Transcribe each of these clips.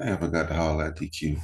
I forgot to holler at DQ.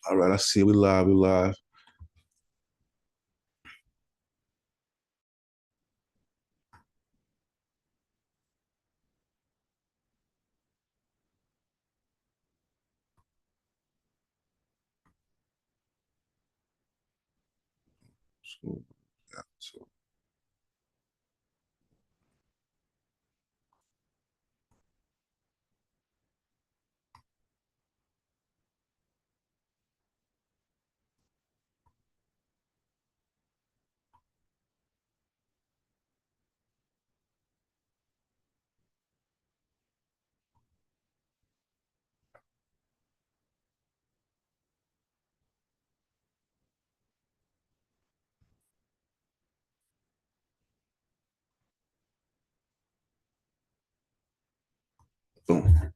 All right, I see. We live. We live. So, yeah, so. Boom.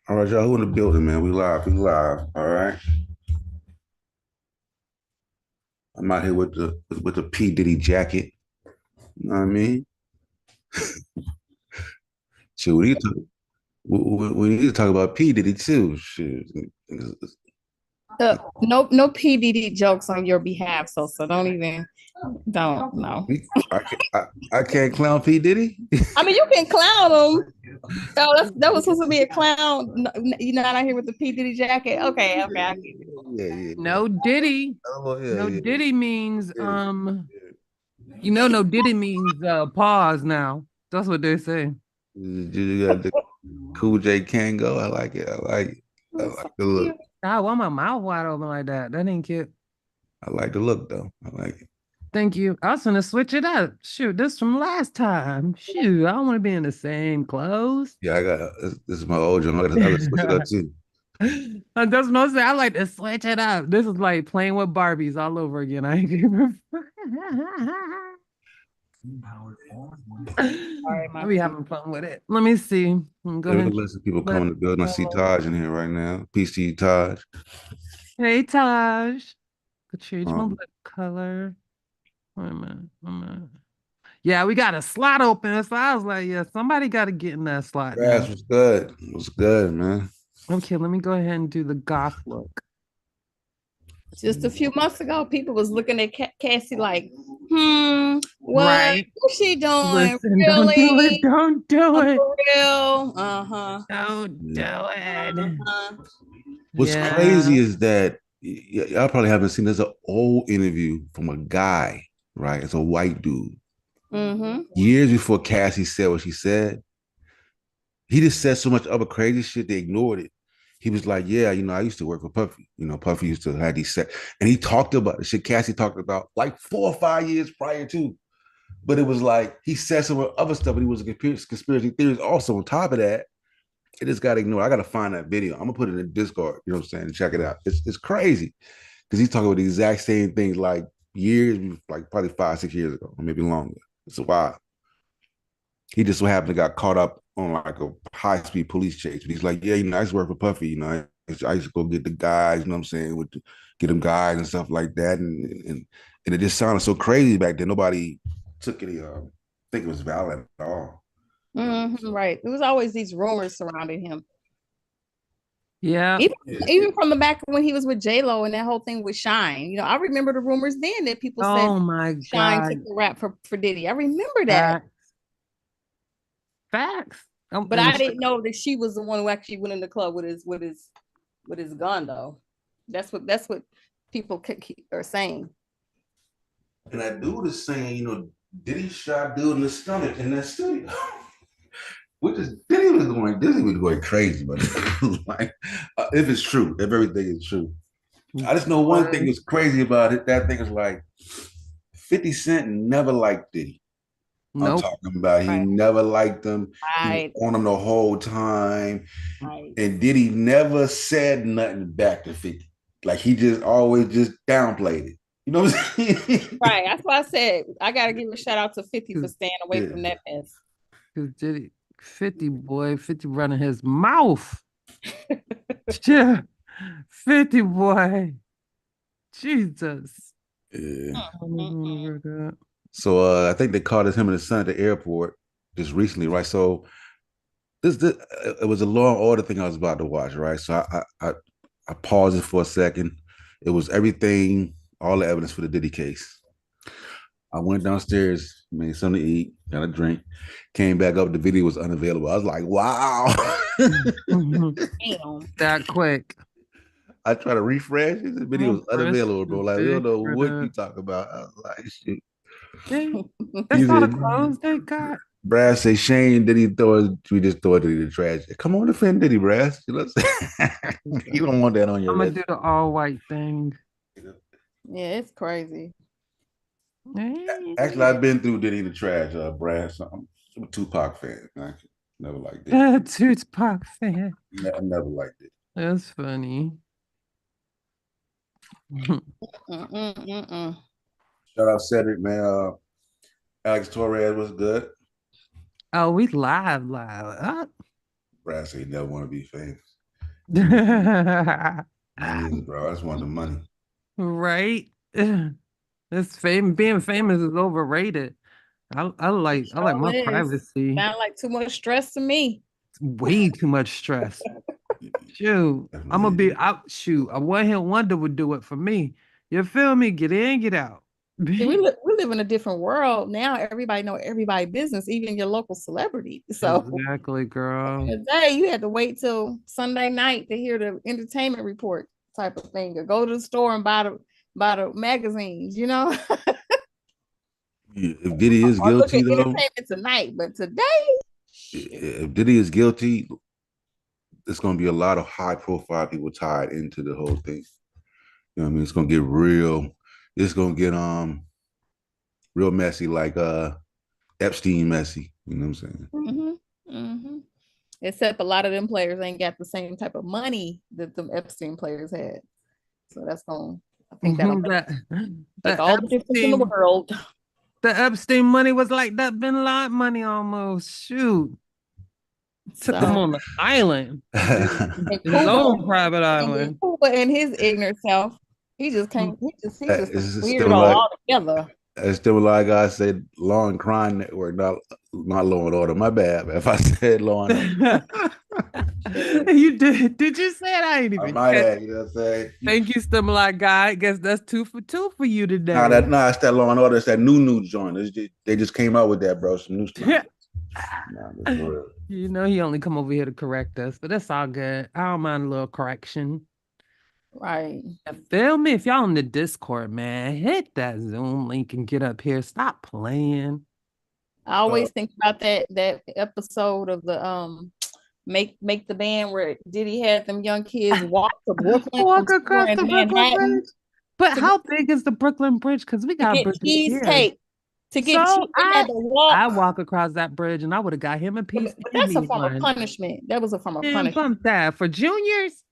All right, y'all. Who in the building, man? We live. We live. All right. I'm out here with the P Diddy jacket. You know what I mean? Shit, we need to talk about P Diddy too. Shit. No PDD jokes on your behalf, so don't even don't no. I can't clown P Diddy. I mean, you can clown him. Oh, that was supposed to be a clown. No, you're not out here with the PDD jacket. Okay, I get it. Yeah. No Diddy. Oh, yeah, No yeah. Diddy means Yeah. no Diddy means pause now. That's what they say. You got the Cool J Kango. I like it. I like it. I like the look. Ah, why my mouth wide open like that? That ain't cute. I like the look though. I like it. Thank you. I was gonna switch it up. Shoot, this from last time. Shoot, I don't want to be in the same clothes. Yeah, I got this is my old joint. I gotta switch it up too. That's what I'm saying. I like to switch it up. This is like playing with Barbies all over again. I ain't even. I'll be having fun with it. Let me see. Go Yeah, we ahead. can listen to people coming to build. I see Taj in here right now. PC Taj. Hey, Taj. Could change my Um, lip color. Wait a minute. Wait a minute. Yeah, we got a slot open. So I was like, yeah, somebody got to get in that slot now. Grass was good. It was good, man. Okay, let me go ahead and do the goth look. Just a few months ago, people was looking at Cassie like, what? Right. What's she doing? Listen, Really? don't do it. Don't do it. For real? Uh-huh. Don't do it. Uh-huh. What's Yeah. crazy is that y'all probably haven't seen. There's an old interview from a guy, right? It's a white dude. Mm-hmm. Years before Cassie said what she said, he just said so much other crazy shit they ignored it. He was like, "Yeah, I used to work for Puffy. Puffy used to have these set," and he talked about the shit Cassie talked about like 4 or 5 years prior to. But it was like he said some other stuff, but he was a conspiracy theories also on top of that. It just got ignored. I got to find that video. I'm gonna put it in Discord. You know what I'm saying? Check it out. It's crazy because he's talking about the exact same things like years, like probably 5, 6 years ago, or maybe longer. It's a while. He just so happened to got caught up on like a high speed police chase. But he's like, yeah, I used to work for Puffy. I used to go get the guys. You know what I'm saying? Get them guys and stuff like that. And it just sounded so crazy back then. Nobody took any think it was valid at all. Right. There was always these rumors surrounding him. Yeah. Even from the back when he was with J-Lo and that whole thing with Shine. I remember the rumors then that people said Oh my Shine God. took the rap for Diddy. I remember that. Facts. But I didn't know that she was the one who actually went in the club with his gun though. That's what people are saying. And that dude is saying, Diddy shot dude in the stomach in that studio. Diddy was going crazy, but like, if it's true, if everything is true. I just know one thing is crazy about it. That thing is like 50 Cent never liked Diddy. I'm talking about he never liked him. He was on him the whole time. And Diddy never said nothing back to 50. Like he just always just downplayed it. You know what I'm saying? Right. That's why I said I gotta give a shout out to 50 for staying away from that mess. Because Diddy, 50 running his mouth. Yeah. 50 boy. Jesus. Yeah. So I think they caught him and his son at the airport just recently, right? So this it was a Law and Order thing I was about to watch, right? So I paused it for a second. It was everything, all the evidence for the Diddy case. I went downstairs, made something to eat, got a drink, came back up. The video was unavailable. I was like, wow. Damn. That quick. I try to refresh it. The video was unavailable, bro. Like, we don't know what you talk about. I was like, shit. That's not a clothes they got. Brass say Shane, Diddy we just throw it in the trash. Come on, defend Diddy, Brass. You don't want that on your list. I'm gonna do the all white thing. Yeah, it's crazy. Actually, I've been through Diddy the trash, Brass. I'm a Tupac fan. I never liked it. Tupac fan. I never liked it. That's funny. Shout out Cedric, man. Alex Torres was good. Oh, we live. Brass ain't never want to be famous. Yeah, bro. I just want the money. Right. This being famous is overrated. I like my privacy. Sound like too much stress to me. It's way too much stress. Shoot, I'm gonna be out. Shoot, a one-hit wonder would do it for me. You feel me? Get in, get out. See, we live in a different world now. Everybody know everybody's business, even your local celebrity. So exactly, girl. Today you had to wait till Sunday night to hear the entertainment report type of thing, or go to the store and buy the magazines. If Diddy is guilty, though, entertainment tonight, but today, if Diddy is guilty, there's going to be a lot of high-profile people tied into the whole thing. You know what I mean? It's going to get real. It's going to get real messy, like Epstein messy. You know what I'm saying? Except a lot of them players ain't got the same type of money that the Epstein players had. So that's going. I think that'll make all the difference in the world. The Epstein money was like that Bin Laden money almost. Shoot. Took him on the island. His own private island. And his ignorant self. He just can't. He just weird all together. It's still like I said, Law and Crime Network, not Law and Order. My bad. If I said Law and Order. You did. Did you say it? I ain't even. My bad. You know what I'm saying? Thank you, Stimuli Guy. I guess that's 2 for 2 for you today. Nah, it's that Law and Order. It's that new joint. They just came out with that, bro. Some new stuff. You know, he only come over here to correct us, but that's all good. I don't mind a little correction. Right. Feel me? If y'all in the Discord, man, hit that Zoom link and get up here. Stop playing. I always think about that episode of the Make the Band where Diddy had them young kids walk to Brooklyn. Walk across the Brooklyn Bridge. But how big is the Brooklyn Bridge? Because we got bridges here. To get I walk across that bridge and I would have got him a piece. But that's a form of punishment. That was a form of punishment. Bump that for juniors.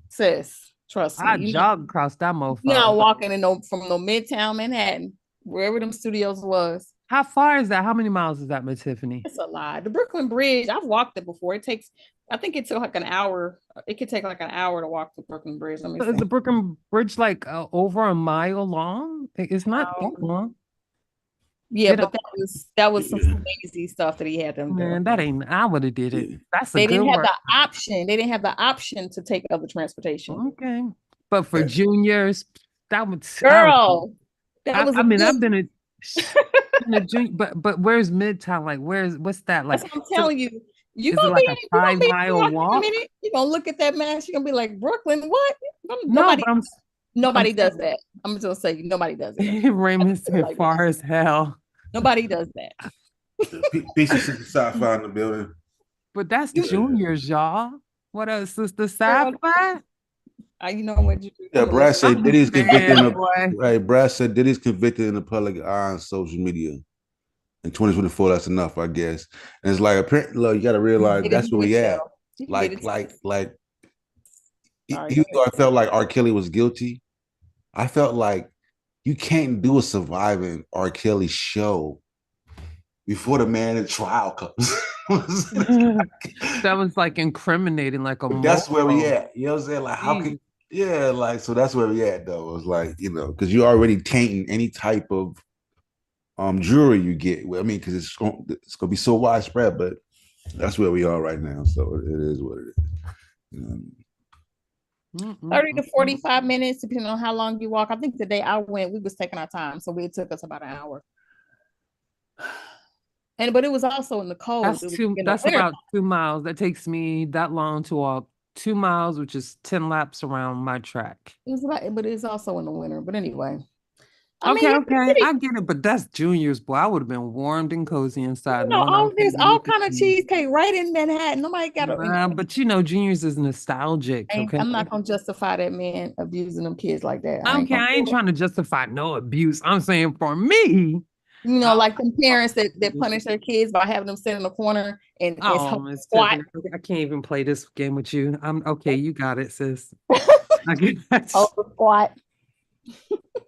Sis, trust me. I jog across that motherfucker. Not walking from Midtown Manhattan, wherever them studios was. How far is that? How many miles is that, Miss Tiffany? It's a lot. The Brooklyn Bridge, I've walked it before. I think it took like an hour. It could take like an hour to walk the Brooklyn Bridge. Is the Brooklyn Bridge like over a mile long? It's not that long. Yeah, but that was some crazy stuff that he had them do. Man, that ain't. I would have did it. That's they a good didn't have word. the option. They didn't have the option to take other transportation. Okay, but for juniors, that would girl. I mean, I've been in a junior, but where's Midtown? Like, what's that like? That's what I'm telling you. Is it like a 5-mile walk? You're gonna look at that match. You're gonna be like, Brooklyn, what? Nobody does that. I'm just gonna say nobody does it. Raymond said like far as hell. Nobody does that. PCC sci-fi in the building. But that's juniors, y'all. What else is the sci-fi? You know what you do. Yeah, Brad said Diddy's convicted. Brad said Diddy's convicted in the public eye on social media. In 2024, that's enough, I guess. And it's like, look, you got to realize that's where we at. Even though I felt like R. Kelly was guilty, I felt like you can't do a surviving R. Kelly show before the man in trial comes. That was like incriminating, like a. That's where we at. You know what I'm saying? Like, how can? Yeah, like so. That's where we at, though. It was like, you know, because you're already tainting any type of jury you get. I mean, because it's gonna be so widespread, but that's where we are right now. So it is what it is. 30 to 45 minutes, depending on how long you walk. I think the day I went, we was taking our time, so it took us about an hour. But it was also in the cold. That's about 2 miles. That takes me that long to walk 2 miles, which is 10 laps around my track. But it's also in the winter. But anyway. I get it, but that's juniors, boy. I would have been warmed and cozy inside. There's all kind of cheesecake right in Manhattan. Nobody got it. But juniors is nostalgic. Okay, I'm not gonna justify that man abusing them kids like that. I ain't trying to justify no abuse. I'm saying for me. Like them parents that punish their kids by having them sit in the corner and squat. I can't even play this game with you. I'm okay. You got it, sis. Squat.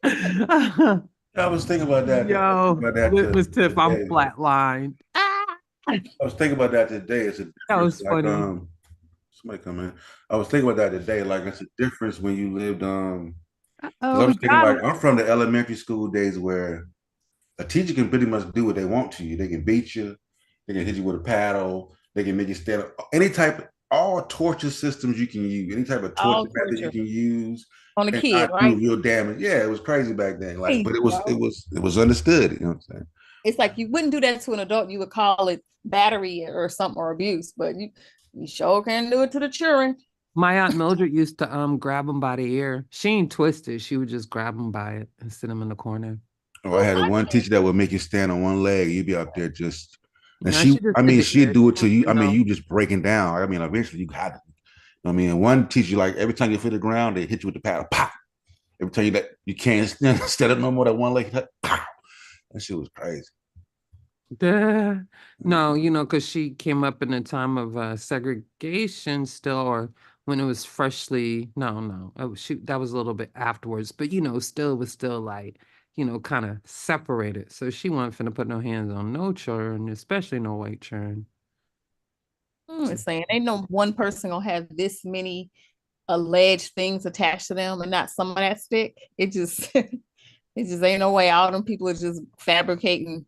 I was thinking about that. Miss Tiff, I'm flatlined. I was thinking about that today. That was funny. Somebody come in. I was thinking about that today. Like, it's a difference when you lived. I was thinking like I'm from the elementary school days where a teacher can pretty much do what they want to you. They can beat you. They can hit you with a paddle. They can make you stand up. Any type, all torture systems you can use. Any type of torture method you can use on a kid, right? Real damage. Yeah, it was crazy back then. Like, but it was understood. You know what I'm saying? It's like you wouldn't do that to an adult. You would call it battery or something or abuse, but you sure can do it to the children. My Aunt Mildred used to grab them by the ear. She ain't twisted. She would just grab them by it and sit them in the corner. Oh, I had one teacher that would make you stand on one leg. You'd be up there just, and she'd do it to you. I mean, you just breaking down. I mean, eventually you had to. I mean, and one teacher, like every time you hit the ground, they hit you with the paddle. Pop. Every time you can't stand up no more, that one leg, pow. That shit was crazy. No, because she came up in a time of segregation still, or when it was freshly. No, that was a little bit afterwards, but still was still like. Kind of separated. So she wasn't finna put no hands on no children, especially no white children. I'm saying ain't no one person gonna have this many alleged things attached to them and not some of that stick. It just ain't no way. All them people are just fabricating,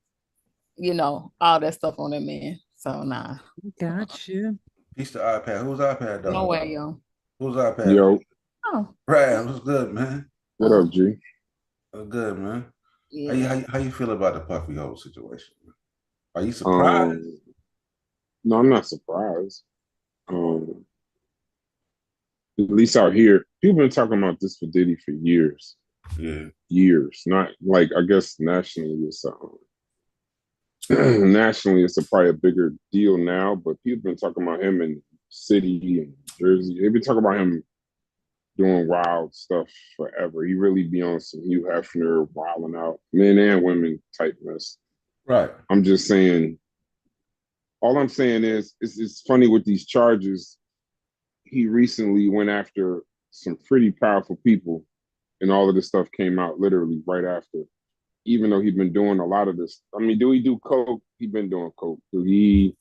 all that stuff on that man. So nah. Got you. Piece of iPad. Who's iPad though? No way, yo. Who's iPad? Yo. Oh. Brad, what's good, man? What up, G? Good, man. Yeah. How you feel about the Puffy whole situation? Are you surprised? No, I'm not surprised. At least out here, people been talking about this for Diddy for years. Yeah. Years. Not like, I guess nationally it's probably a bigger deal now, but people been talking about him in city and Jersey. They've been talking about him doing wild stuff forever. He really be on some Hugh Hefner wilding out, men and women type mess. Right. I'm just saying, all I'm saying is, it's funny with these charges. He recently went after some pretty powerful people, and all of this stuff came out literally right after. Even though he'd been doing a lot of this. I mean, do he do coke? He'd been doing coke. Do he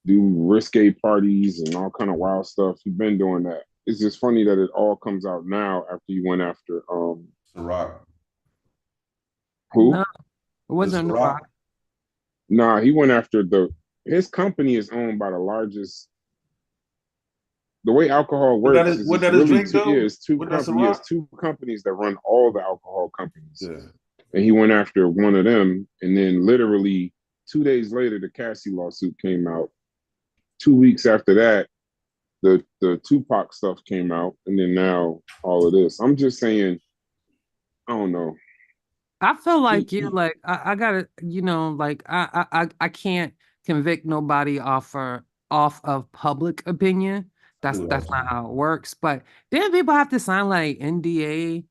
do risque parties and all kind of wild stuff? He'd been doing that. It's just funny that it all comes out now after you went after Ciroc. Who? It wasn't The Rock. Rock. Nah, he went after his company is owned by the largest. The way alcohol works is it's really it's two companies that run all the alcohol companies. Yeah. And he went after one of them, and then literally 2 days later, the Cassie lawsuit came out. 2 weeks after that, the Tupac stuff came out, and then now all of this. I'm just saying, I don't know. I feel like you're like I gotta, like I can't convict nobody off of public opinion. That's not how it works. But then people have to sign like NDA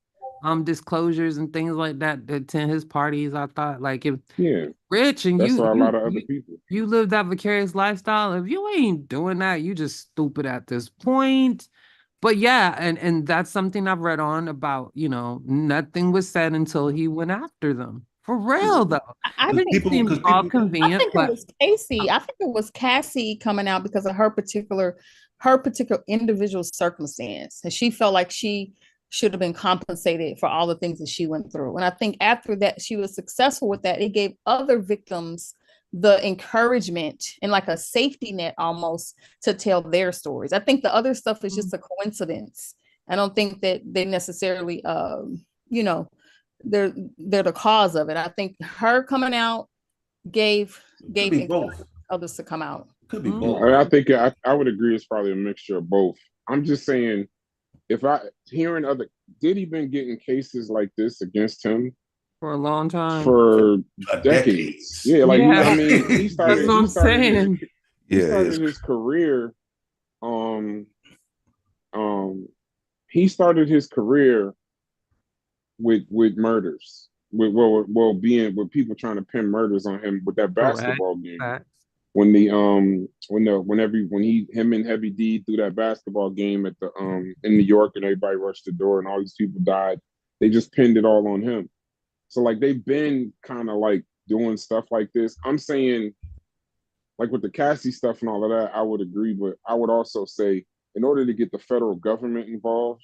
disclosures and things like that to attend his parties. I thought like if rich and that's why a lot of other people you live that vicarious lifestyle. If you ain't doing that, you just stupid at this point. But yeah, and that's something I've read on about, nothing was said until he went after them. For real though. I think it seems all convenient. I think it was Casey. I think it was Cassie coming out because of her particular individual circumstance. And she felt like she should have been compensated for all the things that she went through. And I think after that, she was successful with that. It gave other victims the encouragement and like a safety net almost to tell their stories. I think the other stuff is just a coincidence. I don't think that they necessarily, they're the cause of it. I think her coming out gave others to come out. Could be both. I think I would agree it's probably a mixture of both. I'm just saying, Diddy been getting cases like this against him for a long time, for decades. Yeah, like I mean, he started. That's what I'm saying. He started his career. He started his career with murders. With people trying to pin murders on him with that basketball game. When him and Heavy D threw that basketball game at the in New York and everybody rushed the door and all these people died, they just pinned it all on him. So like they've been kind of like doing stuff like this. I'm saying, like with the Cassie stuff and all of that, I would agree, but I would also say in order to get the federal government involved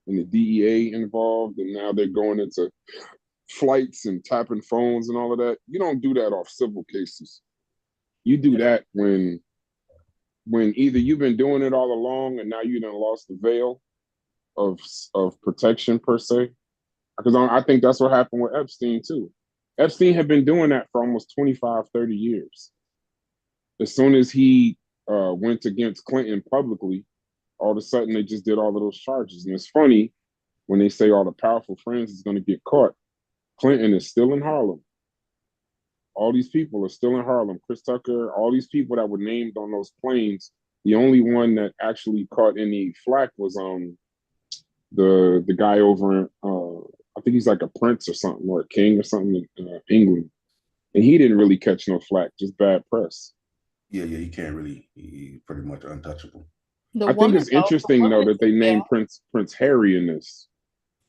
and the DEA involved, and now they're going into flights and tapping phones and all of that, you don't do that off civil cases. You do that when either you've been doing it all along and now you done lost the veil of protection per se. Because I think that's what happened with Epstein too. Epstein had been doing that for almost 25, 30 years. As soon as he went against Clinton publicly, all of a sudden they just did all of those charges. And it's funny when they say all the powerful friends is going to get caught. Clinton is still in Harlem. All these people are still in Harlem. Chris Tucker, all these people that were named on those planes. The only one that actually caught any flack was the guy over in, I think he's like a prince or something, or a king or something in England. And he didn't really catch no flack, just bad press. Yeah, he can't really. He's pretty much untouchable. I think it's interesting though that they named Prince Harry in this.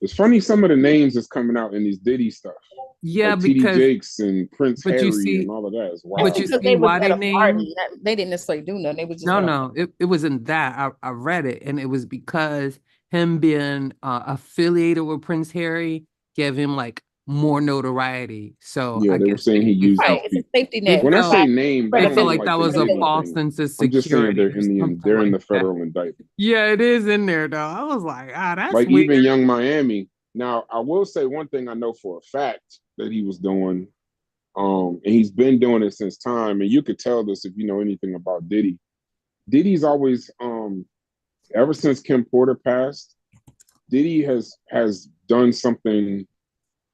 It's funny some of the names that's coming out in these Diddy stuff. Yeah, like because TD Jakes and Prince Harry and all of that is wild. But you see why they named? They didn't necessarily do nothing. They was just no. It wasn't that. I read it, and it was because him being affiliated with Prince Harry gave him like more notoriety. So yeah, they were saying he used it's a safety net. When I say name, I feel like that was a false sense of security. I'm just saying they're in the federal indictment. Yeah, it is in there though. I was like, that's like weird. Even Young Miami. Now, I will say one thing I know for a fact that he was doing, and he's been doing it since time, and you could tell this if you know anything about Diddy. Diddy's always, ever since Kim Porter passed, Diddy has done something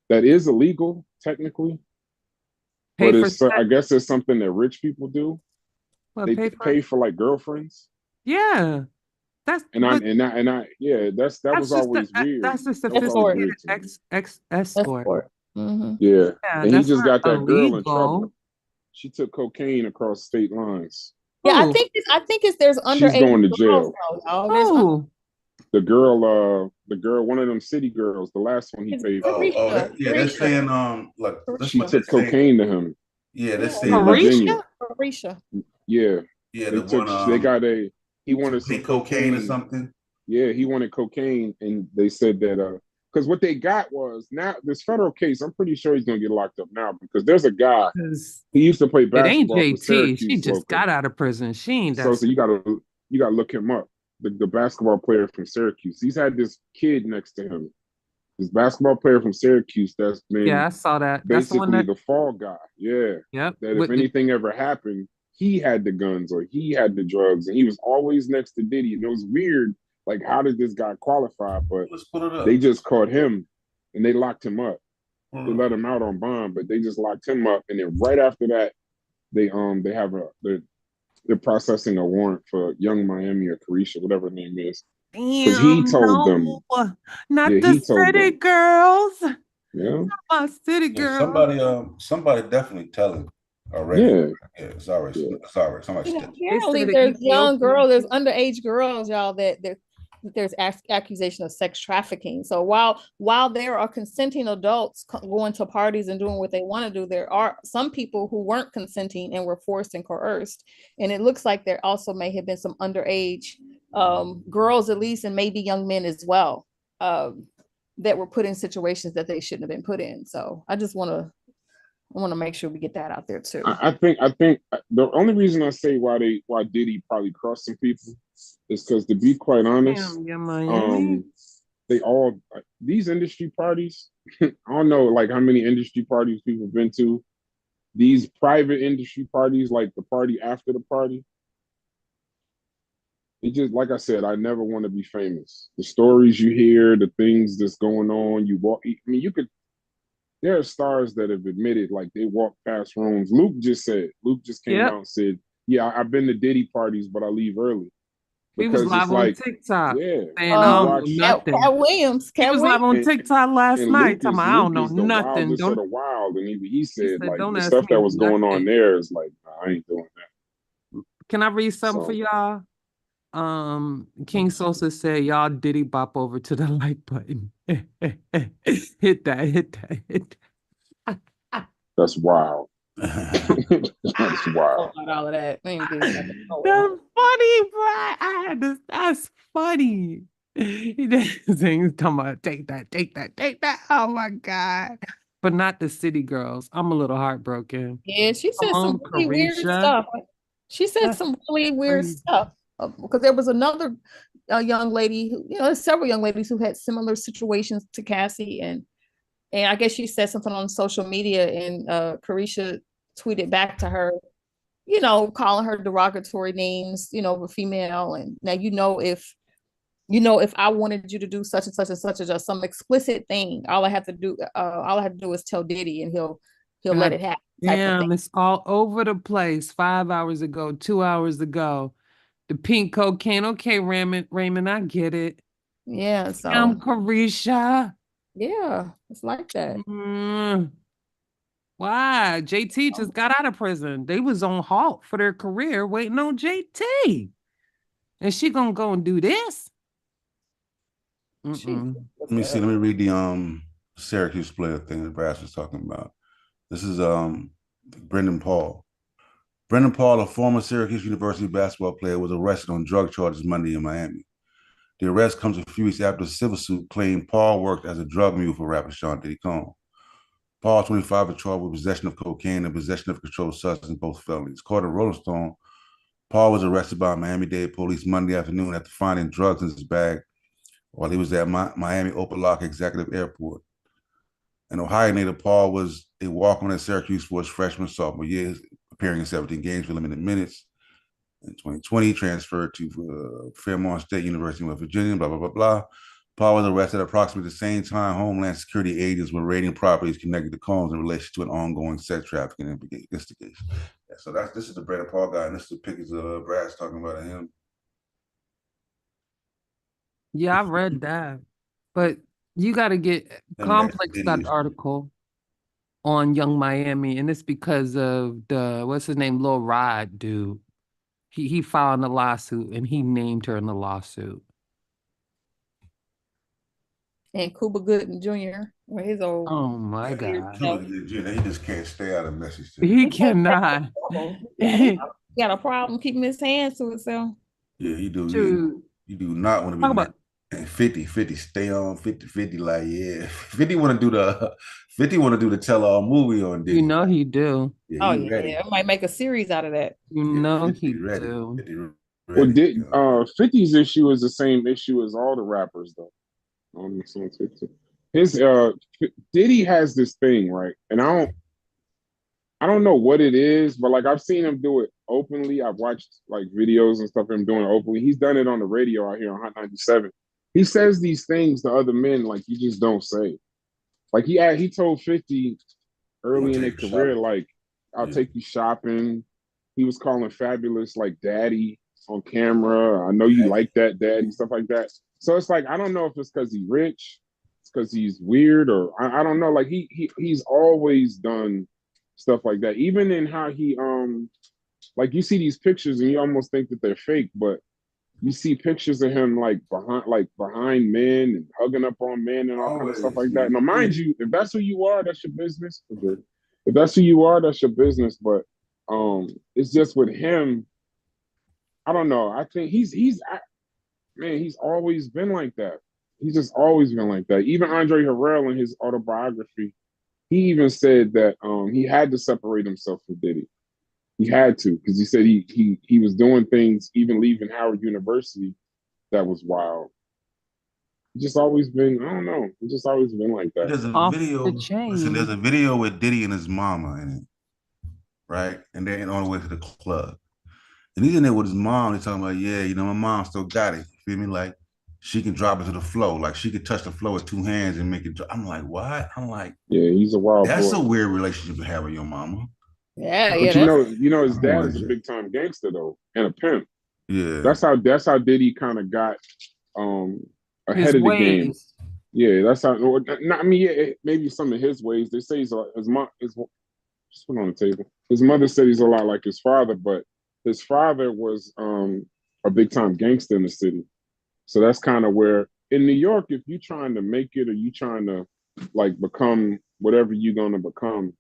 that is illegal, technically, but I guess it's something that rich people do. Well, they pay for like girlfriends. Yeah. That was always weird. That's a sophisticated escort. Mm-hmm. Yeah, and he just got that girl in trouble. She took cocaine across state lines. Yeah, I think there's underage. She's going to jail. The girl, one of them city girls, the last one he paid for. They're saying she took cocaine to him. Yeah, they're saying Marisha. Yeah, they got he wanted some cocaine or something. Yeah, he wanted cocaine, and they said that because what they got was now this federal case. I'm pretty sure he's gonna get locked up now because there's a guy. He used to play It ain't basketball for JT. She Syracuse just locally. got out of prison. She ain't that. So you gotta look him up. The basketball player from Syracuse. He's had this kid next to him. This basketball player from Syracuse that's been Yeah, I saw that. That's the one basically that. the fall guy. Yeah. Yep. That if anything ever happened, he had the guns or he had the drugs, and he was always next to Diddy. And it was weird. Like, how did this guy qualify? But they just caught him and they locked him up. They let him out on bond, but they just locked him up. And then right after that, they have they're processing a warrant for Young Miami or Carisha, whatever her name is. Because he told them, not the city girls. Yeah, my city girls. Somebody definitely telling already. Yeah, it's already. It's already. Somebody. Apparently, there's young girls, there's underage girls, y'all, that there's accusation of sex trafficking. So while there are consenting adults going to parties and doing what they want to do, there are some people who weren't consenting and were forced and coerced. And it looks like there also may have been some underage girls, at least, and maybe young men as well, that were put in situations that they shouldn't have been put in. So I want to make sure we get that out there too. I think the only reason I say why Diddy probably crossed some people is because, to be quite honest, they all these industry parties. I don't know like how many industry parties people have been to. These private industry parties, like the party after the party. It just, like I said, I never want to be famous. The stories you hear, the things that's going on, you walk. I mean, you could. There are stars that have admitted, like, they walk past rooms. Luke just came out and said, "Yeah, I've been to Diddy parties, but I leave early." He was live on TikTok. Yeah, nothing. Cat Williams. He was live on TikTok last night. Luke I don't know nothing. Wildest of the wild, and he said, like, don't the ask stuff me that was going nothing. on there is like, nah, I ain't doing that. Can I read something for y'all? King SOSA said, "Y'all Diddy bop over to the like button." hit that. That's wild. That's wild. All of that. That's funny, bro. That's funny. He's talking about take that. Oh my God. But not the city girls. I'm a little heartbroken. Yeah, she said some really weird stuff. She said some really weird stuff. Because there was another young lady who, there's several young ladies who had similar situations to Cassie, and I guess she said something on social media, and Carisha tweeted back to her, calling her derogatory names, of a female. And now, if I wanted you to do such and such and such as some explicit thing, all I have to do is tell Diddy, and he'll let it happen. Damn, it's all over the place. 5 hours ago, 2 hours ago. The pink cocaine. Okay, Raymond, I get it. Yeah, so I'm Carisha. Yeah, it's like that. Why? JT just got out of prison. They was on halt for their career waiting on JT. And she gonna go and do this? Let me see. Let me read the Syracuse player thing that Brass was talking about. This is Brendan Paul. Brendan Paul, a former Syracuse University basketball player, was arrested on drug charges Monday in Miami. The arrest comes a few weeks after a civil suit claimed Paul worked as a drug mule for rapper Sean Diddy Combs. Paul, 25, was charged with possession of cocaine and possession of controlled substance, both felonies. According to Rolling Stone, Paul was arrested by Miami-Dade police Monday afternoon after finding drugs in his bag while he was at Miami Opa-locka Executive Airport. An Ohio native, Paul was a walk-on at Syracuse for his freshman sophomore year, appearing in 17 games for limited minutes. In 2020, transferred to Fairmont State University in West Virginia, blah, blah, blah, blah. Paul was arrested at approximately the same time Homeland Security agents were raiding properties connected to Combs in relation to an ongoing sex trafficking investigation. Yeah, so this is the Brendan Paul guy, and this is the pictures of Brass talking about him. Yeah, I read that. But you got to get Complex that article on Young Miami, and it's because of what's his name, Lil Rod dude. He filed a lawsuit, and he named her in the lawsuit. And Cuba Gooding Jr. with his old. Oh my God! He just can't stay out of message. He cannot. He got a problem keeping his hands to himself. Yeah, he do. You do not want to be 50 stay on 50 like yeah. 50 want to do the 50 want to do the tell all movie on You Diddy. know he do. Yeah, Oh he yeah, ready. I might make a series out of that. You Yeah, know 50 he ready. do. 50 Well, ready. You know. 50's issue is the same issue as all the rappers though. On this on TikTok. His Diddy has this thing, right? And I don't know what it is, but like I've seen him do it openly. I've watched like videos and stuff of him doing it openly. He's done it on the radio out here on Hot 97. He says these things to other men like you just don't say. Like he told 50 I'm gonna early in their take you career, shopping. like, I'll Yeah. take you shopping. He was calling Fabulous like daddy on camera. I know you like that, daddy, stuff like that. So it's like, I don't know if it's because he's rich, it's because he's weird, or I don't know. Like he's always done stuff like that. Even in how he like you see these pictures and you almost think that they're fake, but you see pictures of him like behind men and hugging up on men and all kind of stuff Always. like Yeah. that. Now, mind you, if that's who you are, that's your business. If that's who you are, that's your business. But it's just with him. I don't know. I think man, he's always been like that. He's just always been like that. Even Andre Harrell in his autobiography, he even said that he had to separate himself from Diddy. He had to because he said he was doing things, even leaving Howard University, that was wild. It's just always been, I don't know. It's just always been like that. There's a Off the video. Listen, there's chain. a video with Diddy and his mama in it, right? And they're on the way to the club. And he's in there with his mom. They're talking about, yeah, my mom still got it. You feel me? Like she can drop it to the floor. Like she could touch the floor with two hands and make it drop. I'm like, what? I'm like, Yeah, he's a wild that's boy. a weird relationship to have with your mama. Yeah, But that's his I don't dad want is a to. big time gangster though, and a pimp. Yeah. That's how Diddy kind of got um His ahead of the game. ways. Yeah, that's how. Not, I mean, yeah, maybe some of his ways. They say his mom is just put on the table. His mother said he's a lot like his father, but his father was a big time gangster in the city. So that's kind of where in New York, if you're trying to make it or you trying to like become whatever you're gonna become,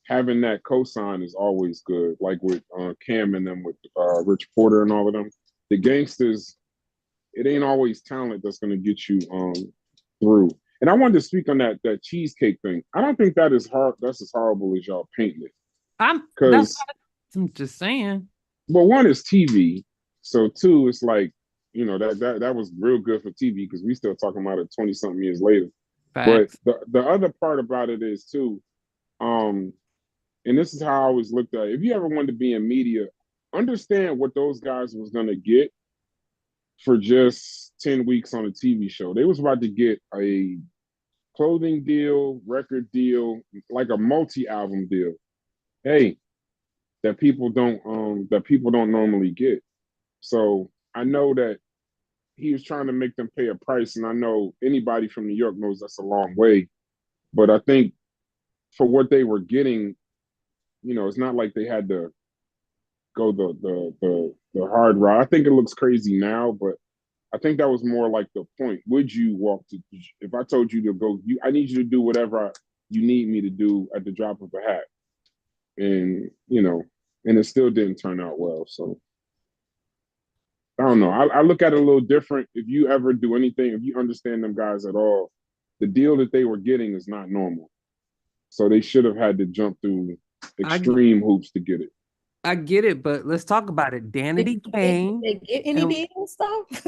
having that cosign is always good. Like with Cam and them, with Rich Porter and all of them, the gangsters. It ain't always talent that's gonna get you through. And I wanted to speak on that cheesecake thing. I don't think that is hard. That's as horrible as y'all painting it. That's Because I'm just saying. well, one is TV, so two, it's like that was real good for TV because we still talking about it 20 something years later. But Facts. the other part about it is too, um, and this is how I always looked at it. If you ever wanted to be in media, understand what those guys was gonna get for just 10 weeks on a TV show. They was about to get a clothing deal, record deal, like a multi-album deal. Hey, that people don't normally get. So I know that he was trying to make them pay a price, and I know anybody from New York knows that's a long way. But I think for what they were getting, it's not like they had to go the hard route. I think it looks crazy now, but I think that was more like the point. Would you walk to? If I told you to go, I need you to do whatever you need me to do at the drop of a hat, and and it still didn't turn out well. So I don't know. I look at it a little different. If you ever do anything, if you understand them guys at all, the deal that they were getting is not normal. So they should have had to jump through extreme hoops to get it. I get it, but let's talk about it. Danity Kane. Did they get any deal stuff?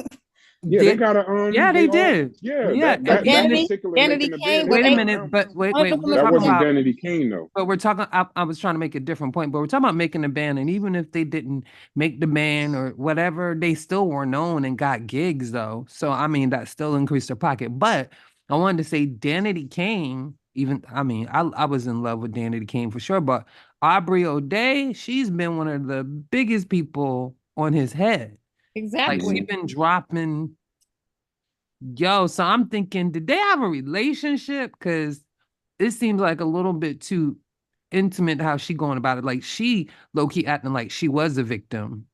Yeah, they got a Yeah, they did. Yeah, Yeah, that particular Danity making the Kane, band. Wait a minute, but wait, we're That talking wasn't about. Danity Kane though. But we're talking. I was trying to make a different point, but we're talking about making a band, and even if they didn't make the band or whatever, they still were known and got gigs though. So I mean, that still increased their pocket. But I wanted to say Danity Kane. Even I mean, I was in love with Danity Kane for sure, but Aubrey O'Day, she's been one of the biggest people on his head. Like Exactly. she's been dropping. Yo, so I'm thinking, did they have a relationship? Because it seems like a little bit too intimate how she going about it. Like she low-key acting like she was a victim.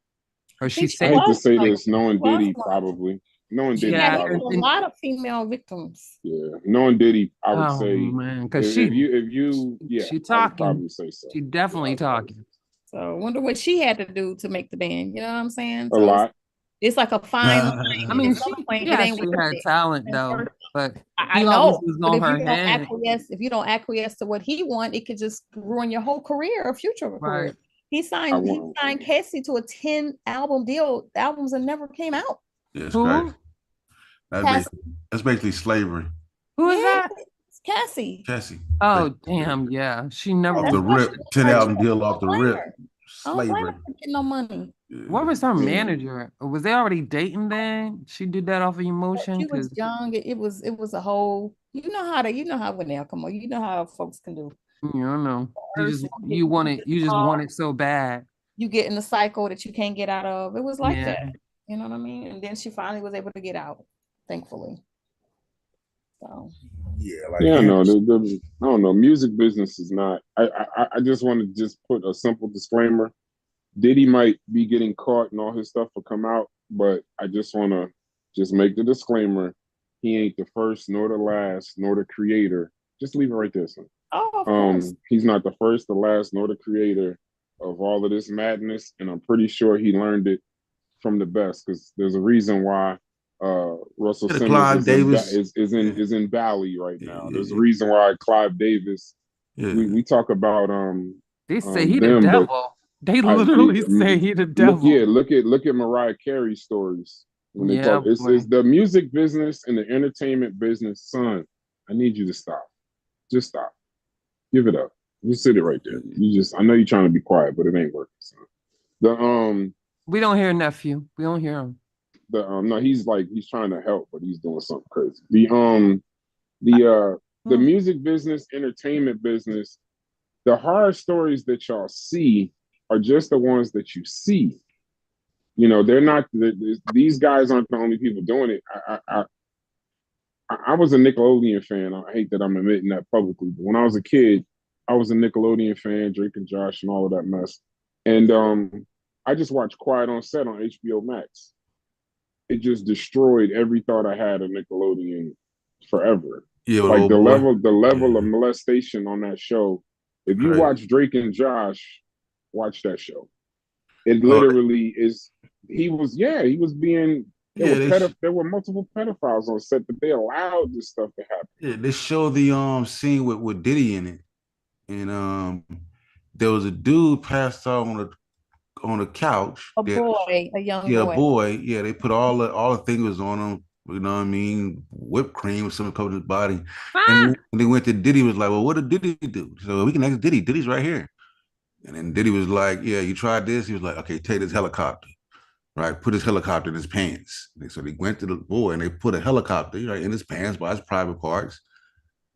Or she she I said, hate to was say one. this, knowing She was Diddy one. probably. Knowing She Diddy had yeah, a probably. lot of female victims. Yeah. Knowing Diddy, I would oh say man, because yeah, she I would talking. probably say so. She definitely talking. So I wonder what she had to do to make the band. You know what I'm saying? A So lot. It's like a fine line. I mean, At some point, she it ain't actually worth had it. talent though, but I he always know, was but on if her you don't head. acquiesce to what he want, it could just ruin your whole career or future of a career. Right. He signed Cassie to a 10-album deal. The albums that never came out. Yeah, it's crazy. Who? That's basically slavery. Who is Yeah, that? it's Cassie. Cassie. Oh, damn. Yeah. She never Off the was. rip, 10 album deal off the rip. I don't blame Slavery. her for getting no money. What was her manager? Was they already dating then? She did that off of emotion? She was young. It was a whole, you know how when they come on, you know how folks can do. You don't know. You just want it so bad. You get in the cycle that you can't get out of. It was like that. You know what I mean? And then she finally was able to get out, thankfully. So no, I don't know. Music business is not. I just want to just put a simple disclaimer. Diddy might be getting caught and all his stuff will come out, but I just want to just make the disclaimer. He ain't the first, nor the last, nor the creator. Just leave it right there, son. Of course. He's not the first, the last, nor the creator of all of this madness, and I'm pretty sure he learned it from the best, because there's a reason why Russell Simmons is in Bali right now. There's a reason why Clive Davis. We talk about they say he the devil. They literally say he the devil. Look at Mariah Carey's stories when they talk. It's the music business and the entertainment business, son. I need you to stop. Just stop. Give it up. Just sit it right there. I know you're trying to be quiet, but it ain't working, son. We don't hear nephew. We don't hear him. No, he's trying to help, but he's doing something crazy. The music business, entertainment business, the horror stories that y'all see are just the ones that you see. You know, they're not. These guys aren't the only people doing it. I was a Nickelodeon fan. I hate that I'm admitting that publicly, but when I was a kid, I was a Nickelodeon fan, Drake and Josh and all of that mess. And I just watched Quiet on Set on HBO Max. It just destroyed every thought I had of Nickelodeon forever. Yeah, like the level of molestation on that show. If you watch Drake and Josh, watch that show. It literally is. He was being. There were multiple pedophiles on set, but they allowed this stuff to happen. Yeah, they showed the scene with Diddy in it, and there was a dude passed out on a couch. A young boy. Yeah, a boy. Yeah, they put all the things on him. You know what I mean? Whipped cream or something covered his body. And they went to Diddy, was like, well, what did Diddy do? So we can ask Diddy. Diddy's right here. And then Diddy was like, yeah, you tried this? He was like, okay, take this helicopter. Right, put his helicopter in his pants. So they went to the boy and they put a helicopter in his pants by his private parts.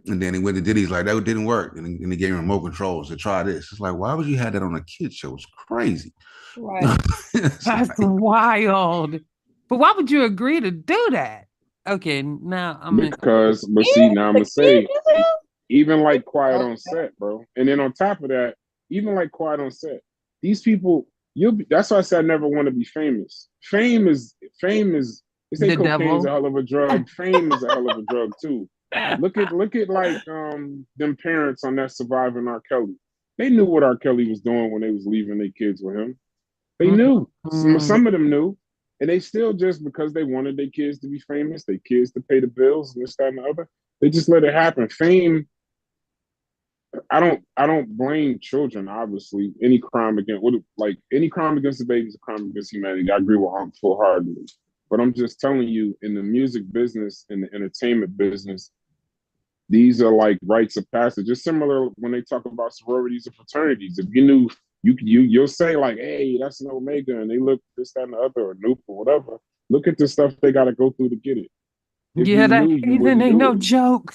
And then he went to Diddy's like, that didn't work. And they gave him remote controls to try this. It's like, why would you have that on a kid's show? It's crazy. Right. That's wild. But why would you agree to do that? Okay, now I'm now I'm gonna say, even like Quiet on Set, bro. And then on top of that, even like Quiet on Set, these people. That's why I said I never want to be famous. Fame is. They say cocaine's a hell of a drug. Fame is a hell of a drug too. Look at like them parents on that Surviving R. Kelly. They knew what R. Kelly was doing when they was leaving their kids with him. They knew. Some of them knew, and they still, just because they wanted their kids to be famous, their kids to pay the bills and this, that, and the other, they just let it happen. Fame. I don't blame children. Obviously, any crime against the baby is a crime against humanity. I agree with Unc full-heartedly. But I'm just telling you, in the music business, in the entertainment business, these are like rites of passage. It's similar when they talk about sororities and fraternities. If you knew, you'll say like, hey, that's an Omega, and they look this, that, and the other, or Nuke, or whatever. Look at the stuff they got to go through to get it. That heathen ain't no joke.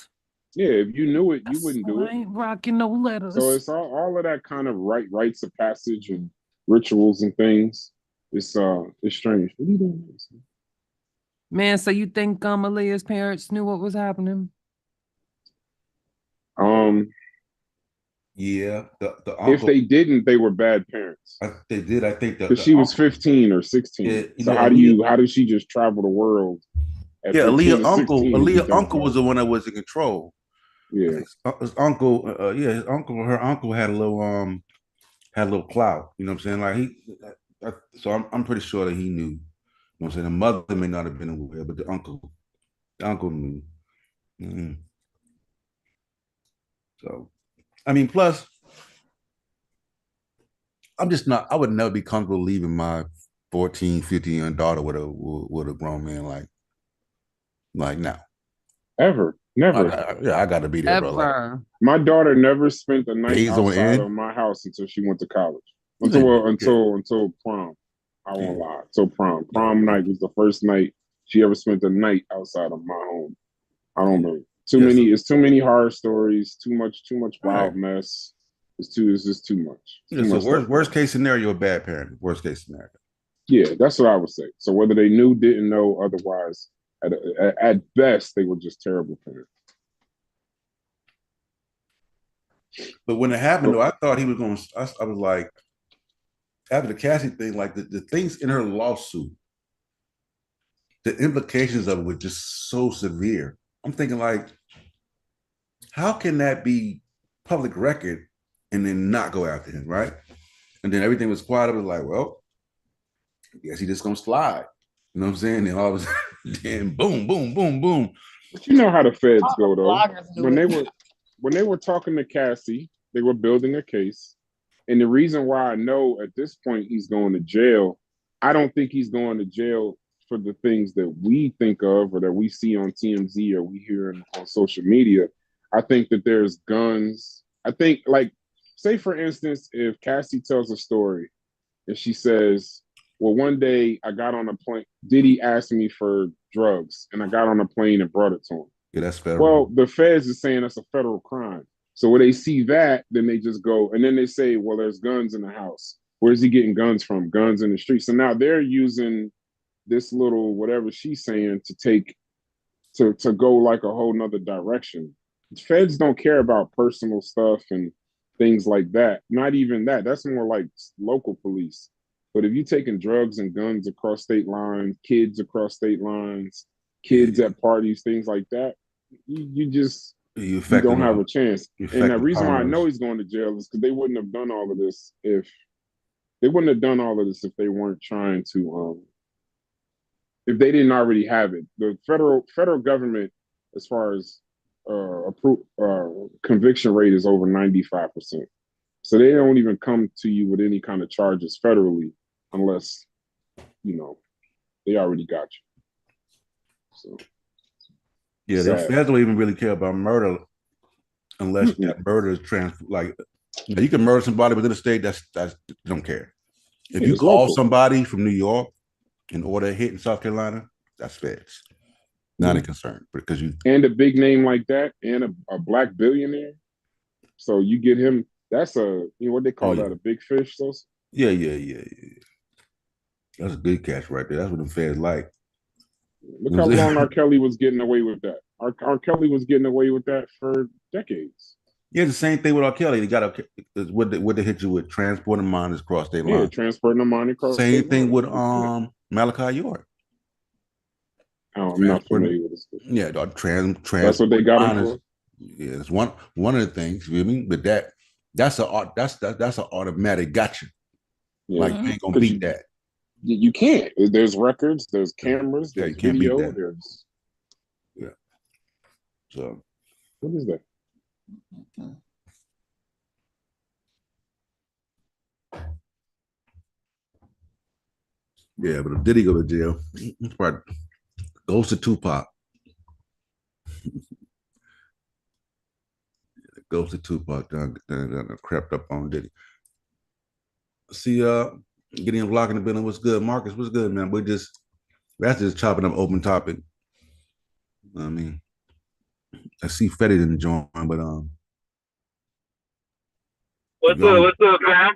Yeah, if you knew it, you wouldn't do it. I ain't rocking no letters. So it's all of that kind of rites of passage and rituals and things. It's strange. What are you doing? Man, so you think Aaliyah's parents knew what was happening? Yeah. The uncle, if they didn't, they were bad parents. They did. I think because she was 15 or 16. Yeah, so how did she just travel the world? Yeah, Aaliyah's uncle was the one that was in control. Yeah, his uncle. Her uncle had a little clout. You know what I'm saying? Like so I'm pretty sure that he knew. know what I'm saying? The mother may not have been aware, but the uncle knew. Mm-hmm. So, I mean, plus, I would never be comfortable leaving my 14, 15-year daughter with a grown man like now. Ever. Never. I got to be there, bro. Like, Ever. my daughter never spent the night days on outside end. of my house until she went to college. Yeah. Until prom. I won't lie. Until prom. Prom night was the first night she ever spent the night outside of my home. I don't know. It's too many horror stories, too much wild mess. It's just too much. So worst case scenario, bad parent. Worst case scenario. Yeah, that's what I would say. So whether they knew, didn't know, otherwise, at best, they were just terrible parents. But when it happened, though, I thought he was going to, I was like, after the Cassie thing, like the things in her lawsuit, the implications of it were just so severe. I'm thinking, like, how can that be public record and then not go after him, right? And then everything was quiet. I was like, well, I guess he just gonna slide. You know what I'm saying? And all of a sudden, boom, boom, boom, boom. But you know how the feds go, though. When they were talking to Cassie, they were building a case. And the reason why I know at this point he's going to jail, I don't think he's going to jail for the things that we think of or that we see on TMZ or we hear on social media. I think that there's guns. I think, like, say, for instance, if Cassie tells a story and she says, well, one day I got on a plane, Diddy asked me for drugs, and I got on a plane and brought it to him. Yeah, that's federal. Well, the feds is saying that's a federal crime. So when they see that, then they just go, and then they say, well, there's guns in the house. Where's he getting guns from? Guns in the street. So now they're using this little whatever she's saying to go like a whole nother direction. Feds don't care about personal stuff and things like that. Not even that. That's more like local police. But if you're taking drugs and guns across state lines, kids across state lines, kids at parties, things like that, you don't have a chance. And the reason why I know he's going to jail is because they wouldn't have done all of this if they weren't trying to if they didn't already have it. The federal government, as far as conviction rate, is over 95%. So they don't even come to you with any kind of charges federally unless they already got you. So yeah, the feds don't even really care about murder unless that murder is like you can murder somebody within the state. That's don't care. If you call somebody from New York and order a hit in South Carolina, that's feds. Not a concern because and a big name like that and a black billionaire. So you get him. That's what they call that, a big fish. So yeah. That's a good catch right there. That's what the feds like. Look how long R. Kelly was getting away with that. R. Kelly was getting away with that for decades. Yeah, the same thing with R. Kelly. They got what they hit you with, transporting minors across state lines. Yeah, transporting a minor across state lines. Same thing with Malachi York. Oh, I'm not familiar with this. Yeah, that's what they got him for. Yeah, it's one of the things. You know what I mean? But that's an automatic gotcha. Yeah. Like you ain't gonna beat that. You can't. There's records. There's cameras. There's video. There's So what is that? Yeah, but if Diddy go to jail, it's probably goes to Tupac. Goes to Tupac. Done crept up on Diddy. See, getting a block in the building. What's good, Marcus? What's good, man? That's just chopping up open topic. I mean, I see Fetty didn't join, but What's up, man?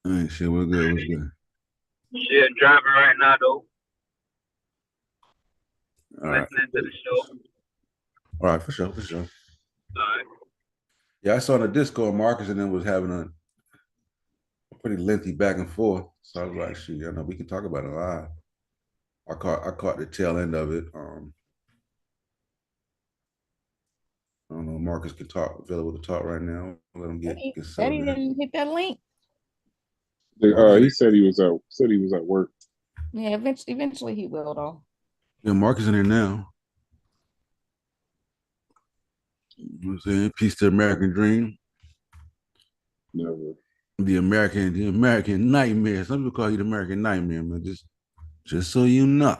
Ain't shit. We're good. What's good? Shit, driving right now though. All right. Listening to the show. All right, for sure. All right. Yeah, I saw in the Discord Marcus and then was having a pretty lengthy back and forth. So I was like, shoot, I know we can talk about it live. I caught the tail end of it. I don't know if Marcus can talk, available to talk right now. Let him get set. He didn't hit that link. He said he was at work. Yeah, eventually he will though. Yeah, Marcus in there now. You know what I'm saying? Peace to the American dream. Never. The American nightmare. Some people call you the American nightmare, man. Just so you know.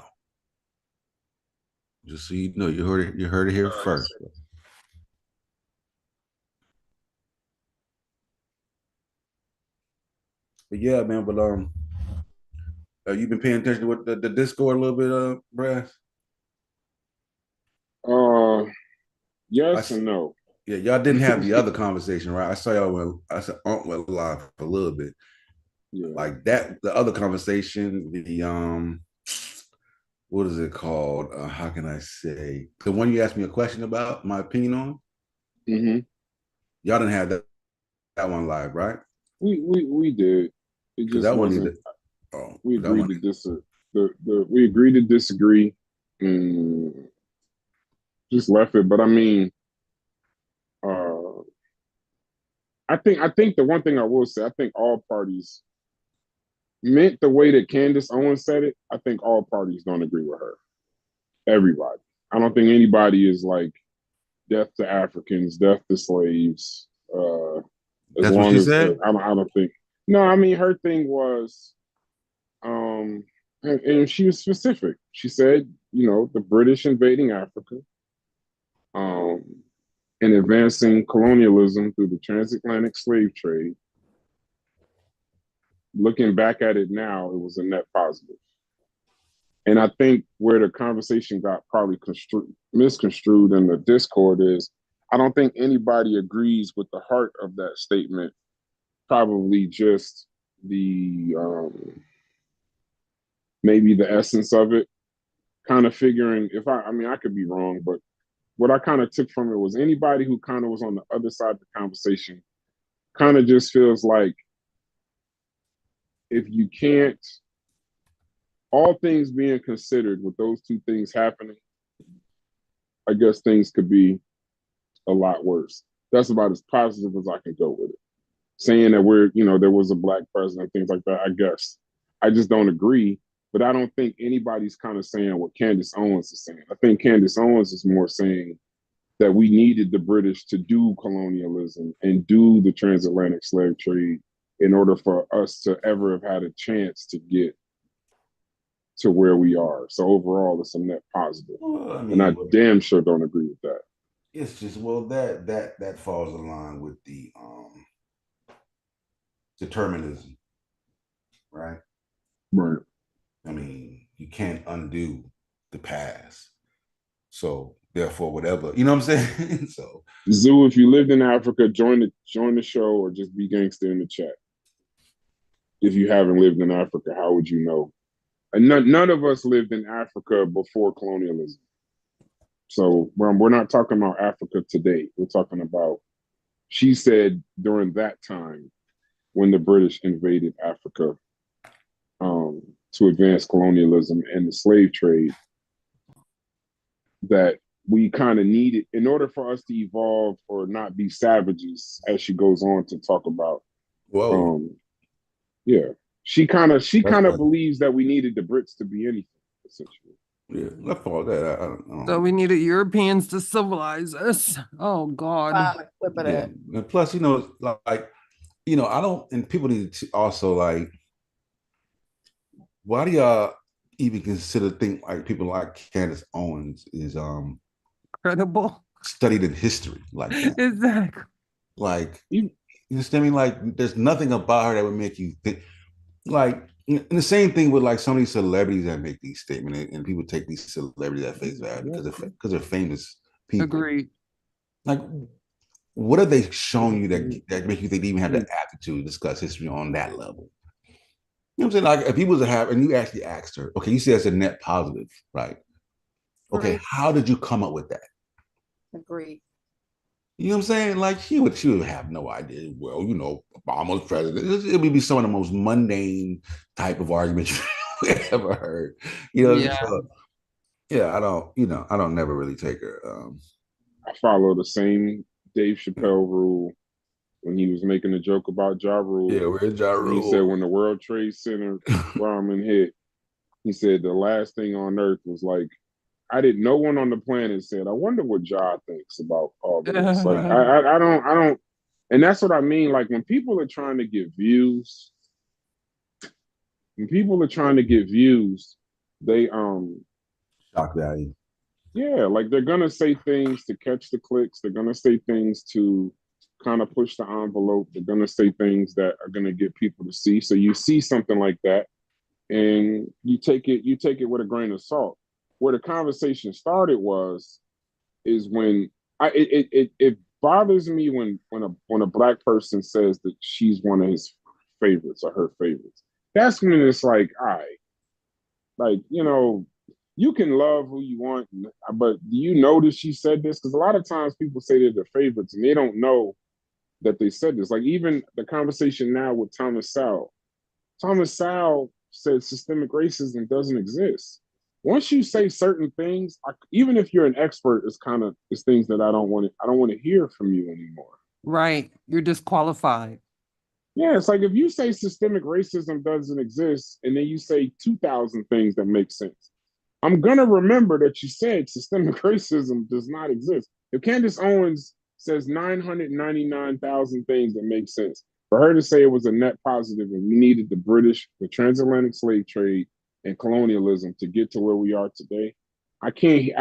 Just so you know, you heard it here first. But yeah, man, but you been paying attention to what the Discord a little bit, Brad? Yes and no. Yeah, y'all didn't have the other conversation, right? I saw I said Aunt went live for a little bit. Yeah. Like that, the other conversation, what is it called? How can I say? The one you asked me a question about, my opinion on. Mm-hmm. Y'all didn't have that one live, right? We did. It Because just that one wasn't. needed. Oh, We that agreed one. to we agreed to disagree and just left it. But I mean, uh, I think the one thing I will say, I think all parties meant the way that Candace Owens said it. I think all parties don't agree with her. Everybody. I don't think anybody is like death to Africans, death to slaves. As That's what long she as said. I don't think. No, I mean her thing was, and she was specific. She said, you know, the British invading Africa, um, and advancing colonialism through the transatlantic slave trade. Looking back at it now, it was a net positive. And I think where the conversation got probably misconstrued in the Discord is I don't think anybody agrees with the heart of that statement. Probably just the maybe the essence of it. Kind of figuring if I mean I could be wrong, but what I kind of took from it was anybody who kind of was on the other side of the conversation kind of just feels like if you can't, all things being considered, with those two things happening, I guess things could be a lot worse. That's about as positive as I can go with it. Saying that there was a black president, things like that, I guess. I just don't agree, but I don't think anybody's kind of saying what Candace Owens is saying. I think Candace Owens is more saying that we needed the British to do colonialism and do the transatlantic slave trade in order for us to ever have had a chance to get to where we are. So overall, it's a net positive. Well, I mean, and I damn sure don't agree with that. It's just that falls in line with the determinism, right? Right. I mean, you can't undo the past. So therefore, whatever, you know what I'm saying? So Zoo, if you lived in Africa, join the show or just be gangster in the chat. If you haven't lived in Africa, how would you know? And none of us lived in Africa before colonialism. So we're not talking about Africa today. We're talking about, she said during that time when the British invaded Africa to advance colonialism and the slave trade, that we kind of needed in order for us to evolve or not be savages, as she goes on to talk about. whoa. Yeah. She kind of believes that we needed the Brits to be anything, essentially. Yeah, let's follow that. I don't So we needed Europeans to civilize us. Oh God. Find a clip of that. yeah. And plus, like, I don't, and people need to also like, why do y'all even consider think like people like Candace Owens is Credible. studied in history like that? Exactly. Like, you understand me? Like, there's nothing about her that would make you think. Like, and the same thing with like some of these celebrities that make these statements, and people take these celebrities at face value because they're famous people. Agreed. Like, what are they showing you that make you think they even have the aptitude to discuss history on that level? You know what I'm saying? Like, if he was to have, and you actually asked her, okay, you see that's a net positive, right? Okay, Right. how did you come up with that? Agreed. You know what I'm saying? Like, she would have no idea. Well, Obama's president. It would be some of the most mundane type of arguments we ever heard. Yeah. So, yeah, I don't never really take her. I follow the same Dave Chappelle rule when he was making a joke about Ja Rule. Yeah, where's Ja Rule? He said when the World Trade Center bombing hit, He said the last thing on earth was like, no one on the planet said, I wonder what Ja thinks about all of this. Like, I don't, and that's what I mean. Like, when people are trying to get views, they, Shock value. yeah, like they're going to say things to catch the clicks. They're going to say things to kind of push the envelope. They're going to say things that are going to get people to see. So you see something like that and you take it with a grain of salt. Where the conversation started is when it bothers me when a black person says that she's one of his favorites or her favorites. That's when it's like, all right, like, you can love who you want, but do you notice she said this? Because a lot of times people say they're their favorites and they don't know that they said this. Like even the conversation now with Thomas Sowell. Thomas Sowell said systemic racism doesn't exist. Once you say certain things, even if you're an expert, it's things that I don't want to hear from you anymore. Right. You're disqualified. Yeah, it's like if you say systemic racism doesn't exist and then you say 2,000 things that make sense, I'm going to remember that you said systemic racism does not exist. If Candace Owens says 999,000 things that make sense, for her to say it was a net positive and we needed the transatlantic slave trade and colonialism to get to where we are today, I can't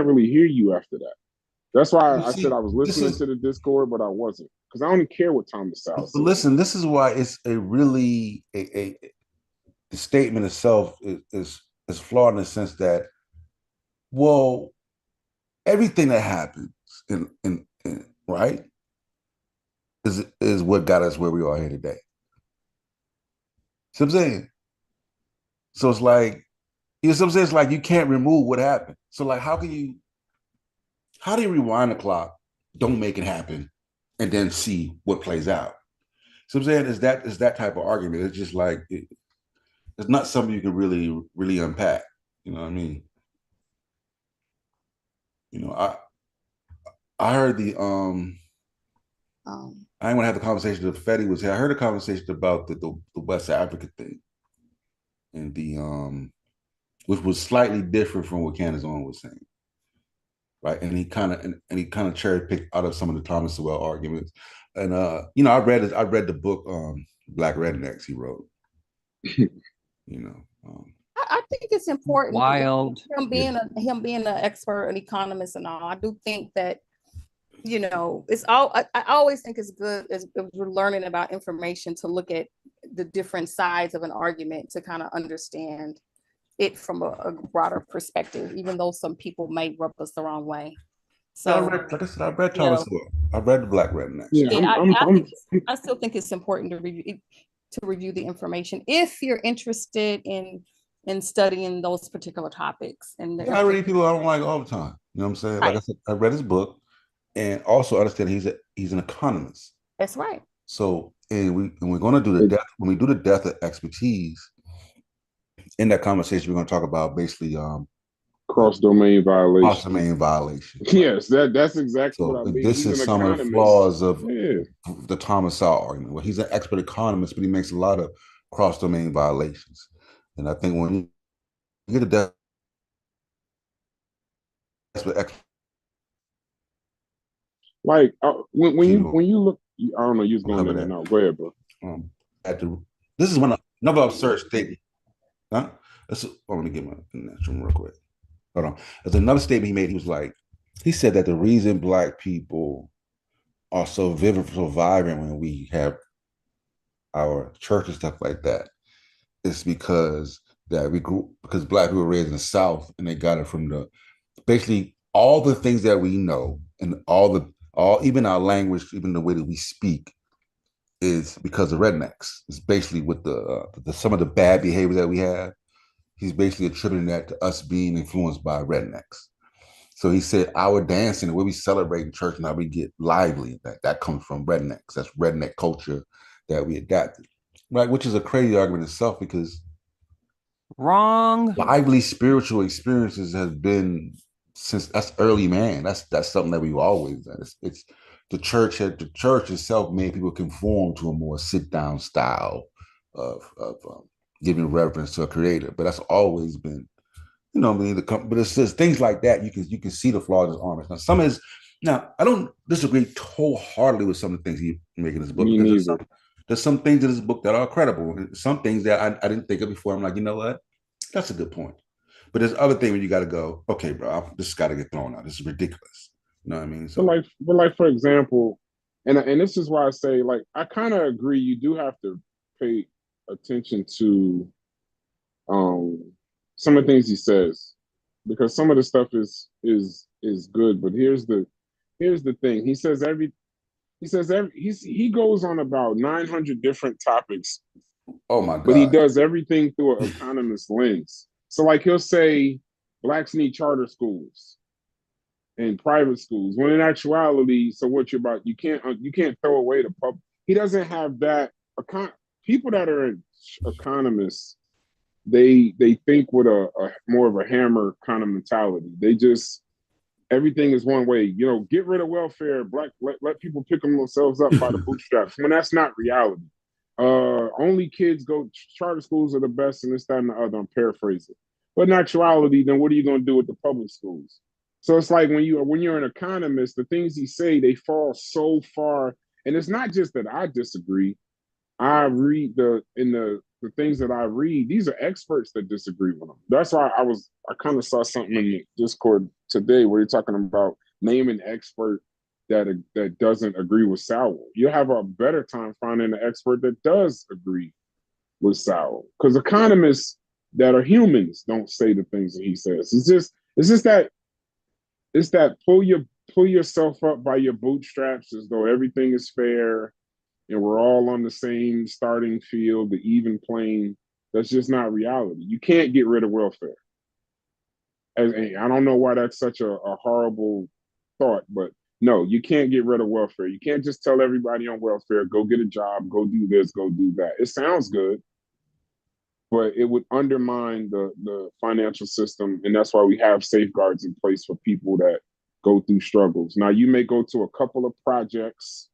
really hear you after that. That's why I said I was listening to the Discord, but I wasn't, because I don't care what Thomas Sowell said. Listen, this is why it's a really the statement itself is flawed in the sense that, well, everything that happens in right is what got us where we are here today. See what I'm saying? So it's like, you know what I'm saying? It's like you can't remove what happened. So like, how do you rewind the clock, don't make it happen, and then see what plays out? So I'm saying is that type of argument. It's just like it's not something you can really unpack. You know what I mean? I heard the I didn't want to have the conversation that Fetty was here. I heard a conversation about the West Africa thing, and the which was slightly different from what Candace Owens was saying, right? And he kind of cherry picked out of some of the Thomas Sowell arguments, and I read the book Black Rednecks he wrote. I think it's important. Wild. Him being an expert, an economist, and all. I do think that it's all. I always think it's good as we're learning about information to look at the different sides of an argument to kind of understand it from a broader perspective, even though some people may rub us the wrong way. So, like I said, I read Thomas Sowell. I read the Black Rednecks. Yeah, I still think it's important to review the information if you're interested in studying those particular topics. And I read people I don't like all the time. You know what I'm saying? Like I said, I read his book, and also understand he's an economist. That's right. So, and we're going to do when we do the depth of expertise in that conversation, we're going to talk about basically cross-domain violation. Cross-domain violation. Yes, that's exactly so what I mean. This is some of the flaws of the Thomas Sowell argument. Well, he's an expert economist, but he makes a lot of cross-domain violations. And I think when you get a depth like when you look, I don't know, you was going in and out. Go ahead, bro. This is another absurd statement. Huh? Let me get my next one real quick. Hold on. There's another statement he made. He said that the reason Black people are so vivid, so vibrant when we have our church and stuff like that is because Black people were raised in the South and they got it from basically all the things that we know and even our language, even the way that we speak, is because of rednecks. It's basically with some of the bad behavior that we have. He's basically attributing that to us being influenced by rednecks. So he said our dancing, the way we celebrate in church and how we get lively, that comes from rednecks. That's redneck culture that we adapted, right? Which is a crazy argument itself because wrong. Lively spiritual experiences has been since that's early man. That's something that we've always done. It's the church itself made people conform to a more sit down style of giving reverence to a creator. But that's always been, you know what I mean? But it's just things like that. You can see the flaws in Armis. Now I don't disagree wholeheartedly with some of the things he make in his book, Me because neither. there's some things in this book that are credible, and some things that I didn't think of before. I'm like, you know what? That's a good point. But there's other things where you got to go, okay, bro, this got to get thrown out. This is ridiculous. You know what I mean? So, But like for example, and this is why I say, like, I kind of agree. You do have to pay attention to um some of the things he says, because some of the stuff is good. But here's the thing. He goes on about 900 different topics, oh my but he God. does everything through an economist lens. So like he'll say blacks need charter schools and private schools, when in actuality, so what you're about, you can't throw away the public. He doesn't have that. People that are economists, they think with a more of a hammer kind of mentality. They just, everything is one way. You know, get rid of welfare. Let people pick themselves up by the bootstraps. When that's not reality. Only kids go charter schools are the best, and this, that, and the other. I'm paraphrasing. But in actuality, then what are you going to do with the public schools? So it's like when you're an economist, the things he say, they fall so far. And it's not just that I disagree. I read the things that I read, these are experts that disagree with them. That's why I kind of saw something in the Discord today where you're talking about name an expert that doesn't agree with Sowell. You'll have a better time finding an expert that does agree with Sowell, because economists that are humans don't say the things that he says. It's that pull yourself up by your bootstraps as though everything is fair and we're all on the same starting field, the even plane. That's just not reality. You can't get rid of welfare. And I don't know why that's such a horrible thought, but no, you can't get rid of welfare. You can't just tell everybody on welfare, go get a job, go do this, go do that. It sounds good, but it would undermine the financial system. And that's why we have safeguards in place for people that go through struggles. Now, you may go to a couple of projects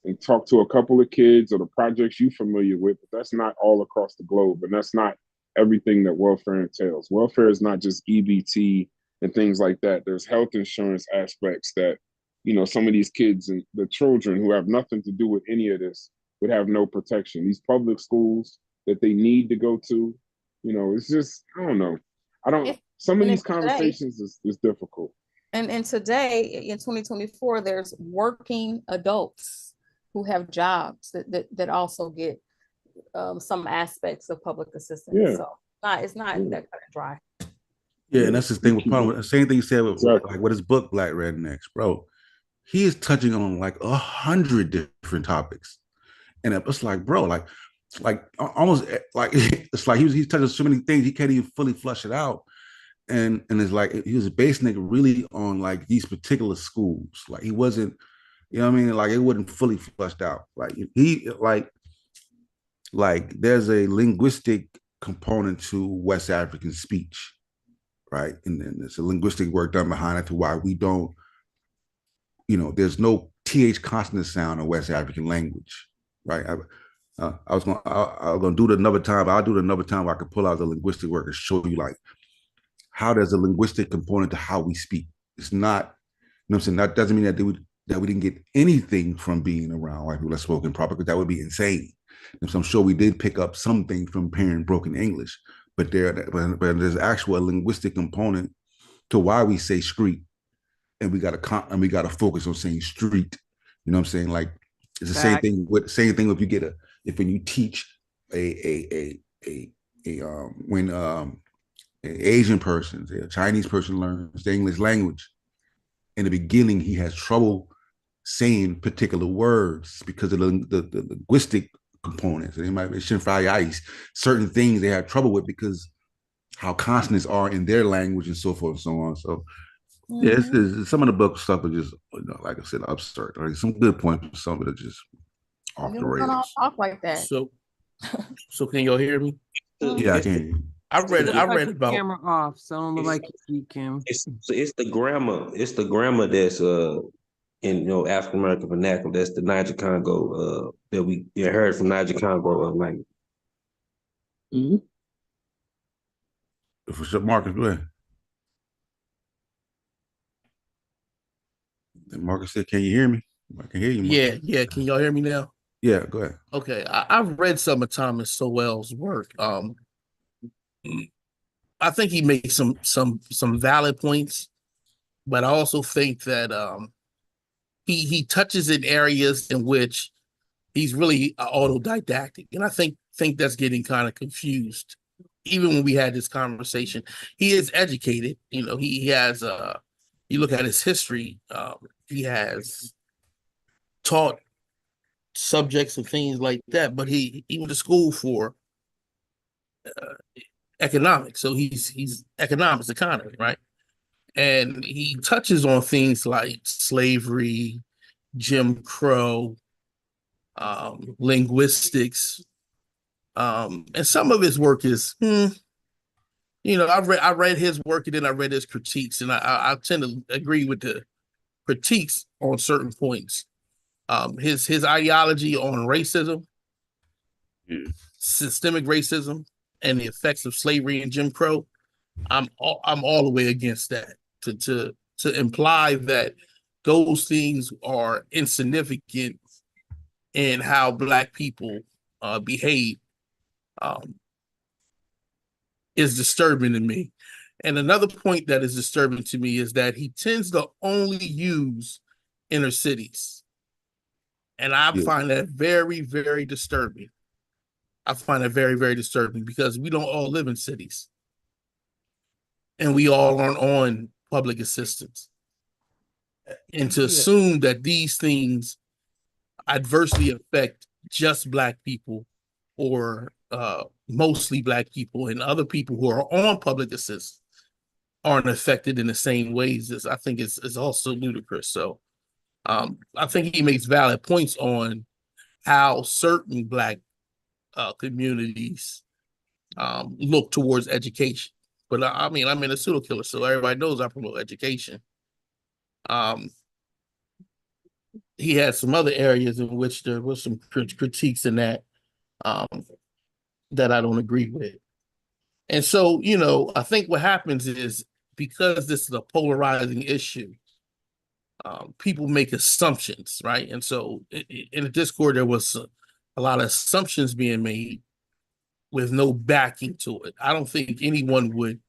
and talk to a couple of kids or the projects you're familiar with, but that's not all across the globe. And that's not everything that welfare entails. Welfare is not just EBT and things like that. There's health insurance aspects that, you know, some of these kids and the children who have nothing to do with any of this would have no protection. These public schools that they need to go to, you know, it's just, I don't know. Some of these conversations is difficult. And today in 2024, there's working adults who have jobs that also get some aspects of public assistance. Yeah. So it's not that kind of dry. Yeah, and that's the thing with problem. The same thing you said with like with his book Black Rednecks, bro. He is touching on like 100 different topics, and it's like, bro, like almost like it's like he's touching so many things he can't even fully flush it out, and it's like he was basing it really on like these particular schools. Like he wasn't, you know what I mean? Like it wasn't fully flushed out. Like he like there's a linguistic component to West African speech, right? And then there's a linguistic work done behind it to why we don't, you know, there's no TH consonant sound in West African language, right? I was gonna do it another time. I'll do it another time where I can pull out the linguistic work and show you like how there's a linguistic component to how we speak. It's not, you know what I'm saying? That doesn't mean that we didn't get anything from being around white people that spoken proper, because that would be insane. And so I'm sure we did pick up something from hearing broken English, but there's actual linguistic component to why we say street, and we got to focus on saying street. You know what I'm saying? Like it's the same thing if you get when you teach when an Asian person, a Chinese person learns the English language. In the beginning, he has trouble saying particular words because of the linguistic components. They might be certain things they have trouble with because how consonants are in their language and so forth and so on. So yeah, it's some of the book stuff are just, you know, like I said, absurd. Like some good points, but some of it are just off the rails. Talk like that. So can y'all hear me? Yeah, I can. I read about camera off, so I don't look like you can. It's the grammar. It's the grammar that's in, you know, African American vernacular. That's the Niger Congo that we heard from Niger Congo language. Mhm. What's up, Marcus? Go ahead. Marcus said, "Can you hear me?" I can hear you, Marcus. Yeah. Can y'all hear me now? Yeah, go ahead. Okay, I've read some of Thomas Sowell's work. I think he makes some valid points, but I also think that he touches in areas in which he's really autodidactic, and I think that's getting kind of confused. Even when we had this conversation, he is educated. You know, he has you look at his history, he has taught subjects and things like that, but he went to school for economics, so he's economics, economy, right? And he touches on things like slavery, Jim Crow, linguistics, and some of his work is, I read his work and then I read his critiques, and I tend to agree with the critiques on certain points. His ideology on racism, systemic racism, and the effects of slavery and Jim Crow, I'm all the way against that. To imply that those things are insignificant in how Black people behave is disturbing to me. And another point that is disturbing to me is that he tends to only use inner cities. And I find that very, very disturbing. I find it very, very disturbing because we don't all live in cities. And we all aren't on public assistance. And to assume that these things adversely affect just Black people or mostly Black people, and other people who are on public assistance aren't affected in the same ways, I think is also ludicrous. So I think he makes valid points on how certain Black communities look towards education. But I mean, I'm in a pseudo killer, so everybody knows I promote education. He had some other areas in which there was some critiques in that that I don't agree with. And so, I think what happens is, because this is a polarizing issue, people make assumptions, right? And so in the Discord, there was a lot of assumptions being made with no backing to it. I don't think anyone would,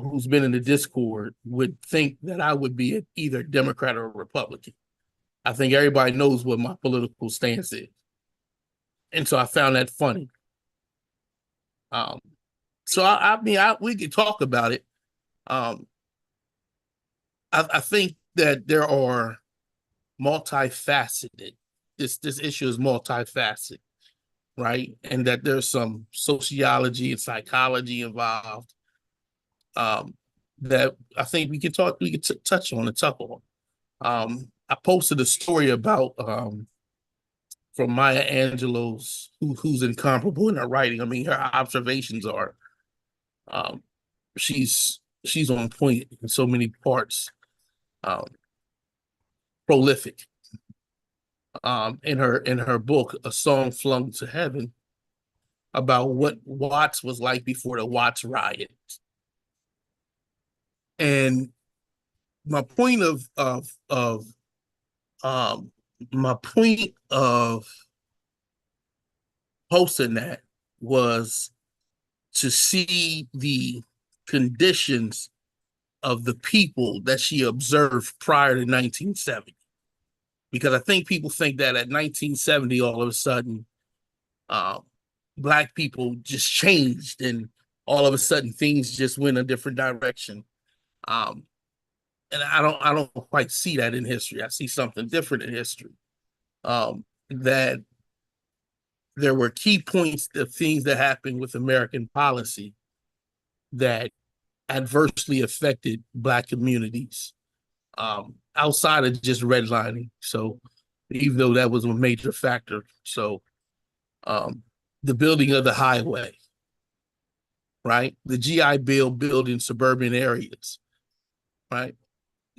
who's been in the Discord, would think that I would be either Democrat or Republican. I think everybody knows what my political stance is. And so I found that funny. So I mean, we could talk about it. I think that there are multifaceted. This issue is multifaceted, right? And that there's some sociology and psychology involved that I think we could touch on and tuck on. I posted a story about from Maya Angelou's, who's incomparable in her writing. I mean, her observations are she's on point in so many parts. Prolific. In her book, A Song Flung to Heaven, about what Watts was like before the Watts riot. And my point of posting that was to see the conditions of the people that she observed prior to 1970. Because I think people think that at 1970, all of a sudden, Black people just changed and all of a sudden things just went a different direction. And I don't quite see that in history. I see something different in history. That there were key points of things that happened with American policy that adversely affected Black communities, outside of just redlining. So even though that was a major factor. So the building of the highway, right? The GI Bill built in suburban areas, right?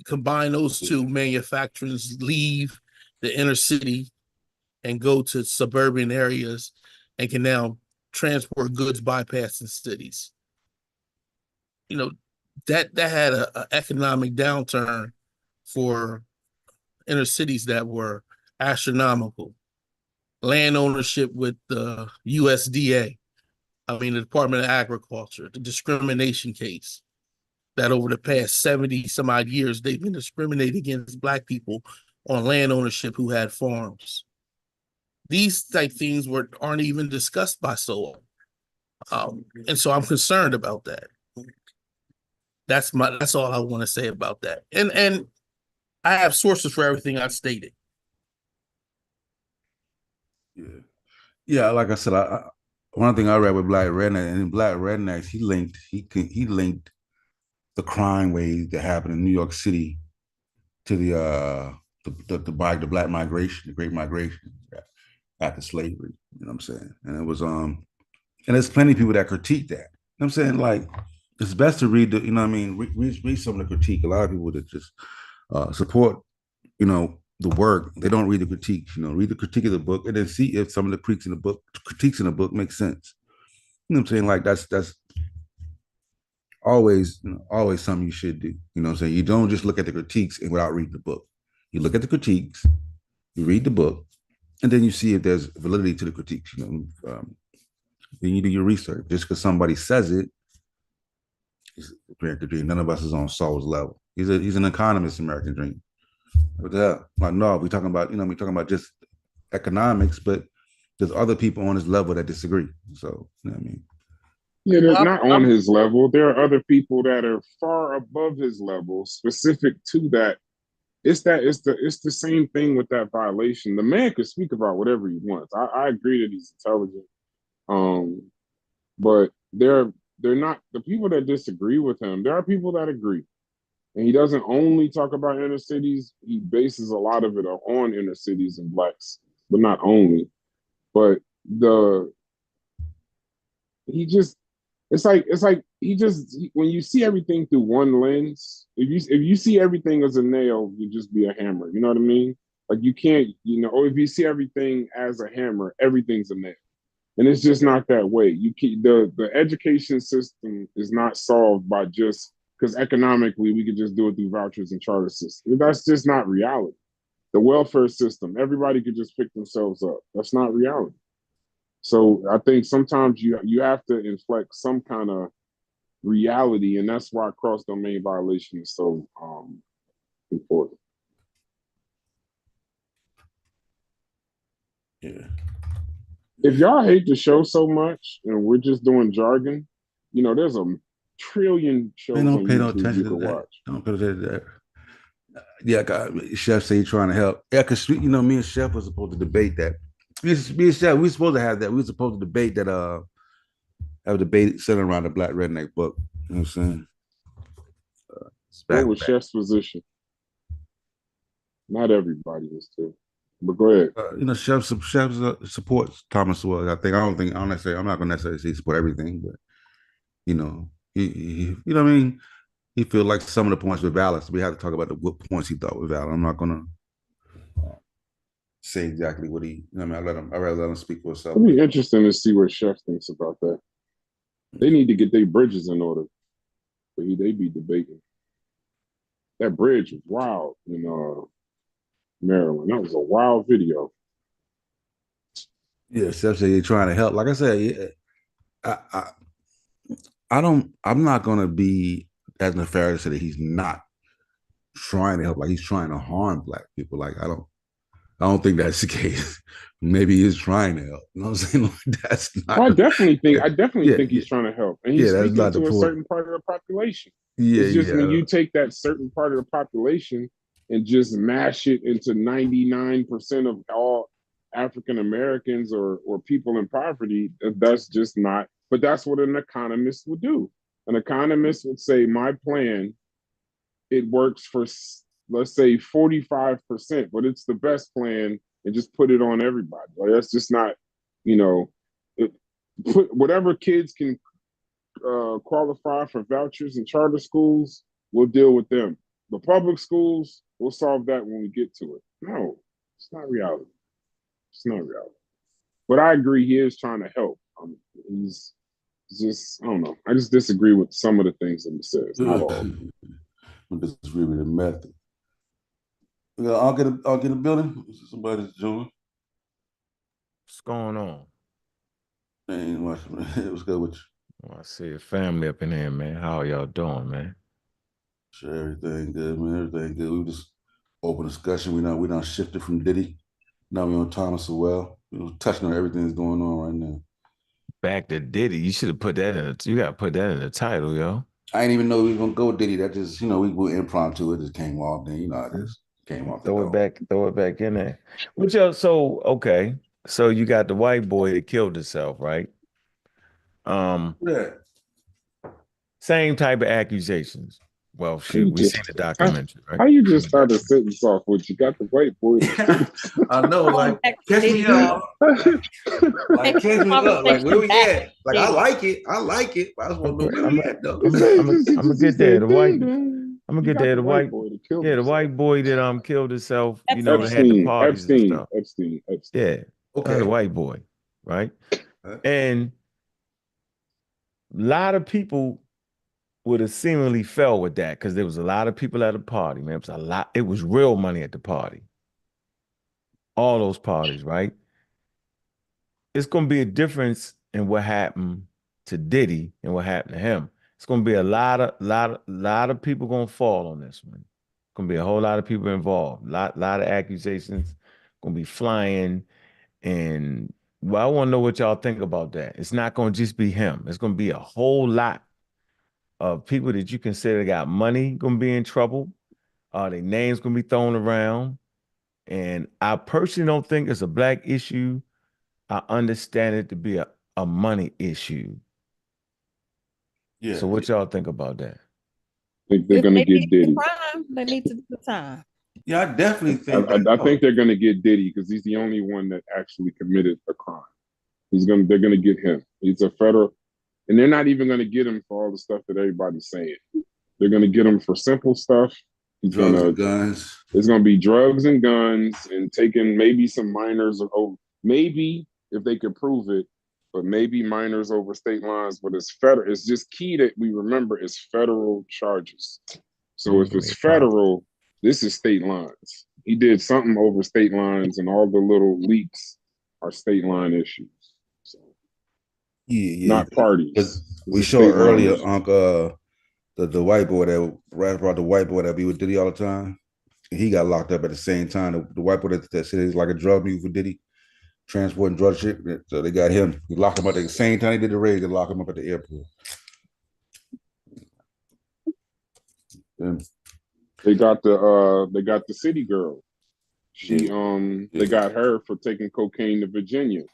Combine those two, manufacturers leave the inner city and go to suburban areas and can now transport goods bypassing cities. That had a economic downturn for inner cities that were astronomical. Land ownership with the USDA, the Department of Agriculture, the discrimination case, that over the past 70 some odd years, they've been discriminating against Black people on land ownership who had farms. These type things aren't even discussed by Sowell. And so I'm concerned about that. That's all I want to say about that. And I have sources for everything I've stated. Yeah. Like I said, one thing I read with Black Redneck, and in Black Rednecks, he linked the crime wave that happened in New York City to the Black migration, the Great Migration after slavery. You know what I'm saying? And it was and there's plenty of people that critique that. You know what I'm saying? Like, it's best to read the, read some of the critique. A lot of people that just support, the work, they don't read the critiques. Read the critique of the book and then see if some of the critiques in the book make sense. You know what I'm saying? Like, that's always something you should do. You know what I'm saying? You don't just look at the critiques and without reading the book. You look at the critiques, you read the book, and then you see if there's validity to the critiques. Then you do your research. Just because somebody says it, it's American dream. None of us is on Sowell's level. He's an economist, American dream. What the hell? Like, no, we're talking about just economics, but there's other people on his level that disagree. So, you know what I mean? Yeah, they're not on his level. There are other people that are far above his level, specific to that. It's the same thing with that violation. The man could speak about whatever he wants. I agree that he's intelligent. But they're not the people that disagree with him. There are people that agree. And he doesn't only talk about inner cities. He bases a lot of it on inner cities and Blacks, but not only. But it's like when you see everything through one lens, if you see everything as a nail, you just be a hammer. You know what I mean? Like, you can't, or if you see everything as a hammer, everything's a nail. And it's just not that way. The education system is not solved by just because economically we could just do it through vouchers and charter systems. That's just not reality. The welfare system, everybody could just pick themselves up. That's not reality. So I think sometimes you have to inflect some kind of reality, and that's why cross-domain violation is so important. Yeah. If y'all hate the show so much and we're just doing jargon, there's a trillion shows on YouTube you can watch. Don't pay attention to that. Yeah, Chef say he's trying to help. Yeah, because me and Chef was supposed to debate that. Me and Chef, we were supposed to have that. We were supposed to debate that. Have a debate centered around the Black Redneck book. You know what I'm saying? What was Chef's position? Not everybody is too. But go ahead. Chef supports Thomas Sowell. I'm not going to necessarily say support everything, but he you know what I mean? He feels like some of the points were valid. So we had to talk about what points he thought were valid. I'm not going to say exactly what he. I rather let him speak for himself. It'll be interesting to see what Chef thinks about that. They need to get their bridges in order. They be debating. That bridge was wild in Maryland. That was a wild video. Yeah, Chef said you're trying to help. Like I said, I'm not gonna be as nefarious that he's not trying to help, like he's trying to harm Black people. Like, I don't think that's the case. Maybe he's trying to help. You know what I'm saying? Like, that's not. Well, I definitely think he's trying to help, and he's speaking to a certain part of the population. It's just when you take that certain part of the population and just mash it into 99% of all African Americans or people in poverty, that's just not. But that's what an economist would do. An economist would say, my plan, it works for, let's say, 45%, but it's the best plan, and just put it on everybody. Like, that's just not, put whatever kids can qualify for vouchers and charter schools, we'll deal with them. The public schools, we'll solve that when we get to it. No, it's not reality. It's not reality. But I agree, he is trying to help. He's just, I don't know. I just disagree with some of the things that he says, not all. I'm disagree with the method. I'll get a building. Somebody's doing. What's going on? Ain't much, man. What's good with you? Well, I see your family up in here, man. How are y'all doing, man? Sure, everything good, man. Everything good. We just open discussion. We done shifted from Diddy. Now we on Thomas Sowell. Touching on everything that's going on right now. Back to Diddy. You should have put that in. You got to put that in the title, yo. I didn't even know we were gonna go with Diddy. That just, we were impromptu. It just came off. Then you know how it is. Came off. Throw it back in there. Which so okay. So you got the white boy that killed himself, right? Yeah. Same type of accusations. Well, shoot, we seen the documentary, right? How you just started a sentence off with you got the white boy? I know, like catch me up. Like catch me up. Like where we at? Like I like it. I just want to know where we at though. I'm gonna get there. The white boy that killed himself, that had the parties and stuff. Epstein. Yeah. Okay. The white boy, right? And a lot of people would have seemingly fell with that because there was a lot of people at the party, man. It was real money at the party. All those parties, right? It's going to be a difference in what happened to Diddy and what happened to him. It's going to be a lot of people going to fall on this one. Going to be a whole lot of people involved. Lot of accusations going to be flying. And I want to know what y'all think about that. It's not going to just be him. It's going to be a whole lot of people that you consider got money going to be in trouble. Their names going to be thrown around. And I personally don't think it's a black issue. I understand it to be a money issue. Yeah. So what y'all think about that? I think they're going to get Diddy. They need to do the time. Yeah, I definitely think. I think they're going to get Diddy because he's the only one that actually committed a crime. They're going to get him. He's a federal, and they're not even going to get him for all the stuff that everybody's saying. They're going to get him for simple stuff. Drugs and guns. It's going to be drugs and guns and taking maybe some minors or maybe if they could prove it, but maybe minors over state lines. But it's federal. It's just key that we remember it's federal charges. So if it's federal, this is state lines. He did something over state lines, and all the little leaks are state line issues. So not parties. We showed earlier, Uncle, the white boy brought the white boy that be with Diddy all the time. And he got locked up at the same time. The white boy that said he's like a drug mule for Diddy, transporting drug shit. So they got him. He locked him up at the same time he did the raid. They locked him up at the airport. And they got the city girl. They got her for taking cocaine to Virginia.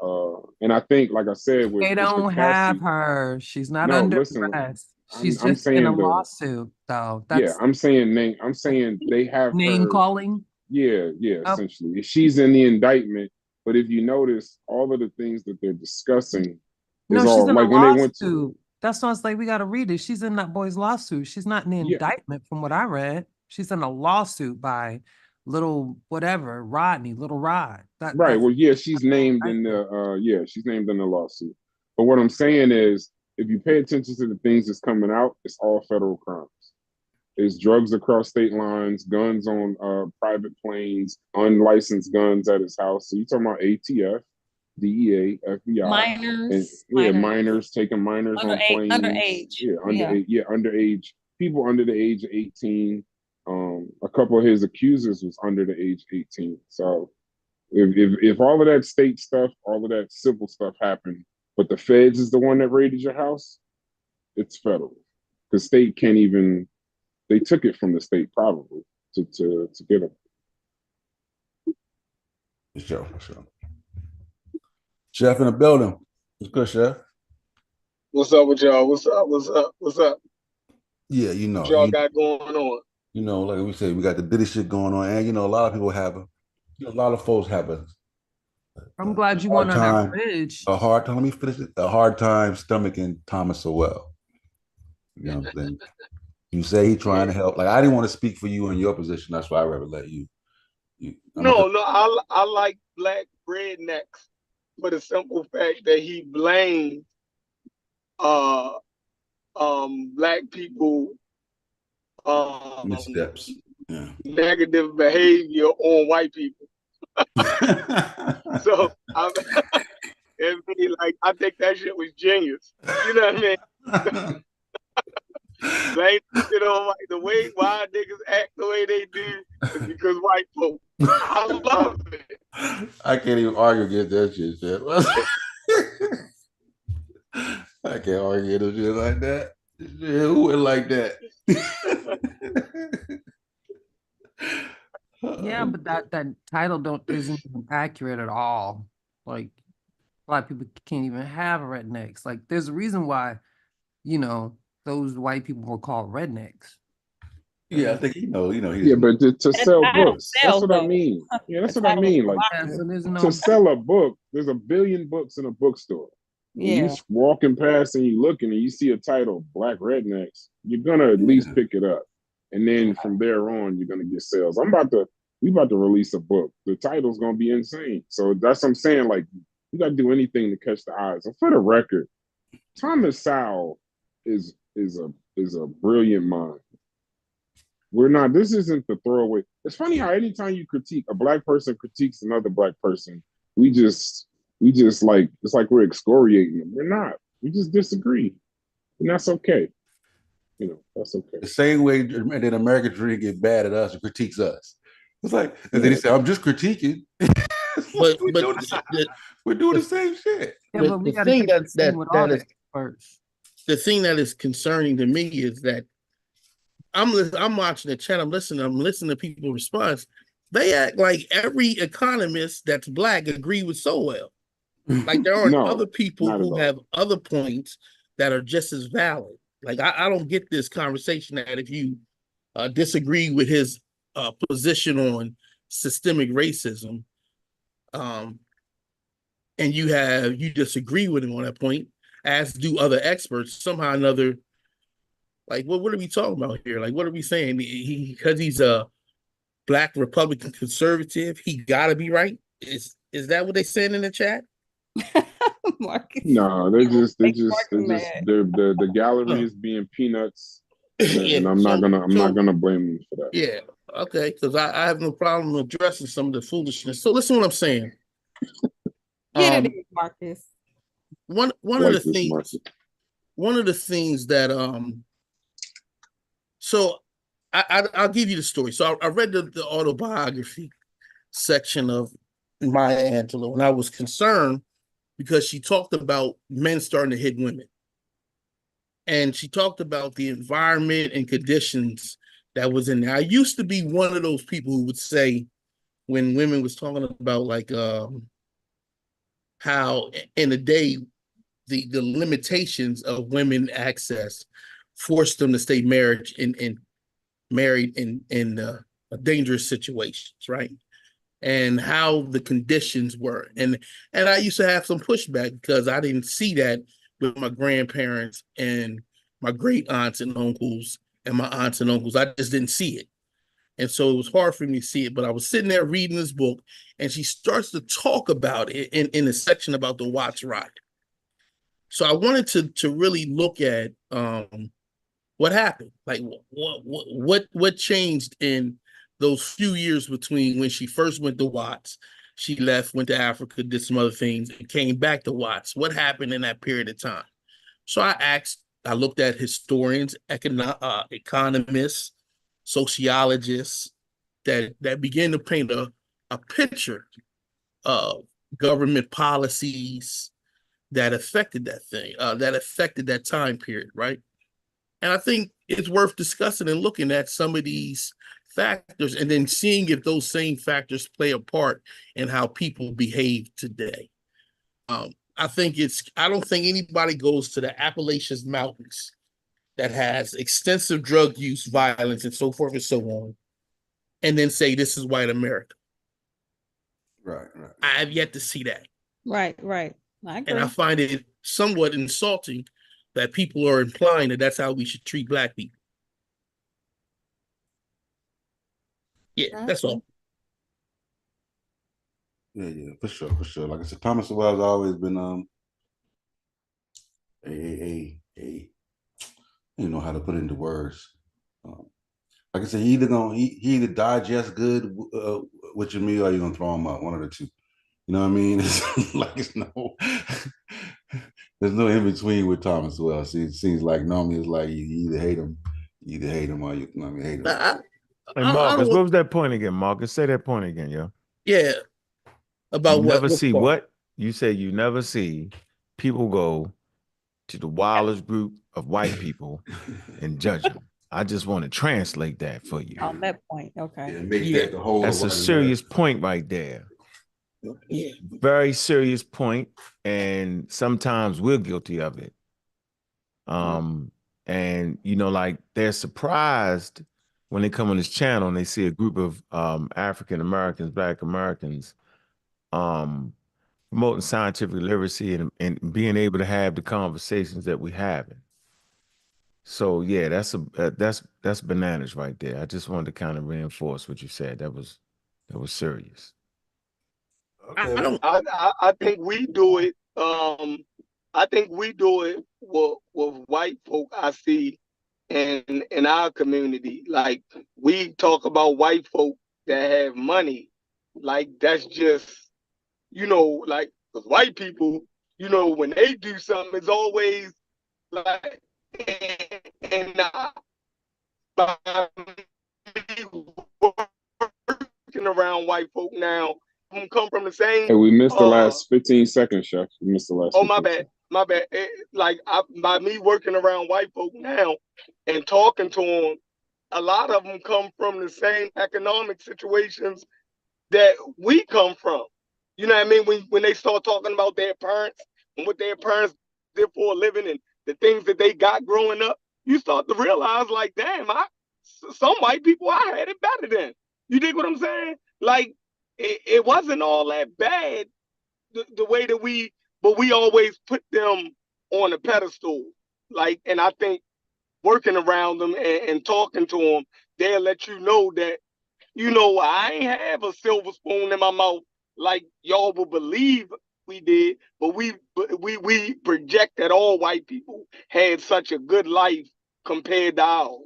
And I think, like I said, they don't have her. She's not under arrest. She's just in a lawsuit, though. I'm saying they have name her, calling. Yeah, essentially. She's in the indictment, but if you notice, all of the things that they're discussing is all like when they went to. That's why it's like we got to read it. She's in that boy's lawsuit. She's not in the indictment, from what I read. She's in a lawsuit by little Rod. Right. Well, yeah, she's named in the lawsuit. But what I'm saying is, if you pay attention to the things that's coming out, it's all federal crimes. It's drugs across state lines, guns on private planes, unlicensed guns at his house. So you're talking about ATF, DEA, FBI, minors taking minors on planes, underage, underage people under the age of 18. A couple of his accusers was under the age of 18. So if all of that state stuff, all of that civil stuff happened, but the feds is the one that raided your house, it's federal. The state can't even. They took it from the state probably to get them. For sure. Chef in the building. What's good, Chef? What's up with y'all? What's up? Yeah, what y'all got going on? Like we said, we got the Diddy shit going on, and a lot of people have a lot of folks have I'm glad you went on that bridge. A hard time. Let me finish it. A hard time stomaching Thomas Sowell. You know what I'm saying? You say he trying to help. Like, I didn't want to speak for you in your position. That's why I'd rather let you. No, I like black rednecks for the simple fact that he blamed black people Missteps. Yeah. negative behavior on white people. So I mean, like, I think that shit was genius. You know what I mean? Blame it on like the way why niggas act the way they do is because white folk. I love it. I can't even argue against that shit, I can't argue against shit like that. Yeah, who would like that? Yeah, but that title isn't even accurate at all. Like, black people can't even have rednecks. Like, there's a reason why, those white people were called rednecks. Yeah, I think Yeah, but to sell books, that's what I mean. Yeah, that's what I mean. Like, So there's to sell a book, there's a billion books in a bookstore. When you walking past and you looking and you see a title, Black Rednecks, you're gonna at least pick it up. And then from there on, you're gonna get sales. We about to release a book. The title's gonna be insane. So that's what I'm saying. Like, you gotta do anything to catch the eyes. And for the record, Thomas Sowell is a brilliant mind. This isn't the throwaway. It's funny how anytime you critique a black person critiques another black person, we just like, it's like we're excoriating them. We're not. We just disagree. And that's okay. That's okay. The same way that American Dream get bad at us and critiques us. It's like, and then he said, I'm just critiquing. But we're doing the same shit. Yeah, but we got to take this thing with all the experts. The thing that is concerning to me is that I'm watching the chat, I'm listening to people's response. They act like every economist that's black agree with Sowell. Like, there are other people who have other points that are just as valid. Like, I don't get this conversation that if you disagree with his position on systemic racism, and you disagree with him on that point, as do other experts, somehow or another, like, what are we talking about here? Like, what are we saying? Because he's a black Republican conservative, he gotta be right? Is that what they saying in the chat? Marcus. No, the gallery is being peanuts, and I'm not gonna blame them for that. Yeah, okay, because I have no problem addressing some of the foolishness. So listen to what I'm saying. Get it, Marcus. One of the things that so I'll give you the story. So I read the autobiography section of Maya Angelou, and I was concerned because she talked about men starting to hit women. And she talked about the environment and conditions that was in there. I used to be one of those people who would say, when women was talking about, like, how in the day, the limitations of women access forced them to stay married in dangerous situations, right? And how the conditions were. And I used to have some pushback because I didn't see that with my grandparents and my great aunts and uncles and my aunts and uncles. I just didn't see it. And so it was hard for me to see it. But I was sitting there reading this book, and she starts to talk about it in a section about the Watts ride. So I wanted to really look at what happened. Like, what changed in those few years between when she first went to Watts, she left, went to Africa, did some other things, and came back to Watts. What happened in that period of time? So I looked at historians, economists, sociologists that began to paint a picture of government policies that affected that thing, that affected that time period, right? And I think it's worth discussing and looking at some of these factors and then seeing if those same factors play a part in how people behave today. I don't think anybody goes to the Appalachian Mountains that has extensive drug use, violence, and so forth and so on, and then say this is white America. Right. I have yet to see that. Right. I agree. And I find it somewhat insulting that people are implying that that's how we should treat black people. Yeah, that's all. Yeah, for sure, for sure. Like I said, Thomas Sowell has always been a you know how to put it into words. Um, like I said, he either digest good with your meal or you're gonna throw him out, one of the two. You know what I mean? It's like it's no there's no in between with Thomas Sowell. See, it seems like normally it's like you either hate him or you know what I mean, hate him. Hey Marcus, what was that point again? Marcus, say that point again, yo. Yeah. About you what? never see what? You say you never see people go to the wildest group of white people and judge them. I just want to translate that for you. On that point, okay. Yeah, make that the whole. That's a serious point right there. Yeah. Very serious point, and sometimes we're guilty of it. And you know, like they're surprised when they come on this channel and they see a group of African Americans, Black Americans, promoting scientific literacy and being able to have the conversations that we having. So yeah, that's bananas right there. I just wanted to kind of reinforce what you said. That was serious. Okay. I think we do it. I think we do it with white folk. I see in our community, like we talk about white folk that have money, like that's just like because white people, when they do something, it's always like and by me working around white folk now, come from the same. Hey, we missed the last 15 seconds, Chef. We missed the last. Oh, my bad. My bad. By me working around white folk now and talking to them, a lot of them come from the same economic situations that we come from. You know what I mean? When they start talking about their parents and what their parents did for a living and the things that they got growing up, you start to realize, like, damn, some white people I had it better than. You dig what I'm saying? Like, it wasn't all that bad the way that but we always put them on a pedestal. Like, and I think working around them and talking to them, they'll let you know that, I ain't have a silver spoon in my mouth like y'all will believe we did, but we project that all white people had such a good life compared to ours.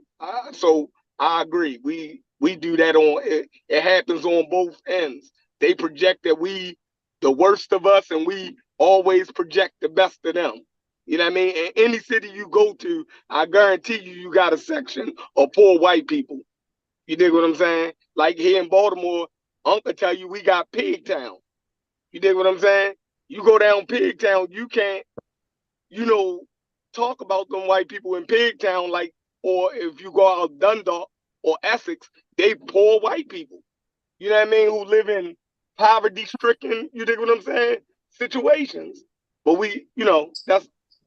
So I agree. We do that it happens on both ends. They project that we the worst of us and we always project the best of them. You know what I mean? In any city you go to, I guarantee you got a section of poor white people. You dig what I'm saying? Like here in Baltimore, Uncle tell you we got Pig Town. You dig what I'm saying? You go down Pig Town, you can't, talk about them white people in Pig Town like, or if you go out Dundalk or Essex, they poor white people. You know what I mean? Who live in poverty-stricken, you dig what I'm saying? Situations. But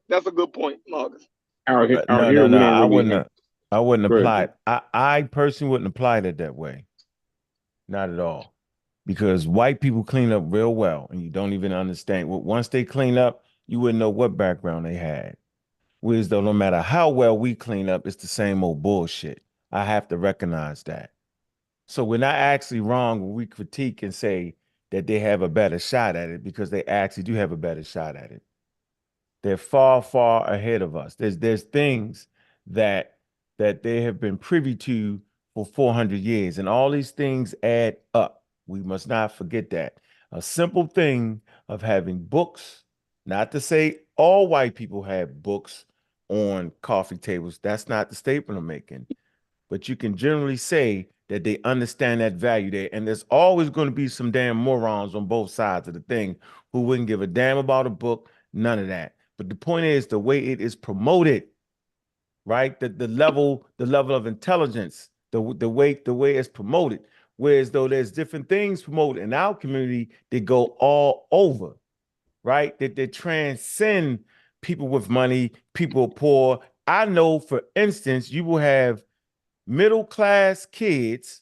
that's a good point, Marcus. Out here, No, we don't really I wouldn't Go apply ahead. it. I personally wouldn't apply it that way. Not at all. Because white people clean up real well and you don't even understand. Once they clean up, you wouldn't know what background they had. Whereas though no matter how well we clean up, it's the same old bullshit. I have to recognize that. So we're not actually wrong when we critique and say that they have a better shot at it because they actually do have a better shot at it. They're far, far ahead of us. There's things that they have been privy to for 400 years, and all these things add up. We must not forget that. A simple thing of having books, not to say all white people have books on coffee tables. That's not the statement I'm making. But you can generally say that they understand that value there. And there's always going to be some damn morons on both sides of the thing who wouldn't give a damn about a book, none of that. But the point is the way it is promoted, right? The level of intelligence, the way it's promoted. Whereas though there's different things promoted in our community that go all over, right? That they transcend people with money, people poor. I know, for instance, you will have middle-class kids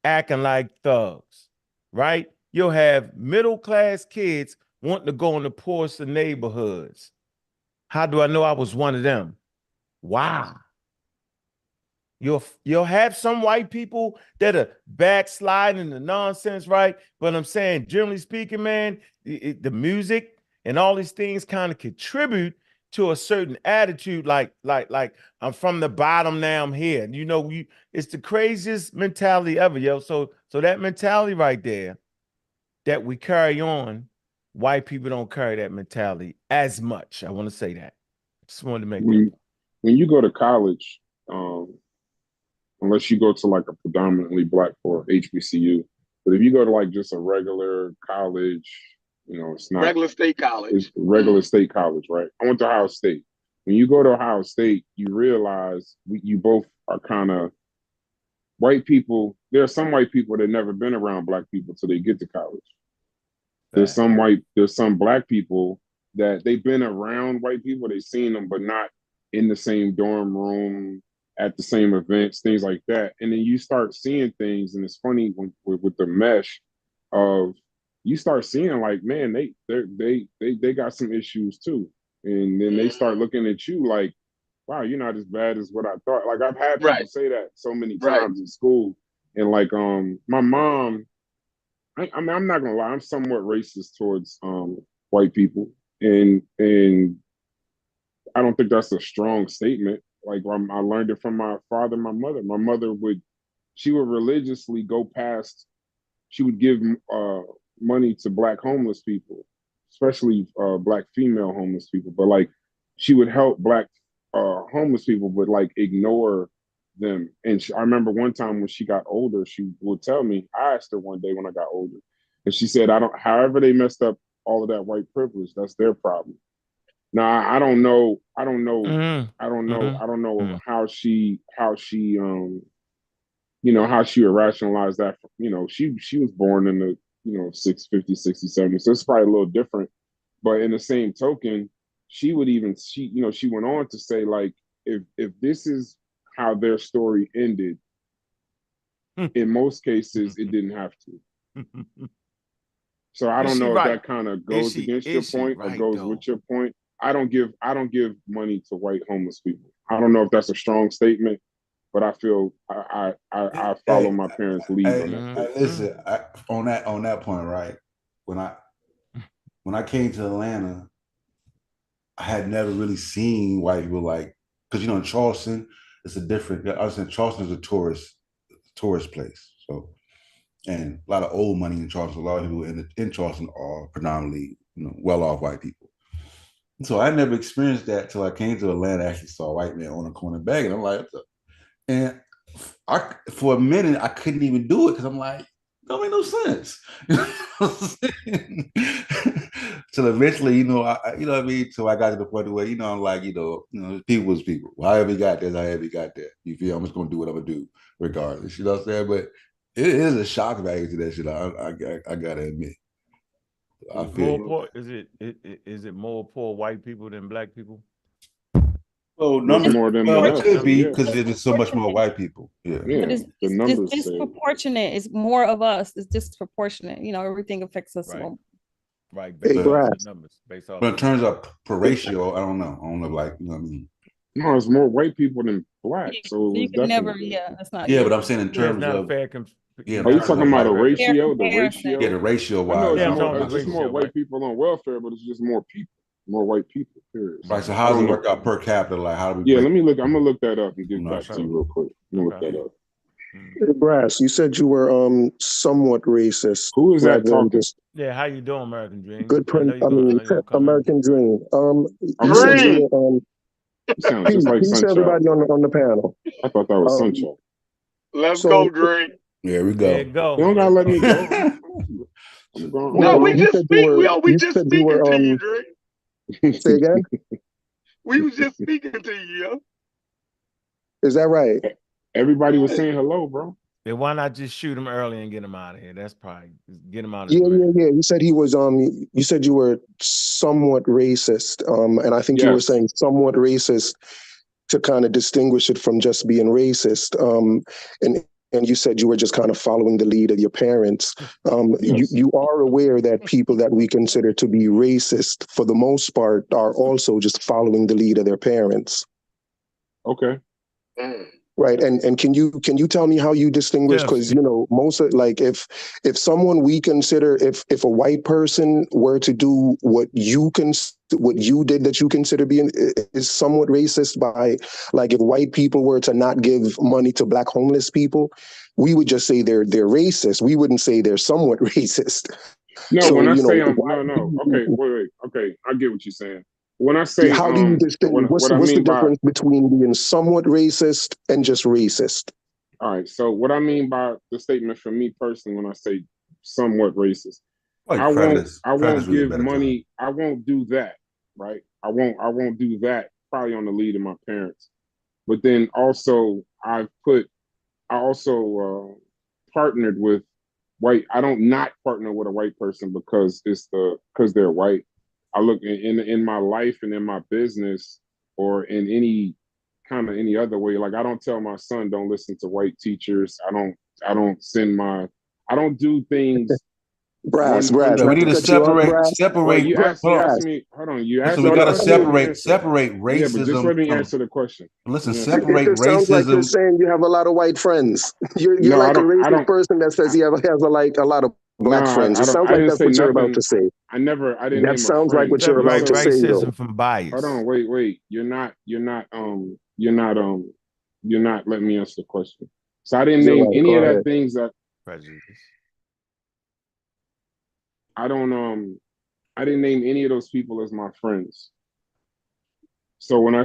acting like thugs, right? You'll have middle-class kids wanting to go in the poorest of neighborhoods. How do I know I was one of them? Wow. You'll have some white people that are backsliding the nonsense, right? But I'm saying, generally speaking, man, the music and all these things kind of contribute to a certain attitude, like I'm from the bottom, now I'm here. You know, it's the craziest mentality ever, yo. So that mentality right there that we carry on, white people don't carry that mentality as much. I want to say that. Just wanted to make that. When you go to college, unless you go to like a predominantly black or HBCU, but if you go to like just a regular college, you know, it's not regular state college. It's regular state college, right? I went to Ohio State. When you go to Ohio State, you realize you both are kind of white people. There are some white people that never been around black people till they get to college. There's some black people that they've been around white people, they've seen them, but not in the same dorm room, at the same events, things like that. And then you start seeing things, and it's funny with the mesh of, you start seeing like, man, they got some issues too. And then they start looking at you like, wow, you're not as bad as what I thought. Like I've had people say that so many times in school. And like my mom, I mean, I'm not gonna lie, I'm somewhat racist towards white people. And I don't think that's a strong statement. Like I learned it from my father and my mother. My mother she would religiously go past, she would give money to black homeless people, especially black female homeless people. But like, she would help black homeless people, but like ignore them. And I remember one time when she got older, she would tell me, I asked her one day when I got older, and she said, however they messed up all of that white privilege, that's their problem. Now I don't know how she you know, how she would rationalize that. You know, she was born in the, you know, 50s, 60s, 70s, so it's probably a little different. But in the same token, she went on to say, like, if this is how their story ended, in most cases it didn't have to. So I don't know if that kind of goes against your point or goes with your point. I don't give money to white homeless people. I don't know if that's a strong statement, but I feel I follow my parents' lead on that. Listen, on that point, right? When I came to Atlanta, I had never really seen white people, like, because, you know, in Charleston, it's a different. I was in Charleston is a tourist place, so, and a lot of old money in Charleston. A lot of people in Charleston are predominantly, you know, well-off white people. So I never experienced that till I came to Atlanta. I actually saw a white man on a corner bag, and I'm like, and for a minute I couldn't even do it because I'm like, don't make no sense. Till eventually, you know, you know what I mean. So I got to the point where, you know, I'm like, you know, people is people. However you got this, however you got that. You feel? I'm just gonna do what I'm gonna do, regardless. You know what I'm saying? But it is a shock value to that shit. I gotta admit. I feel is it more poor white people than black people? Well, numbers more than it could be because there's so much more white people. Yeah, but it's disproportionate. It's more of us. It's disproportionate. You know, everything affects us more. Right, based off the numbers. But in terms of per ratio, I don't know. Like, you know what I mean? No, it's more white people than black. So you can never, that's not. Yeah, but I'm saying in terms of are you talking about a ratio? The ratio? Yeah, the ratio. Wise. It's just more white people on welfare, but it's just more people, more white people. Period. Right. So how does it work out per capita? Like, how do we? Yeah, let me look. I'm gonna look that up and get back to you real quick. I'm gonna look that up. Brass, you said you were somewhat racist. Who is that talking? Yeah, how you doing, American Dream? Good print. American Dream. You said you were, peace everybody on the panel. I thought that was Sunshine. Let's go, Dream. There we go. There you go. You don't gotta let me go. No, we just speaking to you, Dream. Say again? We was just speaking to you, yo. Is that right? Everybody was saying hello, bro. Then why not just shoot him early and get him out of here? That's probably get him out of here. Yeah. You said he was you said you were somewhat racist. And I think you were saying somewhat racist to kind of distinguish it from just being racist. And you said you were just kind of following the lead of your parents. You are aware that people that we consider to be racist, for the most part, are also just following the lead of their parents. Okay. Right. And can you tell me how you distinguish? Because most of, like, if someone we consider, if a white person were to do what you did that you consider being is somewhat racist, by like, if white people were to not give money to black homeless people, we would just say they're racist. We wouldn't say they're somewhat racist. No, so, when I say no. okay, wait, okay, I get what you're saying. When I say how do you distinguish? What's the difference between being somewhat racist and just racist? All right. So what I mean by the statement from me personally, when I say somewhat racist, I won't give money. I won't do that. Right. I won't do that. Probably on the lead of my parents. But then also I also partnered with white. I don't not partner with a white person because they're white. I look in my life and in my business or in any other way. Like, I don't tell my son don't listen to white teachers. I don't do things. Brass. We need to separate. Well, you asked me. Hold on. You asked me. We got to separate racism. Yeah, but just let me answer the question. Listen, separate it sounds racism. Like you're saying you have a lot of white friends. You're like a racist person that says he has a lot of black friends. It sounds like that's what you're about to say. I didn't. That sounds like what you're about to say. Racism from bias. Hold on. Wait. You're not letting me answer the question. So I didn't name any of that things that prejudice. I didn't name any of those people as my friends. So and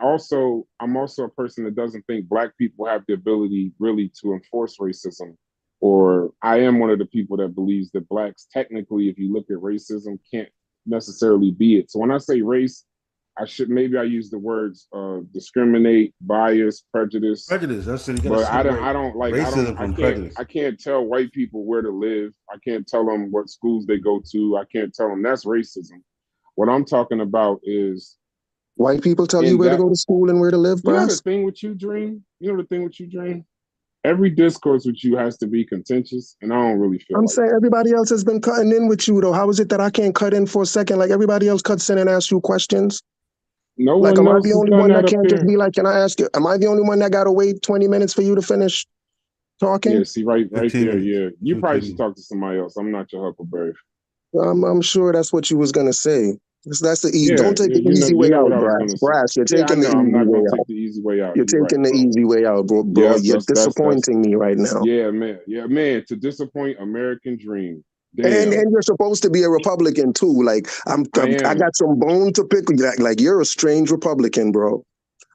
also I'm also a person that doesn't think black people have the ability really to enforce racism, or I am one of the people that believes that blacks technically, if you look at racism, can't necessarily be it. So when I say race, I use the words discriminate, bias, prejudice. That's it. But I don't like racism from prejudice. I can't tell white people where to live. I can't tell them what schools they go to. I can't tell them that's racism. What I'm talking about is white people tell you where to go to school and where to live. You know the thing with you, Dream. Every discourse with you has to be contentious, and I don't really feel. I'm saying everybody else has been cutting in with you though. How is it that I can't cut in for a second? Like everybody else cuts in and asks you questions. No like, one am else I the only one that can't just be like, can I ask you? Am I the only one that got to wait 20 minutes for you to finish talking? Yeah, see, right there. Yeah, you probably should talk to somebody else. I'm not your Huckleberry. I'm sure that's what you was gonna say. That's the easy. Don't take the easy way out, Brass. You're taking the easy way out. Take the easy way out. You're taking the easy way out, bro. You're disappointing me right now. Yeah, man. To disappoint American Dream. And you're supposed to be a Republican too. Like I got some bone to pick. Like you're a strange Republican, bro.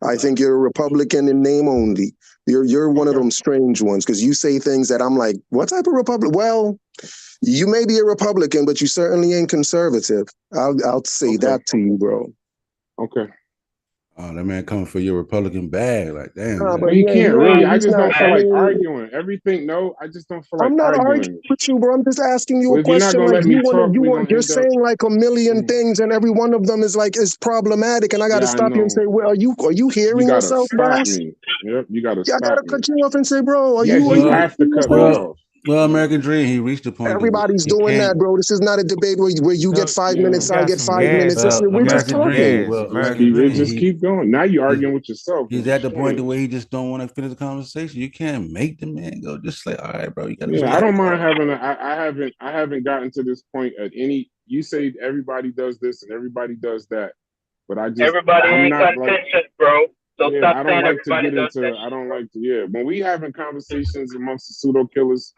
I think you're a Republican in name only. You're one of them strange ones because you say things that I'm like, what type of Republican? Well, you may be a Republican, but you certainly ain't conservative. I'll say that to you, bro. Okay. Oh, that man coming for your Republican bag, like damn. But he can't really. I just don't feel like arguing. Everything, I just don't feel like I'm not arguing with you, bro. I'm just asking you a question. Like you're saying like a million things, and every one of them is problematic, and I got to stop you and say, well, are you hearing yourself, Brass? Yep, you got to. I got to cut you off and say, bro, you have to cut me off. Well, American Dream, he reached the point. Everybody's doing that, bro. This is not a debate where you get 5 minutes, I get 5 minutes. We're just talking. Just keep going. Now you're arguing with yourself. He's at the point where he just don't want to finish the conversation. You can't make the man go. Just like, all right, bro. You gotta I don't mind having. I haven't gotten to this point at any. You say everybody does this and everybody does that, but everybody ain't contentious, bro. So stop saying everybody does that. I don't like to. Yeah, when we having conversations amongst the pseudo killers,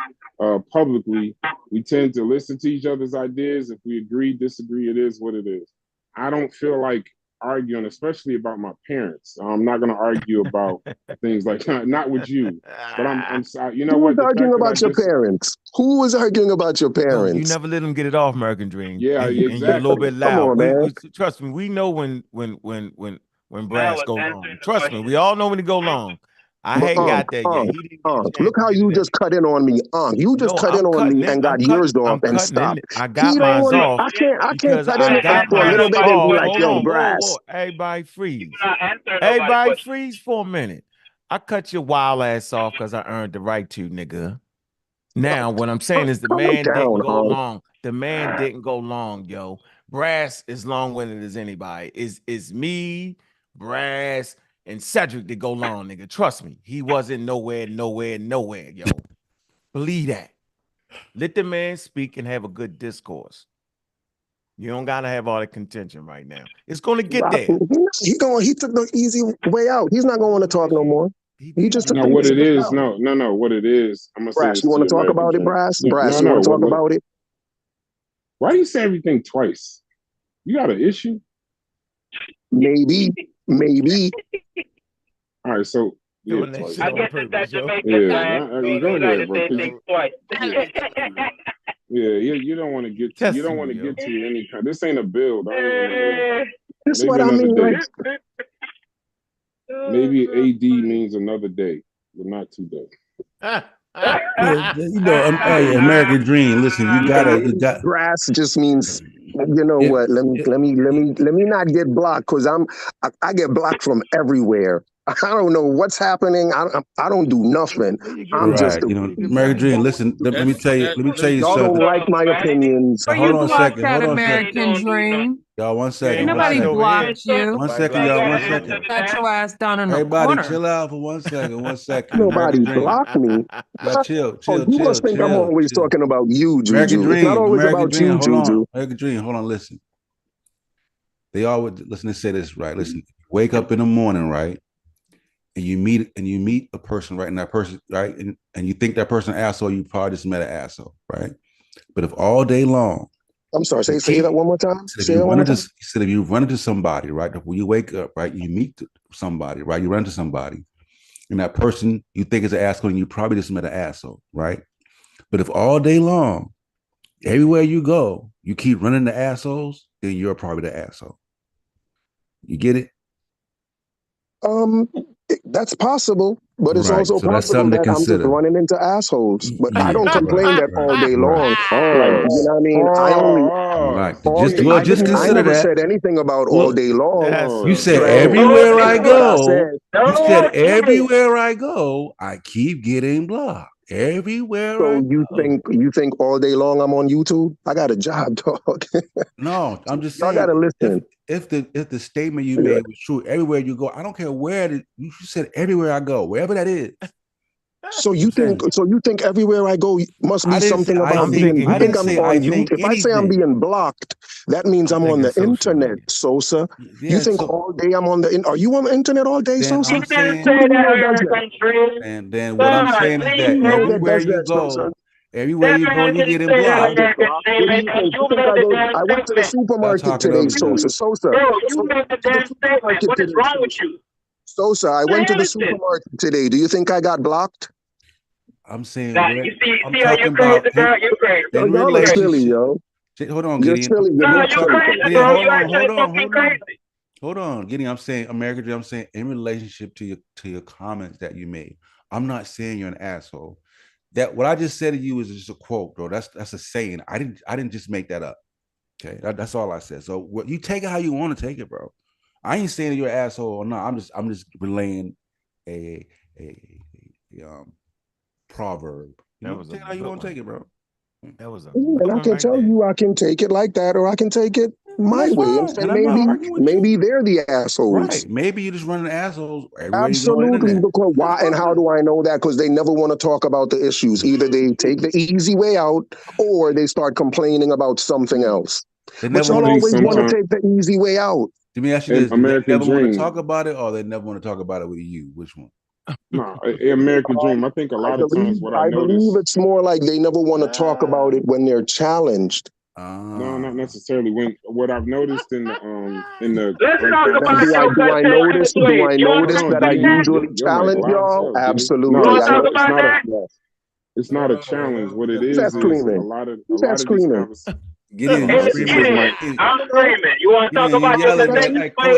publicly, we tend to listen to each other's ideas. If we agree, disagree, it is what it is. I don't feel like arguing, especially about my parents. I'm not going to argue about things like not with you, but I'm sorry. You know what? Who was arguing about your parents? Who was arguing about your parents? You never let them get it off, American Dream. Yeah, and, exactly. And you're a little bit loud. Come on, man. Trust me, we know when Brass go long. Trust me, we all know when he go long. I ain't got that yet. Look how you just cut in on me. You just cut in on me and got yours off and stopped. I got mine off. I can't cut in for a little bit and be like, yo, Brass. Everybody freeze. Everybody freeze for a minute. I cut your wild ass off because I earned the right to, nigga. Now, what I'm saying is the man didn't go long. The man didn't go long, yo. Brass is long-winded as anybody. Is me, Brass, and Cedric to go long, nigga. Trust me, he wasn't nowhere, yo. Believe that. Let the man speak and have a good discourse. You don't gotta have all the contention right now. It's gonna get there. He took the easy way out. He's not going to talk no more. He just took no, the what easy it way is, out. no, what it is. I'm gonna say Brass, this you want to talk American about it, Dream. Brass? No, Brass, you want to talk about it? Why do you say everything twice? You got an issue? Maybe. All right, so yeah, I guess it's that Jamaican slang. go Go ahead, like bro. to say things twice. Yeah, you don't want to get to any kind. This ain't a build. That's Maybe what I another mean. day. Like, Maybe AD means another day, but not today. You know, American Dream. Listen, you got Brass just means, you know what? Let me not get blocked, because I get blocked from everywhere. I don't know what's happening. I don't do nothing. I'm just American Dream. Listen, let me tell you y'all something. don't like my opinions. Hold on a second. That Hold on a American second. Dream. Y'all, 1 second. Nobody blocked you. 1 second, y'all. 1 second. Got your ass down in the Everybody, corner. chill out for 1 second. 1 second. Nobody blocked me. Y'all chill. You must think I'm always talking about you, Juju. American Dream. It's not always American about Dream. you, Hold Juju. on. American Dream. Hold on. Listen. They always listen. They say this right. Listen. Wake up in the morning, right? And you meet a person, right? And that person, right? And you think that person an asshole, you probably just met an asshole, right? But if all day long, I'm sorry, say that one more time. If you run into somebody, right? When you wake up, right, you meet somebody, right? You run into somebody, and that person you think is an asshole, and you probably just met an asshole, right? But if all day long, everywhere you go, you keep running to assholes, then you're probably the asshole. You get it? That's possible, but it's also so that's possible something to that I'm just consider. running into assholes. But I don't complain that all day long. Right. Like, you know what I mean? I only I never said anything about all day long. You said Bro, everywhere I go. I You said everywhere I go, I keep getting blocked. Everywhere I go. You think all day long I'm on YouTube? I got a job, dog. No, I'm just Y'all saying. gotta listen. If the statement you made was true, everywhere you go, I don't care where you said everywhere I go, wherever that is. So you think everywhere I go must be something about being? You think I'm on YouTube? If I say I'm being blocked, that means I'm on the internet, Sosa. You think all day I'm on the? Are you on the internet all day, Sosa? And then what I'm saying is that everywhere you go, you getting blocked. I went to the supermarket today, Sosa. Sosa, I went to the supermarket today. Do you think I got blocked? I'm saying, you see how you're crazy, bro. You're crazy. Y'all are silly, yo. Hold on, You're Gideon. silly. No, you're crazy, bro. You're actually fucking crazy. Hold on, Gideon. I'm saying, American Dream. I'm saying in relationship to your comments that you made. I'm not saying you're an asshole. That what I just said to you is just a quote, bro. That's a saying. I didn't just make that up. Okay, that's all I said. So what you take it how you want to take it, bro. I ain't saying that you're an asshole or not. I'm just relaying a proverb. You know, take it how you want to take it, bro. That was and I can tell you I can take it like that, or I can take it my way and say maybe they're the assholes. Right. Maybe you're just running assholes everywhere Absolutely. you go. Because why and how do I know that? Because they never want to talk about the issues. Either they take the easy way out or they start complaining about something else. But y'all always want to take the easy way out. Let me ask you this: they never want to talk about it, or they never want to talk about it with you? Which one? No, American Dream. I think a lot of times what I notice. Believe it's more like they never want to talk about it when they're challenged. No, not necessarily. What I've noticed in the do I notice that I usually challenge y'all? Absolutely. No, it's not a challenge. What it is a lot of these conversations. Gideon, I'm screaming. You want to talk about your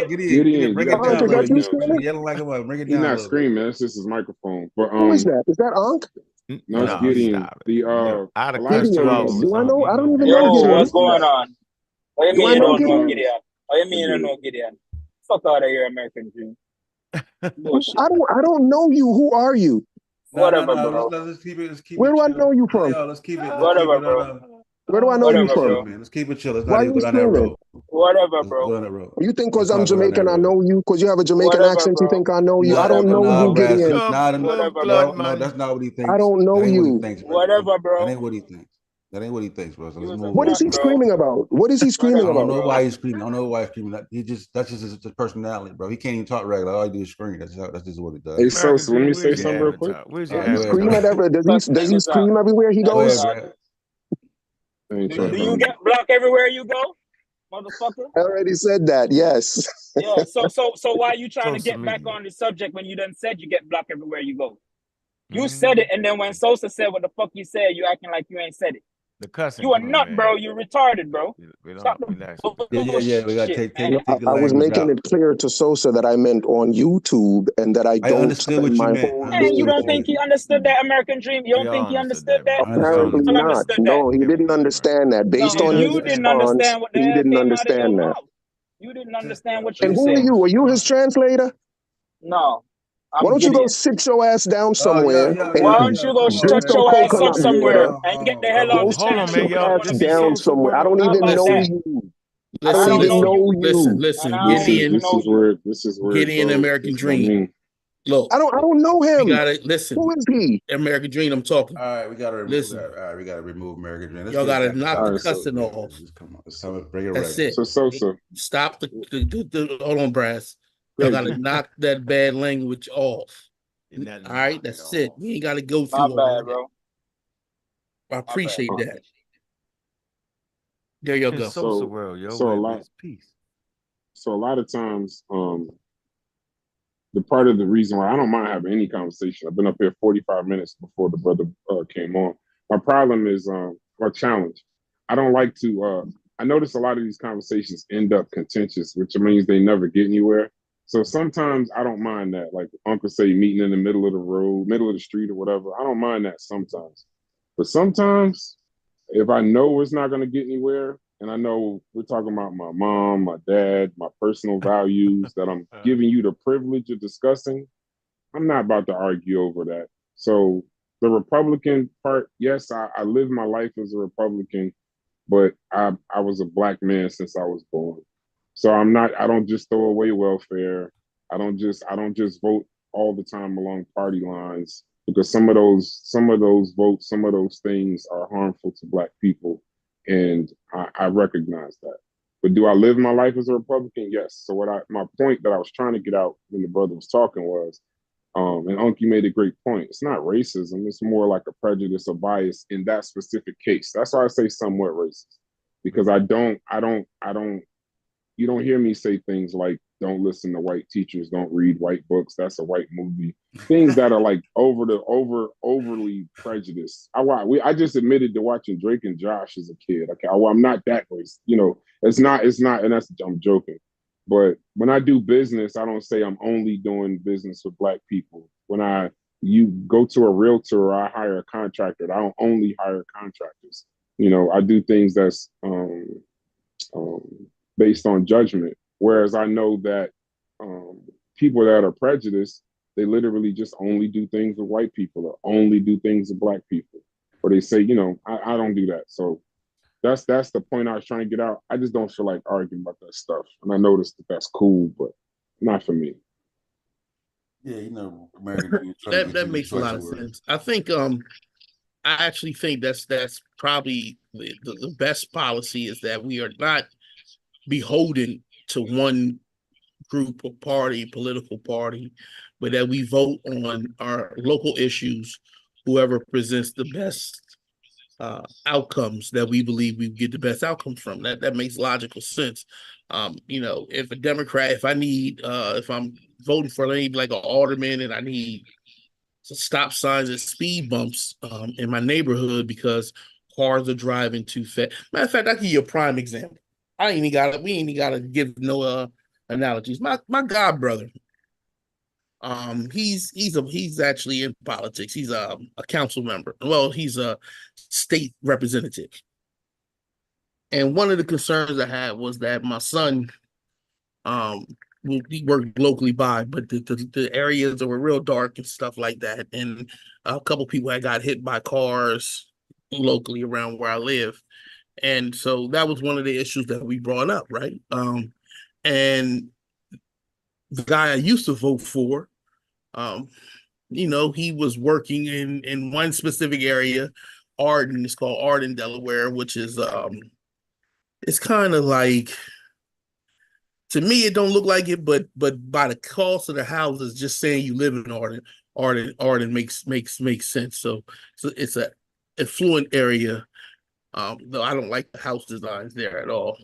Gideon, bring it down. You're yelling like a mother. Bring it down. He's not screaming. That's just his microphone. But who is that? Is that Ankh? No, it's Gideon. Gideon. Do I know? I don't even know Yo, Gideon. what's going on? What do you mean you don't know Gideon? Gideon? What do you mean you don't know Gideon? Fuck out of here, American Dream. I don't know you. Who are you? Whatever, bro. Let's keep it. Where do I know you from? Let's keep it. Whatever, bro. Where do I know you Whatever, from? bro. Man, let's keep it chill. Let's Why not are even you go down that screaming? road. Whatever, Let's go bro. down that road. You think because Let's I'm not go down that Jamaican, I road. know you? Because you have a Jamaican Whatever, accent, you bro. think I know you? Nah, I don't know you, Brass. Gideon. Whatever, No, bro. no, that's not what he I thinks. don't know That ain't what he you. thinks, brother. Whatever, That bro. ain't what he thinks. That ain't what he thinks, bro. So let's You's a move What on. is he nut, bro. screaming about? What is he screaming I don't about? know bro. why he's screaming. I don't know why he's screaming. That's just his personality, bro. He can't even talk regular. All he do is scream. That's just what he does. Hey, American so let Dream, me say where's your something real quick. avatar? Where's All your right, go Does he ahead, scream avatar? at Brad. does he scream everywhere he Go goes? ahead, Brad. I ain't Do trying you to. get blocked everywhere you go, motherfucker? I already said that. Yes. Yeah. So why you trying to Social get back media. on the subject when you done said you get blocked everywhere you go? You said Mhm. it, and then when Sosa said what the fuck you said, you acting like you ain't said it. The cussing You a crew, nut, man. bro. You retarded, bro. We don't Stop the relax with the Yeah. We gotta bullshit, take man. the I was language making out. it clear to Sosa that I meant on YouTube and that I I don't understood spend what you my meant. I whole And day you understood what don't you on think meant. he YouTube. understood that American dream? You We don't all think he understood understood that, that? bro. I We all understood what Apparently you People meant. not. understood that. No, he Yeah, we didn't did, bro. understand that. Based No, on his you didn't response, understand what the he hell didn't came out of your understand that. mouth. You didn't understand what And you who are said. you? Are you his translator? No, Why I'm don't you go Gideon. sit your ass down Oh, somewhere Why and don't you go drink shut some your ass up coconut somewhere water? and get the hell off the Hold on, channel man, if Your you don't y'all. want to ass This be is down here? Social somewhere. I don't World. How even about know that? you. I I don't Listen, don't even know listen, know you, listen, you. listen. and I don't Gideon, even This know is you. where Gideon, bro. American This is what I Dream. mean. Look, I don't know we him. gotta listen. Who is he? American Dream, I'm talking. All right, we gotta remove Listen, that. All right, we gotta remove American Dream. Let's y'all get it gotta back to knock All the right, topic. so cussing off. Just come on. Let's bring it That's regular. it. so Sosa. Stop hold on, Brass. Y'all gotta knock that bad language off. You're not All right, knock it that's it. off. We ain't gotta go My through all bad, of that. bro. I My bad. appreciate that. There you It's go. Social World, yo, So a where lot. it's peace. So a lot of times, the part of the reason why I don't mind having any conversation. I've been up here 45 minutes before the brother came on. My problem is my challenge. I don't like to. I notice a lot of these conversations end up contentious, which means they never get anywhere. So sometimes I don't mind that. Like Uncle say, meeting in the middle of the road, middle of the street, or whatever. I don't mind that sometimes. But sometimes, if I know it's not going to get anywhere, and I know we're talking about my mom, my dad, my personal values that I'm giving you the privilege of discussing, I'm not about to argue over that. So the Republican part, yes, I live my life as a Republican, but I was a black man since I was born. So I don't just throw away welfare. I don't just vote all the time along party lines because some of those votes, some of those things are harmful to black people. And I recognize that. But do I live my life as a Republican? Yes. So my point that I was trying to get out when the brother was talking was, and Unky made a great point. It's not racism. It's more like a prejudice or bias in that specific case. That's why I say somewhat racist, because I don't. You don't hear me say things like, "Don't listen to white teachers. Don't read white books. That's a white movie." Things that are like overly prejudiced. I just admitted to watching Drake and Josh as a kid. Okay, I'm not that racist. It's not, and I'm joking. But when I do business, I don't say I'm only doing business with black people. When you go to a realtor or I hire a contractor, I don't only hire contractors. I do things that's um, based on judgment. Whereas I know that people that are prejudiced, they literally just only do things with white people or only do things with black people. Or they say, I don't do that. So that's the point I was trying to get out. I just don't feel like arguing about that stuff. And I noticed that that's cool, but not for me. Yeah, American trying to get That you the makes a choice lot of of words. sense. I think I actually think that's probably the best policy is that we are not beholden to one group or party, political party, but that we vote on our local issues, whoever presents the best outcomes that we believe we get the best outcomes from. That makes logical sense. If a Democrat, if I'm voting for like an alderman and I need stop signs and speed bumps in my neighborhood because cars are driving too fast. Matter of fact, I'll give you a prime example. We ain't even gotta give no analogies. My god brother, he's actually in politics. He's a council member. Well, he's a state representative. And one of the concerns I had was that my son he worked locally by, but the areas that were real dark and stuff like that. And a couple people had got hit by cars locally around where I live. And so that was one of the issues that we brought up, right? And the guy I used to vote for, he was working in one specific area, Arden. It's called Arden, Delaware, which is it's kind of like, to me, it don't look like it, but by the cost of the houses, just saying you live in Arden makes sense. So it's a affluent area. Though I don't like the house designs there at all.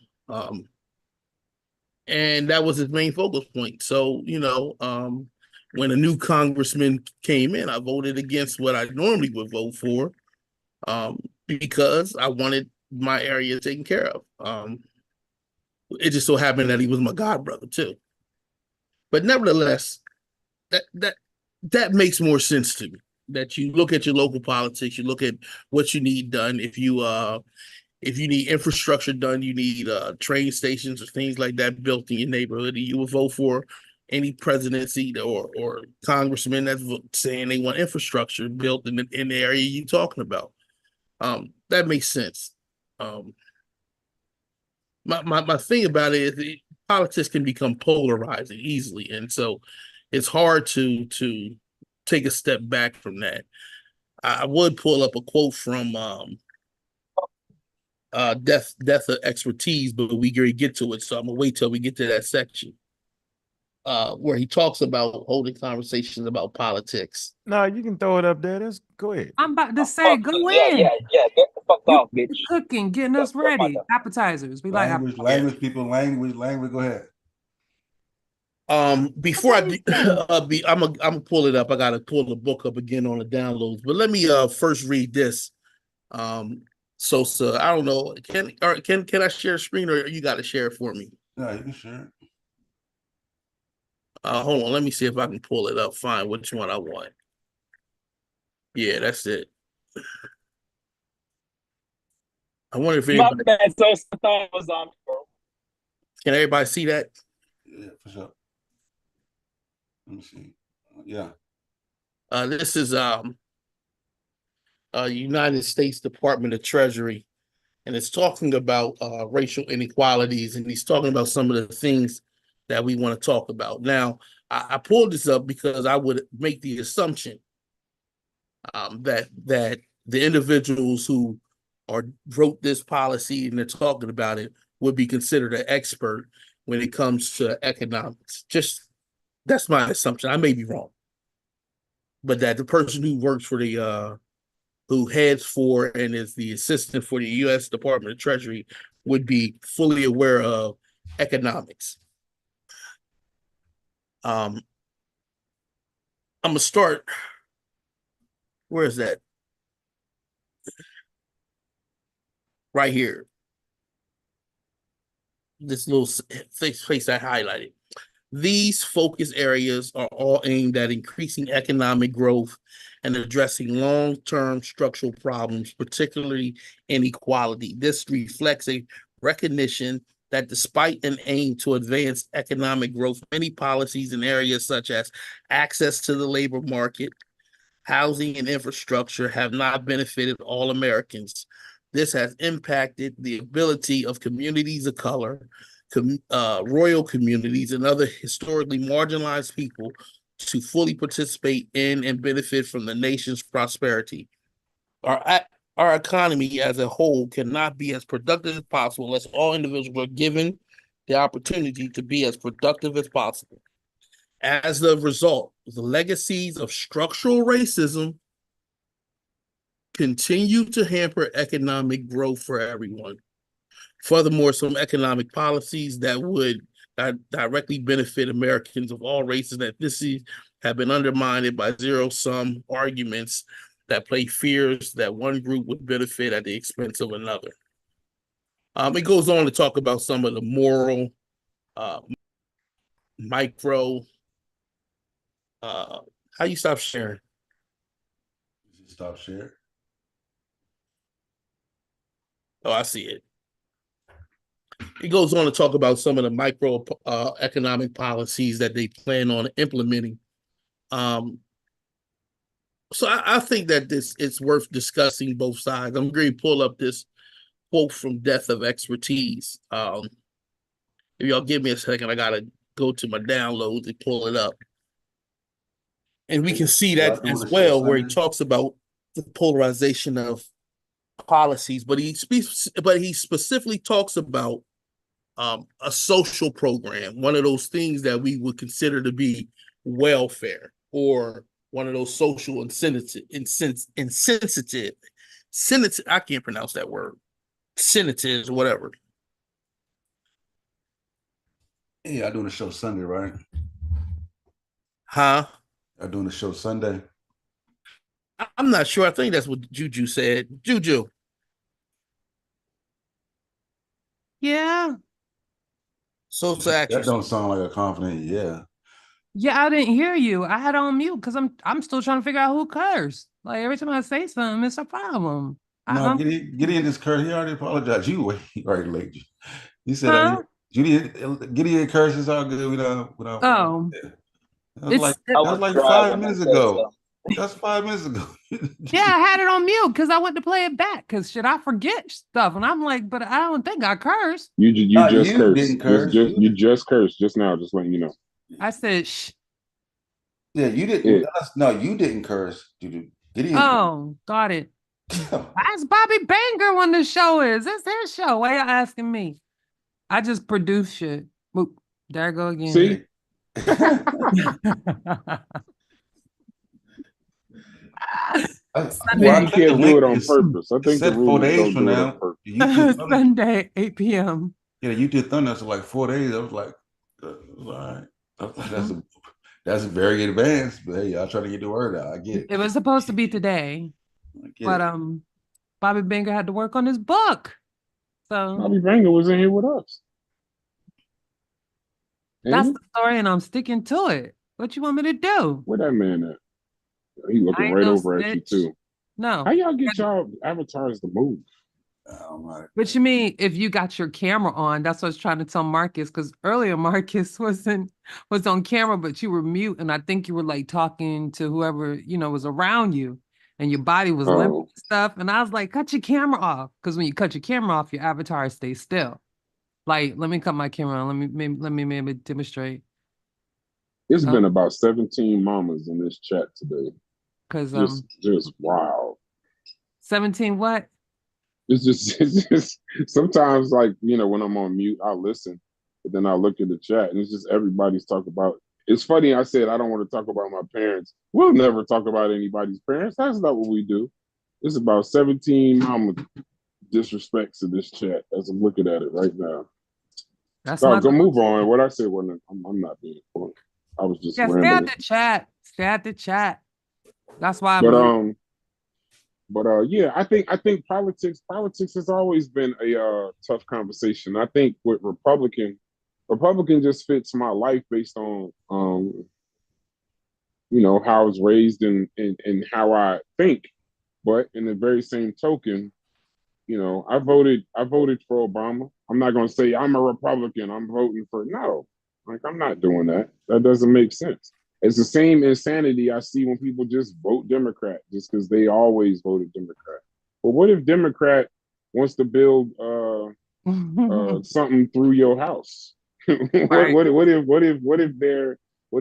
And that was his main focus point. So, when a new congressman came in, I voted against what I normally would vote for, because I wanted my area taken care of. It just so happened that he was my godbrother too. But nevertheless, that makes more sense to me. That you look at your local politics, you look at what you need done. If you need infrastructure done, you need train stations or things like that built in your neighborhood, you will vote for any presidency or congressman that's saying they want infrastructure built in the area you're talking about. That makes sense. My thing about it is politics can become polarizing easily, and so it's hard to take a step back from that. I would pull up a quote from Death of Expertise, but we already get to it, so I'm gonna wait till we get to that section where he talks about holding conversations about politics. No, you can throw it up there. Go ahead. I'm about to say, go in. Yeah. Get the fuck off, bitch. Cooking, getting us ready. Appetizers. We like appetizers. Language, people. Language. Go ahead. Before I'm gonna pull it up. I gotta pull the book up again on the downloads. But let me first read this. SOSA, I don't know. Can I share a screen, or you got to share it for me? No, you can share it. Hold on. Let me see if I can pull it up. Find which one I want. Yeah, that's it. I wonder if anybody... My bad, SOSA thought was on, bro. Can everybody see that? Yeah, for sure. Let me see. Yeah. This is United States Department of Treasury, and it's talking about racial inequalities, and he's talking about some of the things that we want to talk about. Now, I pulled this up because I would make the assumption that the individuals who wrote this policy and they're talking about it would be considered an expert when it comes to economics. That's my assumption. I may be wrong, but that the person who works for who heads for and is the assistant for the U.S. Department of Treasury would be fully aware of economics. I'm gonna start. Where is that? Right here. This little place I highlighted. These focus areas are all aimed at increasing economic growth and addressing long-term structural problems, particularly inequality. This reflects a recognition that despite an aim to advance economic growth, many policies in areas such as access to the labor market, housing, and infrastructure have not benefited all Americans. This has impacted the ability of communities of color, royal communities, and other historically marginalized people to fully participate in and benefit from the nation's prosperity. Our economy as a whole cannot be as productive as possible unless all individuals are given the opportunity to be as productive as possible. As a result, the legacies of structural racism continue to hamper economic growth for everyone. Furthermore, some economic policies that would directly benefit Americans of all races and ethnicities have been undermined by zero-sum arguments that play fears that one group would benefit at the expense of another. It goes on to talk about some of the moral, micro. How you stop sharing? Stop sharing. Oh, I see it. It goes on to talk about some of the micro economic policies that they plan on implementing. So I think that it's worth discussing both sides. I'm going to pull up this quote from Death of Expertise. If y'all give me a second, I gotta go to my downloads and pull it up. And we can see that as well, where he talks about the polarization of policies, but he specifically talks about a social program, one of those things that we would consider to be welfare, or one of those social insensitive, I can't pronounce that word, senators, whatever. Yeah, I'm doing a show Sunday, right? Huh? I'm doing a show Sunday. I'm not sure. I think that's what Juju said. Juju. Yeah. SOSA actress. That don't sound like a confident, yeah. Yeah, I didn't hear you. I had on mute because I'm still trying to figure out who cursed. Like every time I say something, it's a problem. No, Gideon just cursed. He already apologized. You wait, already late. He said, huh? Gideon curses all good without. Oh, that was like 5 minutes ago. That's 5 minutes ago. Yeah, I had it on mute because I went to play it back because shit, I forget stuff, and I'm like, but I don't think I cursed. You just cursed. Didn't curse. You just cursed just now. Just letting you know. I said shh. Yeah, you didn't. Yeah. No, you didn't curse. Gideon. Oh, got it. Ask Bobby Banger when the show is. It's his show. Why y'all asking me? I just produce shit. Oop, there I go again. See. You can't do it on purpose. I think the rules 4 days from now. Sunday, 8 p.m. Yeah, you did Thunder for like 4 days. I was like, all right. That's very advanced, but hey, y'all trying to get the word out. I get it. It was supposed to be today, but Bobby Banger had to work on his book. So Bobby Banger was in here with us. That's the story, and I'm sticking to it. What you want me to do? Where that man at? He looking right over at you too. No. How y'all get y'all avatars to move? What you mean if you got your camera on? That's what I was trying to tell Marcus, because earlier Marcus was on camera, but you were mute, and I think you were like talking to whoever was around you, and your body was limp and stuff. And I was like, cut your camera off, because when you cut your camera off, your avatar stays still. Like, let me cut my camera on. Let me maybe demonstrate. It's been about 17 mamas in this chat today. Because just wild. 17 what? It's just sometimes, like, when I'm on mute, I'll listen, but then I'll look at the chat and it's just everybody's talking about. It's funny, I said I don't want to talk about my parents. We'll never talk about anybody's parents. That's not what we do. It's about 17 mama disrespects in this chat as I'm looking at it right now. That's go move on. What I said wasn't. I'm not being funny. I was just rambling. Stay at the chat. That's why yeah, I think politics has always been a tough conversation. I think with Republican just fits my life based on how I was raised and how I think. But in the very same token, I voted for Obama. I'm not going to say I'm a Republican. I'm voting for no. Like, I'm not doing that. That doesn't make sense. It's the same insanity I see when people just vote Democrat just because they always voted Democrat. But what if Democrat wants to build something through your house? What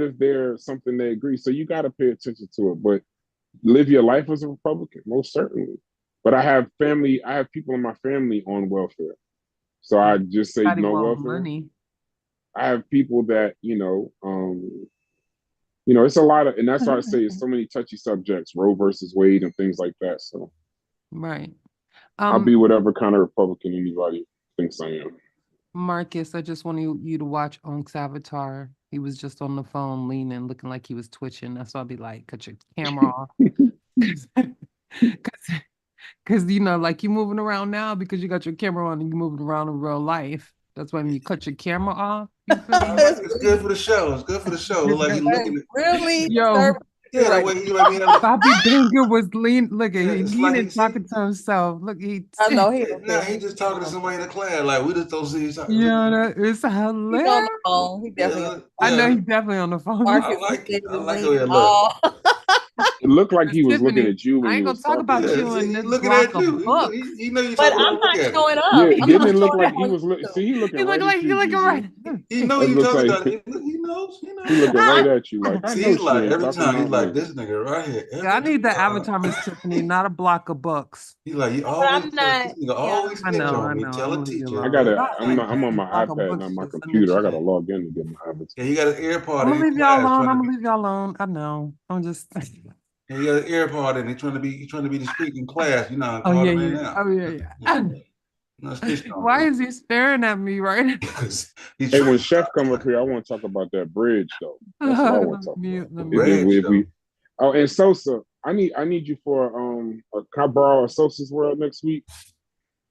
if they're something they agree? So you got to pay attention to it. But live your life as a Republican, most certainly. But I have people in my family on welfare, so I just say no welfare. Money. I have people that it's a lot of, and that's why I say it's so many touchy subjects, Roe versus Wade and things like that. So, right. I'll be whatever kind of Republican anybody thinks I am. Marcus, I just want you to watch Unk's avatar. He was just on the phone leaning, looking like he was twitching. That's why I'll be like, cut your camera off. Because like you moving around now because you got your camera on and you moving around in real life. That's why when you cut your camera off. It's good for the show. It's good for the show. Like you looking at really. Yo, Bobby Banger was leaning. Look at he's leaning, talking to himself. Look, I know he just talking to somebody in the class. Like we just don't see each other. Yeah, that is hilarious. He definitely. I know he's definitely on the phone. I like it. I like it. It looked like he was looking Tiffany, at you when I he ain't gonna was talk talking. about Yeah, you in he this looking block at of you. books. He know you But talking I'm about look not at him. showing up. Yeah, I'm didn't not it look showing like up he on was looking? YouTube. See, he looking You right look at like you, you looking right. Gigi. He know That you looks talking like about it. He knows. he looking right at you. Like I See, know he's she like ain't every talking time he's about like me. this nigga right here. Yeah, I Every need the time. avatar, Miss Tiffany, not a block of books. He like you But always I'm this not. nigga Yeah. always I snitch know, on I me. know. Tell I'm a gonna leave you teacher. I alone. gotta. Not I'm like not, I'm on a my block of iPad, books not my just send it computer. to I gotta you. log in to get my avatar. Yeah, you got an AirPod I'm in gonna leave y'all class alone. trying to I'm be. gonna leave y'all alone. I know. I'm just. Yeah, you got an AirPod in. He trying to be discreet in class. You know, I Oh call yeah, him in yeah. now. Oh yeah, Yeah. yeah. No, snitch on Why me. is he staring at me right now? Because he's Hey, when Chef come up here, I want to talk about that bridge though. That's what I want to talk Mute, about. Red If show. we, oh, and Sosa, I need you for can I borrow a Sosa's World next week?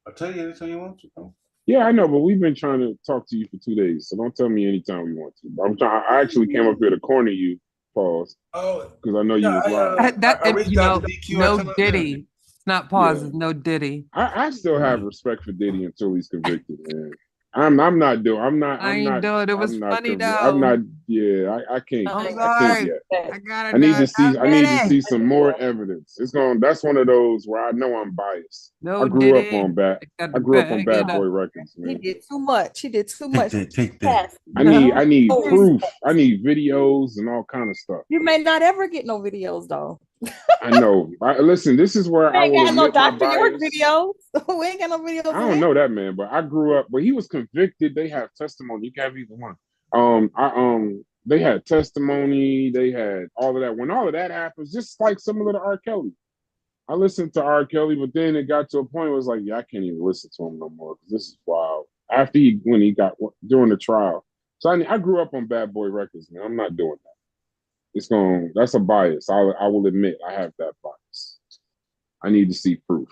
I'll tell you anytime you want to. Bro. Yeah, I know, but we've been trying to talk to you for 2 days, so don't tell me anytime we want to. I'm trying. I actually came up here to corner you, pause, Oh, because I know you yeah, was live. I reached out to DQ. No I told him, Diddy. It's not pauses. Yeah. No Diddy. I still have respect for Diddy until he's convicted, man. I'm not doing. I ain't doing it. It was funny I'm though. not. Yeah, I can't. I'm I can't sorry. yet. I gotta I need do to it. see. I need to Diddy. see some more evidence. It's going. That's one of those where I know I'm biased. No I grew up Diddy. on bad. Got I the grew up on bag. Bad Boy Records, He man. did too much. He did too take much. that, take that. I need proof. I need videos and all kind of stuff. You may not ever get no videos though. I know. Listen, this is where We I ain't will got no admit my Dr. York bias. videos. We ain't got no videos. I don't know that man, but I grew up. But he was convicted. They have testimony. You can't have either one. They had testimony. They had all of that. When all of that happens, just like similar to R. Kelly. I listened to R. Kelly, but then it got to a point where it was like, yeah, I can't even listen to him no more because this is wild. After when he got during the trial, so I grew up on Bad Boy Records, man. I'm not doing that. That's a bias. I will admit I have that bias. I need to see proof.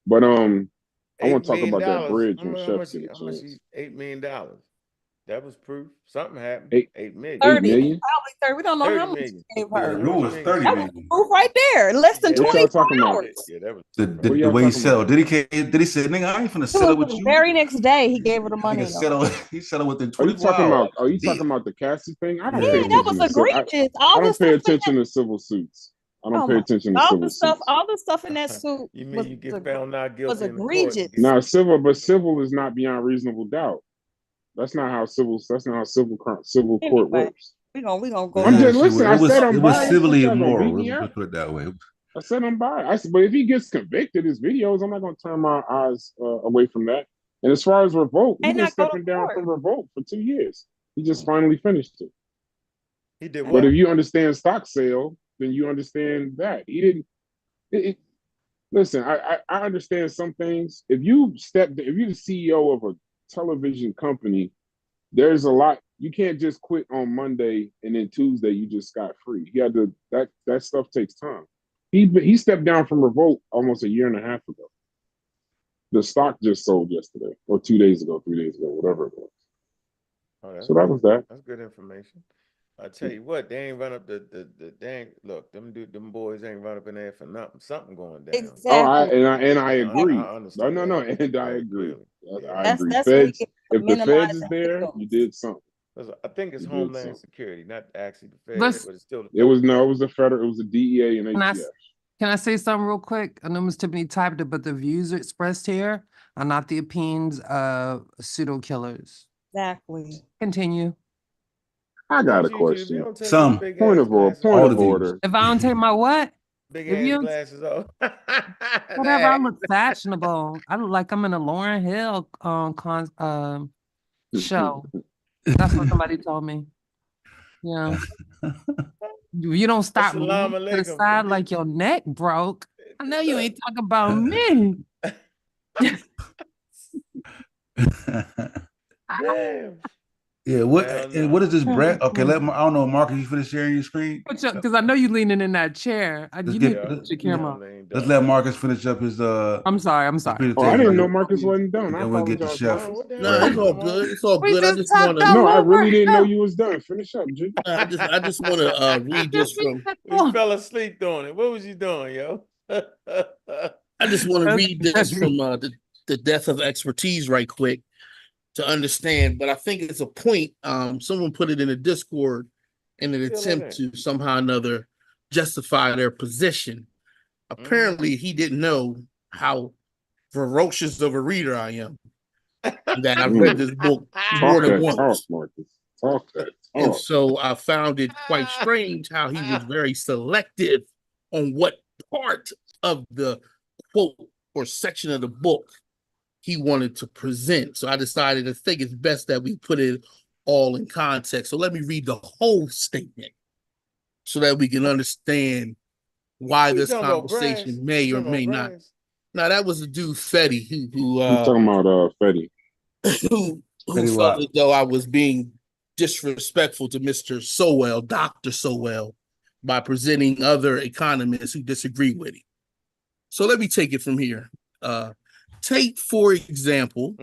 But I want to talk about that bridge when Chef get a chance. $8 million. That was proof. Something happened. 8 million. 30, 8 million? probably 30. We don't know how much million. he gave her. The rule was 30 That was proof right there. Less than What y'all 24 talking about? hours. Yeah, that was the way he settled. Did he say, nigga, I ain't finna It settle was with the you? very next day he gave her the money. He settled within Are you 24 talking hours. about? Are you talking about the Cassie thing? I don't Yeah, pay that attention was to egregious. I don't pay attention to civil suits. I don't pay attention to civil suits. All the stuff in that suit you mean you get found not guilty was in the court? egregious. Civil is not beyond reasonable doubt. That's not how civil court works. We gonna go. I'm just listen. I said I'm it was biased. civilly What y'all gonna beat immoral. me Let's up? put it that way. I said I'm biased. But if he gets convicted, his videos, I'm not gonna turn my eyes away from that. And as far as Revolt, he's been stepping down from Revolt for 2 years. He just finally finished it. He did what? But if you understand stock sale, then you understand that he didn't. Listen, I understand some things. If you're the CEO of a television company, there's a lot. You can't just quit on Monday and then Tuesday you just got free. You had to that stuff takes time. He stepped down from Revolt almost a year and a half ago. The stock just sold yesterday, or 2 days ago, 3 days ago, whatever it was. Oh, so that was that. That's good information. I tell you what, they ain't run up the dang look. Them boys ain't run up in there for nothing. Something going down. Exactly. I agree. I understand. No, and I agree. I agree. That's Feds, if the Feds is there, you did something. I think it's Homeland Security, not actually the Feds, but it's still. It was the federal. It was the DEA and ATF. Can I say something real quick? I know Ms. Tiffany typed it, but the views expressed here are not the opinions of pseudo killers. Exactly. Continue. I got a question. Some point of order. If I don't take my what? Big ass glasses off. Whatever. I look fashionable. I look like I'm in a Lauryn Hill show. That's what somebody told me. Yeah. You don't stop moving to the side like your neck broke. I know you ain't talking about me. Damn. Yeah, what is this, Brett? Okay, I don't know, Marcus, you finish sharing your screen? Because I know you leaning in that chair. You need to put your camera on. Let's let Marcus finish up his I'm sorry. I didn't know Marcus wasn't done. And we'll get the chef. No, it's all good. It's all good. I just want to. No, I really didn't know you was done. Finish up, G. I just want to read this from. We fell asleep doing it. What was you doing, yo? I just want to read this from the Death of Expertise right quick to understand, but I think it's a point. Someone put it in a Discord in an attempt to somehow or another justify their position. Apparently, he didn't know how ferocious of a reader I am. That I've read this book more than once. Talk, Marcus. Talk that. And so I found it quite strange how he was very selective on what part of the quote or section of the book he wanted to present. So I decided I think it's best that we put it all in context. So let me read the whole statement so that we can understand why this conversation may or may not. Now that was the dude Fetty who I'm talking about Fetty. who felt as though I was being disrespectful to Mr. Sowell, Dr. Sowell, by presenting other economists who disagree with him. So let me take it from here. Take, for example,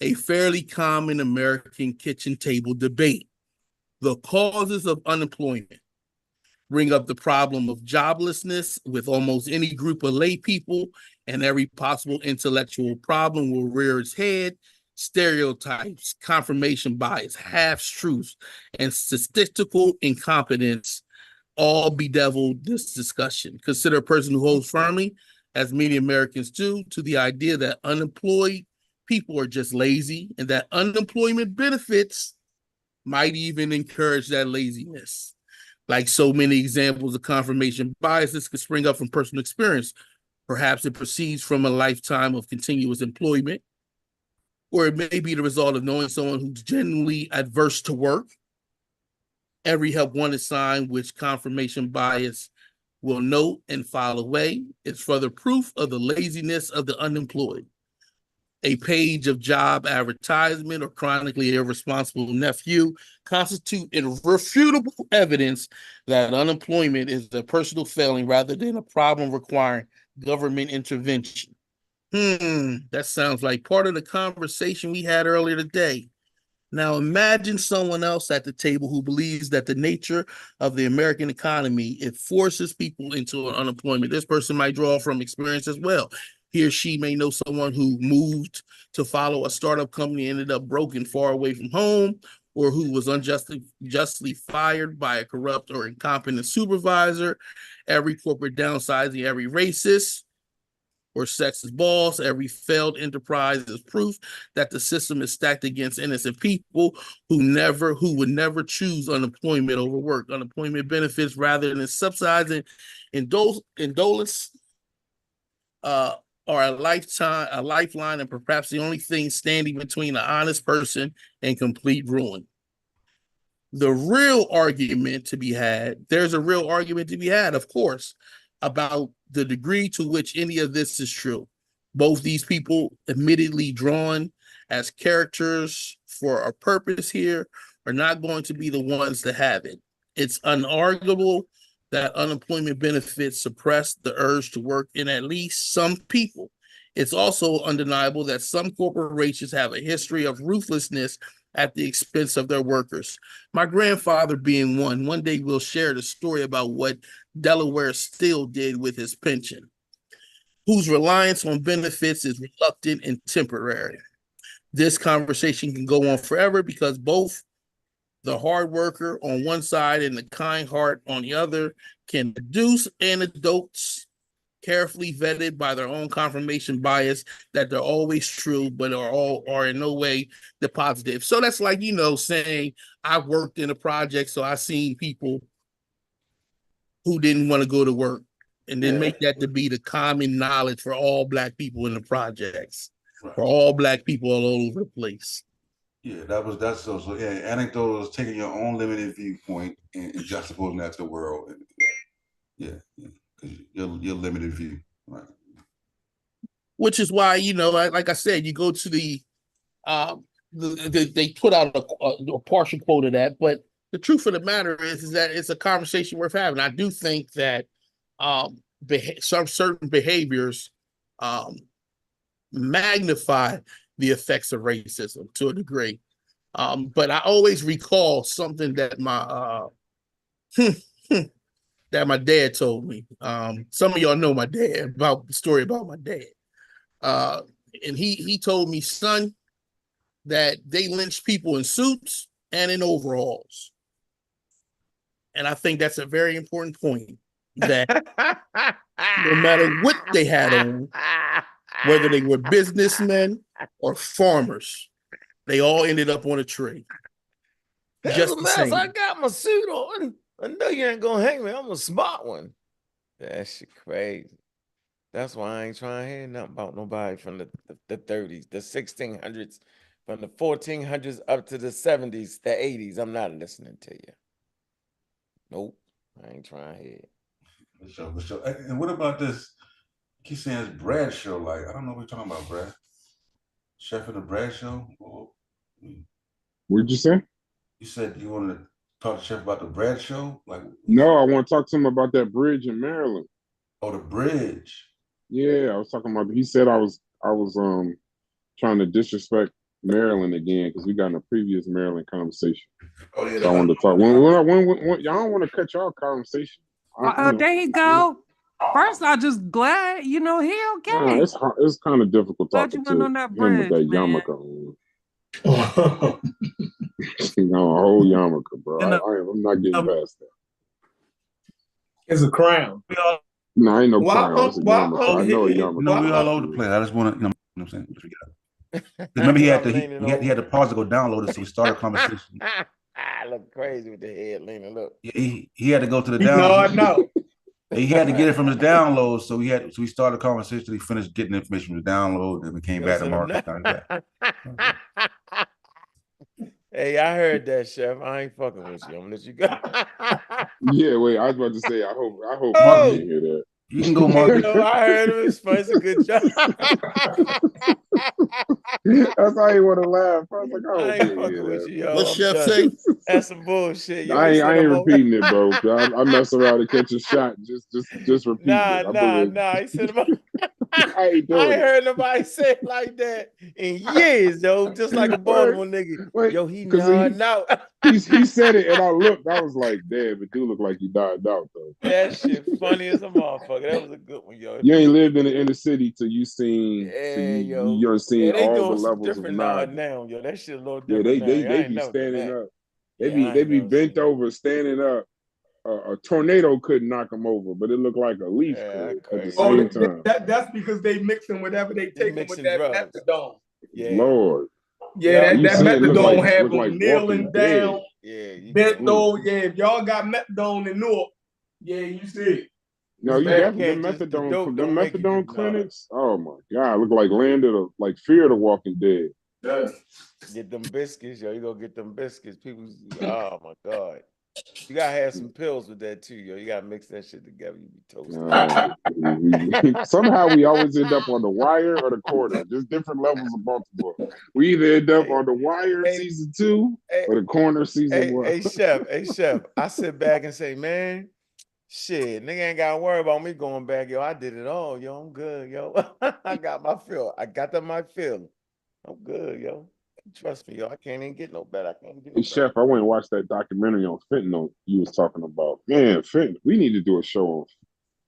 a fairly common American kitchen table debate, the causes of unemployment. Bring up the problem of joblessness with almost any group of lay people, and every possible intellectual problem will rear its head. Stereotypes, confirmation bias, half-truths, and statistical incompetence all bedevil this discussion. Consider a person who holds firmly, as many Americans do, to the idea that unemployed people are just lazy and that unemployment benefits might even encourage that laziness. Like so many examples of confirmation biases could spring up from personal experience. Perhaps it proceeds from a lifetime of continuous employment, or it may be the result of knowing someone who's genuinely adverse to work. Every help wanted sign which confirmation bias will note and file away is further proof of the laziness of the unemployed. A page of job advertisement or chronically irresponsible nephew constitute irrefutable evidence that unemployment is a personal failing rather than a problem requiring government intervention. That sounds like part of the conversation we had earlier today. Now imagine someone else at the table who believes that the nature of the American economy, it forces people into an unemployment. This person might draw from experience as well. He or she may know someone who moved to follow a startup company, ended up broken far away from home, or who was justly fired by a corrupt or incompetent supervisor. Every corporate downsizing, every racist or sexist boss, every failed enterprise is proof that the system is stacked against innocent people who would never choose unemployment over work. Unemployment benefits rather than subsidizing indolence are a lifeline, and perhaps the only thing standing between an honest person and complete ruin. There's a real argument to be had, of course, about the degree to which any of this is true. Both these people, admittedly drawn as characters for a purpose here, are not going to be the ones to have it. It's unarguable that unemployment benefits suppress the urge to work in at least some people. It's also undeniable that some corporations have a history of ruthlessness at the expense of their workers. My grandfather being one. One day we'll share the story about what Delaware Steel did with his pension, whose reliance on benefits is reluctant and temporary. This conversation can go on forever because both the hard worker on one side and the kind heart on the other can deduce anecdotes carefully vetted by their own confirmation bias that they're always true, but are in no way the positive. So that's like, saying I worked in a project, so I seen people who didn't want to go to work, and then make that to be the common knowledge for all Black people in the projects, for all Black people all over the place. Yeah, that's so yeah. Anecdotal is taking your own limited viewpoint and juxtaposing that to the world. Yeah, because your limited view, right? Which is why, like I said, you go to they put out a partial quote of that, but the truth of the matter is that it's a conversation worth having. I do think that some certain behaviors magnify the effects of racism to a degree. But I always recall something that my dad told me. Some of y'all know my dad, about the story about my dad. And he told me, son, that they lynch people in suits and in overalls. And I think that's a very important point. that no matter what they had on, whether they were businessmen or farmers, they all ended up on a tree. Just the mess. I got my suit on. I know you ain't gonna hang me. I'm a smart one. That shit crazy. That's why I ain't trying to hear nothing about nobody from the 30s, the 1600s, from the 1400s up to the 70s, the 80s. I'm not listening to you. Nope. I ain't trying to hear it. For sure. And what about this? Keep saying it's Brad show. Like, I don't know what you're talking about, Brad. Chef of the Brad show? What'd you say? You said you wanted to talk to Chef about the Brad show? Like, no, I want to talk to him about that bridge in Maryland. Oh, the bridge. Yeah, I was talking about. He said I was trying to disrespect Maryland again because we got in a previous Maryland conversation. Oh yeah, so I wanted to talk. When y'all don't want to cut y'all conversation. There you go. First, I'm just glad he okay. Nah, it's kind of difficult glad talking you went to on that him bridge, with that man. yarmulke on. A whole yarmulke, bro. I'm not getting past that. It's a crown. No, ain't no crown. It's a yarmulke. I know a yarmulke. No, we all over the place. I just want to, you know what I'm saying? Remember, he had to pause to go download it, so we started a conversation. I look crazy with the head leaning. Look, he had to go to the download. No. He had to get it from his download, so we started a conversation. He finished getting the information from his download, then we came back to market. Hey, I heard that, Chef. I ain't fucking with you. I'm gonna let you go. Yeah, wait. I was about to say. I hope Mark didn't hear that. You can go, Mark. No, I heard him. It's fun. It's a good job. That's how you want to laugh. I was like, I ain't fucking with you, yo. What Chef say? That's some bullshit. Yo, I ain't repeating it, bro. I mess around and catch a shot. Just repeat it. Nah. He said about. I ain't doing I ain't heard nobody say it like that in years, yo. Just like a Baltimore nigga. Yo, he nodding out. He said it, and I looked. I was like, damn, it do look like he died out, though. That shit funny as a motherfucker. That was a good one, yo. You ain't lived in the inner city till you seen, yo. You seen they all doing the some levels of different nod. now, yo. That shit a little Yeah, different. they be standing up. They be bent over, standing up. A tornado couldn't knock them over, but it looked like a leaf could at the same time. That's because they mixing whatever they taking with that methadone. Yeah. Lord. Yeah, that methadone have them like kneeling down. Yeah, bent over. Yeah, if y'all got methadone in Newark, yeah, you see it. No, you definitely the methadone clinics. Oh my God, look like like Fear the Walking Dead. Yeah. Get them biscuits, yo. You go get them biscuits. People, oh my God. You gotta have some pills with that too, yo. You gotta mix that shit together. You be toasted. Somehow we always end up on the Wire or the Corner. Just different levels of Baltimore. We either end up on the Wire season 2 or the Corner season 1. Hey chef. I sit back and say, man, shit, nigga ain't gotta worry about me going back, yo. I did it all, yo. I'm good, yo. I got my feel. I got my feeling. I'm good, yo. Trust me, yo. I can't even get no better. I can't get no better. Chef, I went and watched that documentary on fentanyl you was talking about. Man, fentanyl. We need to do a show on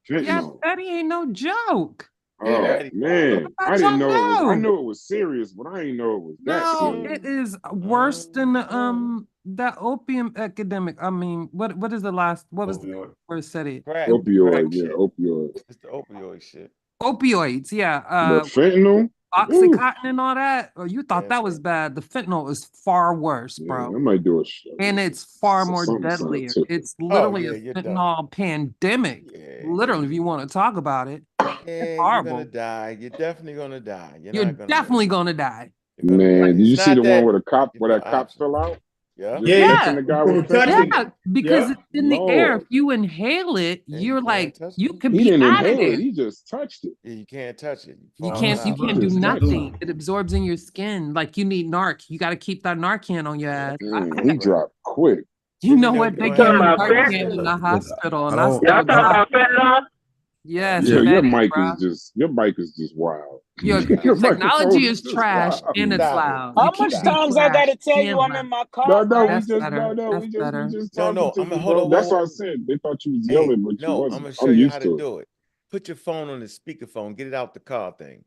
fentanyl. Yeah, Betty ain't no joke. Oh man, I didn't know it was. I knew it was serious, but I didn't know it was that serious. No, it is worse than the opium epidemic. I mean, what is the last? What was the word said it? Opioid, yeah, opioid. It's the opioid shit. Opioids, yeah. But fentanyl. Oxycontin and all that, or you thought that was bad. The fentanyl is far worse, bro. I might do a show. And it's far more deadlier. It's literally a fentanyl pandemic. Literally, if you want to talk about it. Yeah, you're gonna die. You're definitely gonna die. You're definitely gonna die. Man, did you see the one where that cop fell out? Yeah. The guy with because it's in the air. If you inhale it, you're like you can be didn't out of inhale there. it. He just touched it. Yeah, you can't touch it. You can't do nothing. It absorbs in your skin. Like you need Narc. You got to keep that Narcan on your ass. He dropped quick. You know what? They give Narcan in the hospital. And y'all talking about fentanyl? Yes. Yeah, your mic is just wild. Your technology is trash and it's loud. How much times I gotta tell you I'm in my car? We just talking to you. That's what I said. They thought you was yelling, but you wasn't. I'm gonna show you how to do it. Put your phone on the speakerphone. Get it out the car thing.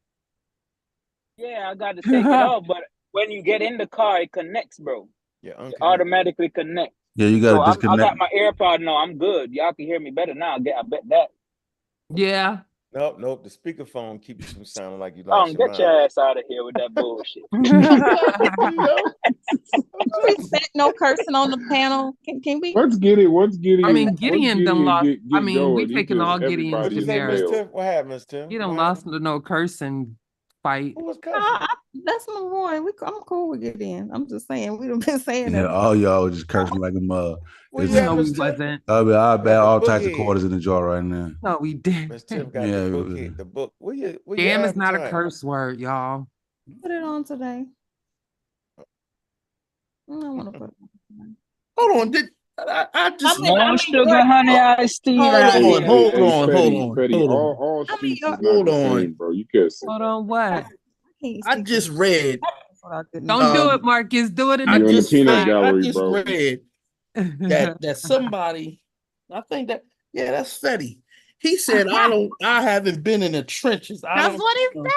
Yeah, I got to take it off, but when you get in the car, it connects, bro. Yeah, it automatically connects. Yeah, you got to So I disconnect. got my AirPod. No, I'm good. Y'all can hear me better now. I bet that. Yeah. Nope. The speakerphone keeps you from sounding like you lost your Get mind. your ass out of here with that bullshit. No cursing on the panel. Can we? Let's get it. I mean, Gideon done lost. Get I mean, we going. taking all Gideon's What you say, Miss Tiff? What happened, Miss Tiff? He done lost to no cursing fight. Who was cursing? That's my boy. I'm cool with Gideon. I'm just saying we done been saying Yeah, that. all y'all was just cursing like a mug. Well, yeah, Miss Tiff. I bet all types of quarters in the jar right now. No, we did. Miss Tiff got the book here. The book. Damn is not a curse word, y'all. Put it on today. I want to put it on. Hold on, I just more sugar, honey, iced tea. Hold on. All speech is not the same, bro. You can't say. Hold on, what? I just read. Don't do it, Marcus. Do it in You're in the peanut gallery, I just bro. read that somebody, I think that's Fetty. He said, I haven't been in the trenches. That's what he said.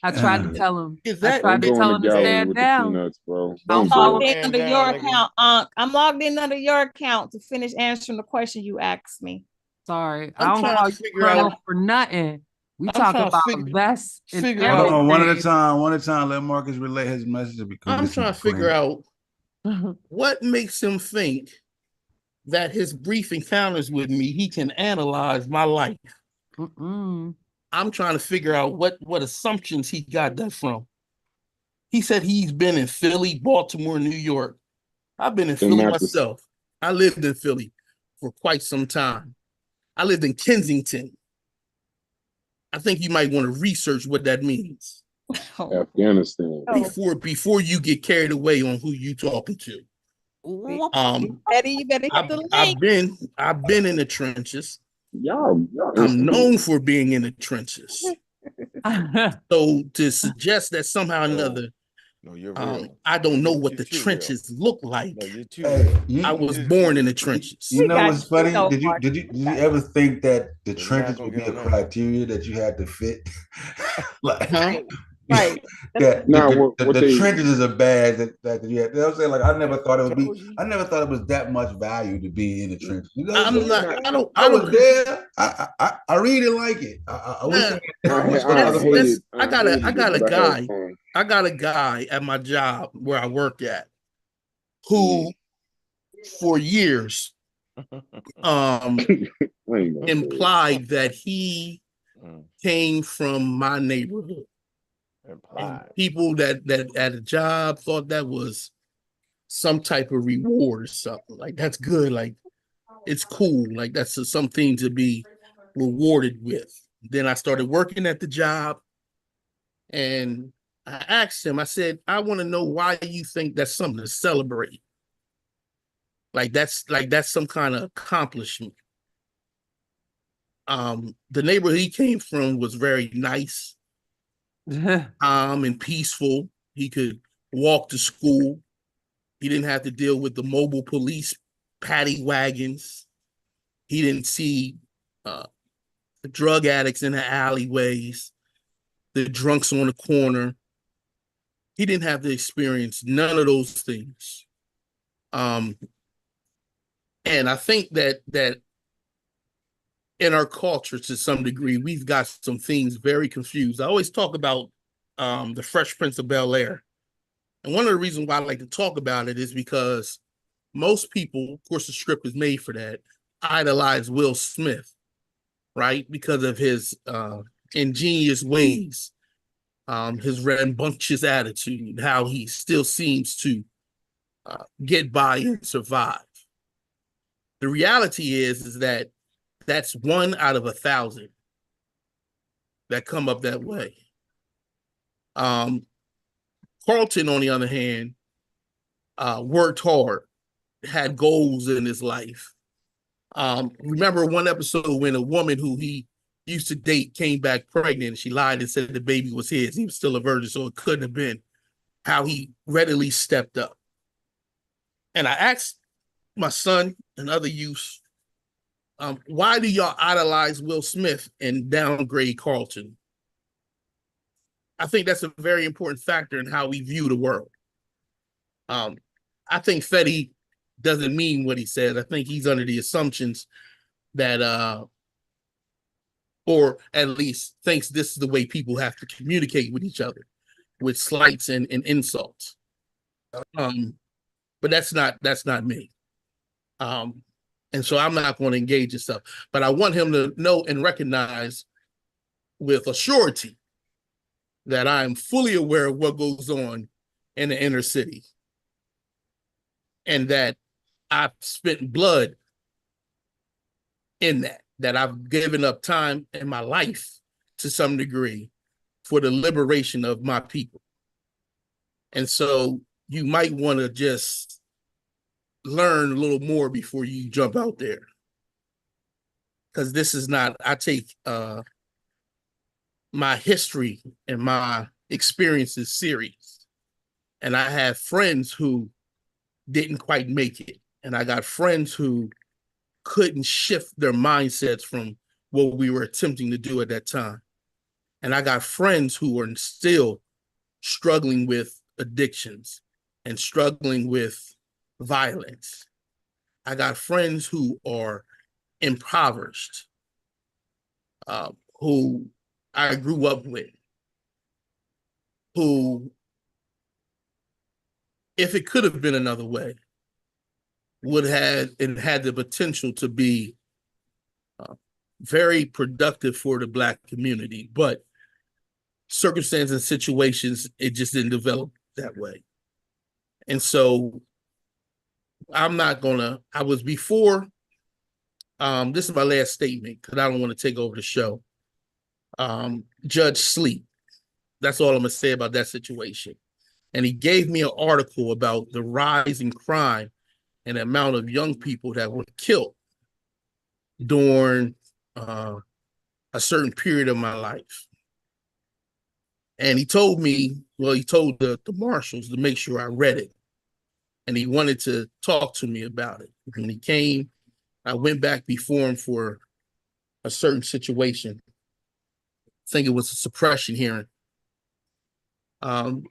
I tried to tell him. I tried to tell him to stand down. Peanuts, bro. I'm logged in under your account, Unc. I'm logged in under your account to finish answering the question you asked me. Sorry, I don't call you Colonel for nothing. We talk about vests and everything. One at a time. Let Marcus relay his message. I'm trying to figure out what makes him think that his brief encounters with me, he can analyze my life. I'm trying to figure out what assumptions he got that from. He said he's been in Philly, Baltimore, New York. I've been in Philly myself. I lived in Philly for quite some time. I lived in Kensington. I think you might want to research what that means. Afghanistan. Before you get carried away on who you talking to. You better hit the link. I've been in the trenches. Y'all I'm known for being in the trenches. So to suggest that somehow or another, I don't know what the trenches look like. I was born in the trenches. You know what's funny? Did you ever think that the trenches would be a criteria that you had to fit? Right. The trenches is a badge that you had. You know what I'm saying? Like I never thought it would be. I never thought it was that much value to be in the trenches. You know what I'm saying? I was there. I really like it. I got a guy at my job where I work at who for years implied that he came from my neighborhood. And people that at a job thought that was some type of reward or something. Like that's good. Like it's cool. Like that's something to be rewarded with. Then I started working at the job and I asked him, I said, I want to know why you think that's something to celebrate. Like that's some kind of accomplishment. The neighborhood he came from was very nice. And peaceful. He could walk to school. He didn't have to deal with the mobile police paddy wagons. He didn't see the drug addicts in the alleyways, the drunks on the corner. He didn't have to experience none of those things. And I think that in our culture, to some degree, we've got some things very confused. I always talk about the Fresh Prince of Bel-Air. And one of the reasons why I like to talk about it is because most people, of course, the script is made for that, idolize Will Smith, right? Because of his ingenious ways, his rambunctious attitude, how he still seems to get by and survive. The reality is that that's 1 out of 1,000 that come up that way. Carlton, on the other hand, worked hard, had goals in his life. Remember one episode when a woman who he used to date came back pregnant. She lied and said the baby was his. He was still a virgin, so it couldn't have been. How he readily stepped up. And I asked my son and other youth, why do y'all idolize Will Smith and downgrade Carlton? I think that's a very important factor in how we view the world. I think Fetty doesn't mean what he says. I think he's under the assumptions that or at least thinks this is the way people have to communicate with each other, with slights and insults. But that's not me. And so I'm not going to engage in stuff. But I want him to know and recognize with a surety that I am fully aware of what goes on in the inner city. And that I've spent blood in that I've given up time in my life to some degree for the liberation of my people. And so you might want to just learn a little more before you jump out there. Because this is not, I take my history and my experiences serious. And I have friends who didn't quite make it. And I got friends who couldn't shift their mindsets from what we were attempting to do at that time. And I got friends who are still struggling with addictions and struggling with violence. I got friends who are impoverished, who I grew up with, who, if it could have been another way, would have and had the potential to be very productive for the Black community, but circumstances and situations, it just didn't develop that way. And so I'm not gonna, I was before, this is my last statement because I don't want to take over the show. Judge Sleep, that's all I'm gonna say about that situation. And he gave me an article about the rise in crime and the amount of young people that were killed during a certain period of my life. And he told me, well, he told the marshals to make sure I read it. And he wanted to talk to me about it. When he came, I went back before him for a certain situation. I think it was a suppression hearing. I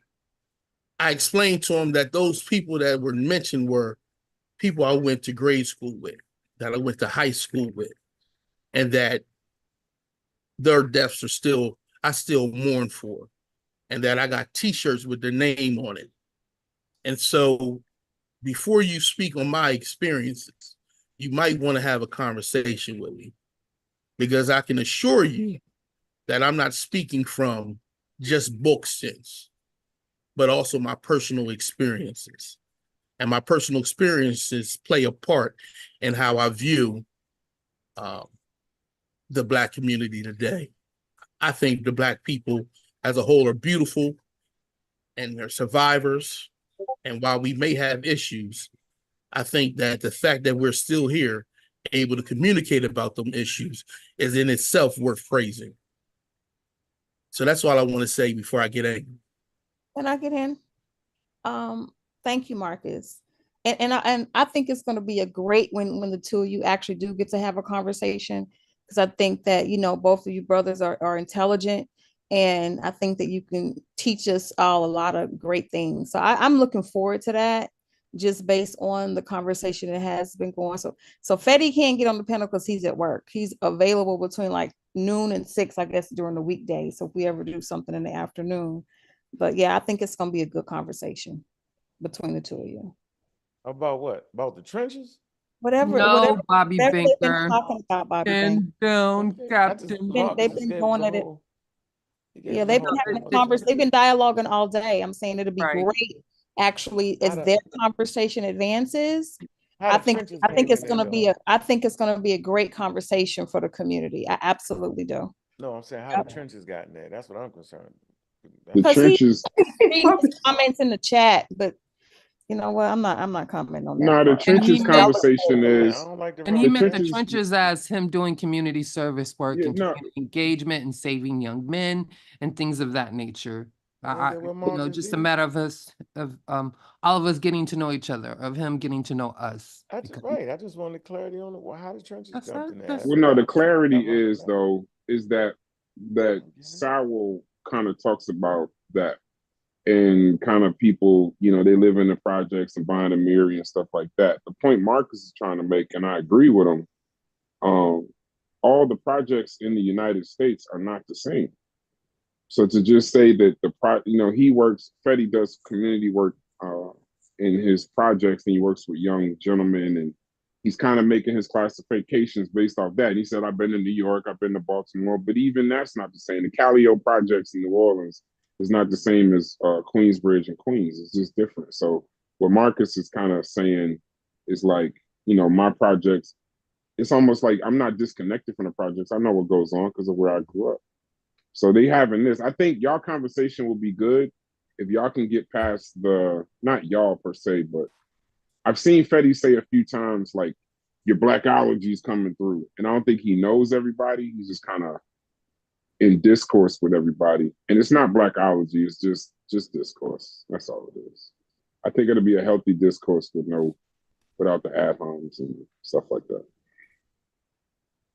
explained to him that those people that were mentioned were people I went to grade school with, that I went to high school with, and that their deaths are still, I still mourn for, and that I got t-shirts with their name on it. And so before you speak on my experiences, you might want to have a conversation with me, because I can assure you that I'm not speaking from just book sense, but also my personal experiences. And my personal experiences play a part in how I view the Black community today. I think the Black people as a whole are beautiful and they're survivors. And while we may have issues, I think that the fact that we're still here, able to communicate about them issues, is in itself worth praising. So that's all I want to say before I get angry. Can I get in? Thank you, Marcus. And I think it's going to be a great when the two of you actually do get to have a conversation, because I think that, you know, both of you brothers are intelligent, and I think that you can teach us all a lot of great things. So I'm looking forward to that, just based on the conversation that has been going. So Fetty can't get on the panel because he's at work. He's available between like noon and 6, I guess, during the weekday. So if we ever do something in the afternoon. But yeah, I think it's going to be a good conversation between the two of you. About what? About the trenches? Whatever, Bobby whatever they've been Banker. talking about, Bobby And Banker. down, Captain. They've been going at it. Yeah, they've been having a conversation. They've been dialoguing all day. I'm saying it'll be great, actually, as their conversation advances. I think it's going to be a great conversation for the community. I absolutely do. No, I'm saying how the trenches got in there. That's what I'm concerned. The trenches. He comments in the chat, but you know what? I'm not commenting on that. No, the trenches conversation is. And he meant the trenches as him doing community service work and community engagement and saving young men and things of that nature. Just a matter of us, all of us getting to know each other, of him getting to know us. I just wanted clarity on how the trenches jumped in there. Well, no, the clarity is that Sowell kind of talks about that and kind of people, you know, they live in the projects and buying a mirror and stuff like that. The point Marcus is trying to make, and I agree with him, all the projects in the United States are not the same. So to just say that Freddie does community work in his projects, and he works with young gentlemen, and he's kind of making his classifications based off that. And he said, I've been to New York, I've been to Baltimore, but even that's not the same. The Calio projects in New Orleans is not the same as Queensbridge and Queens. It's just different. So what Marcus is kind of saying is like, you know, my projects, it's almost like I'm not disconnected from the projects. I know what goes on because of where I grew up. So they having this. I think y'all conversation will be good if y'all can get past the, not y'all per se, but I've seen Fetty say a few times, like, your blackology is coming through. And I don't think he knows everybody. He's just kind of in discourse with everybody. And it's not blackology, it's just discourse. That's all it is. I think it'll be a healthy discourse without the ad-homs and stuff like that.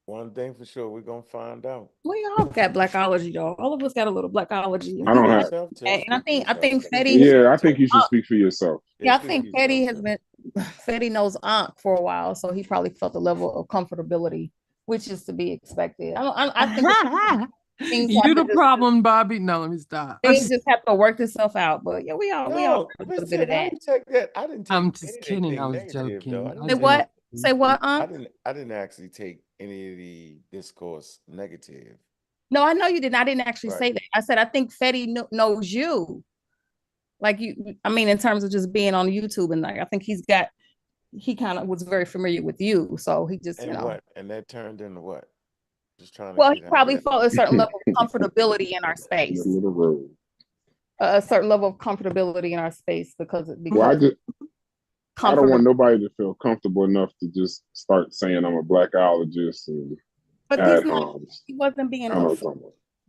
One thing for sure, we're gonna find out. We all got blackology, though. All of us got a little blackology. I don't have. And I think Fetty. Yeah, I think you should speak for yourself. Yeah, I think Fetty has been. Fetty knows Ankh for a while, so he probably felt a level of comfortability, which is to be expected. I think you the problem, Bobby. No, let me stop. Things just have to work themselves out. But yeah, we all have a little bit of that. I'm just kidding. I was joking. Say what? Say what? I didn't actually take any of the discourse negative. No, I know you didn't. I didn't actually say that. I said I think Fetty knows you. Like you, I mean, in terms of just being on YouTube, and like I think he kind of was very familiar with you. So he just, and that turned into what? Just trying to. Well, he probably felt a certain level of comfortability in our space. A certain level of comfortability in our space because I don't want nobody to feel comfortable enough to just start saying I'm a blackologist and he wasn't being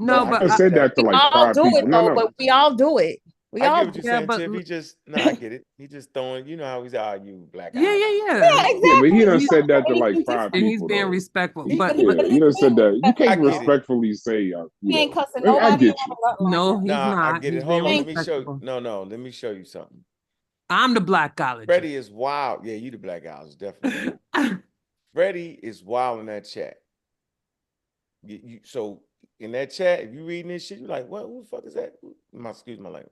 no, but I said that to like five people. No, but we all do it. We all get what you're saying, Tiff. He just I get it. He just throwing, you know how he's you black. Yeah, exactly. Yeah, but he done said that to like five people. He's being respectful. But he done said that. You can't respectfully say he ain't cussing nobody. I get you. No, he's not. I get it. Hold on, let me show you. No, let me show you something. I'm the blackologist. Freddie is wild. Yeah, you the blackologist, definitely. Freddie is wild in that chat. So in that chat, if you reading this shit, you're like, what? Who the fuck is that? Excuse my language.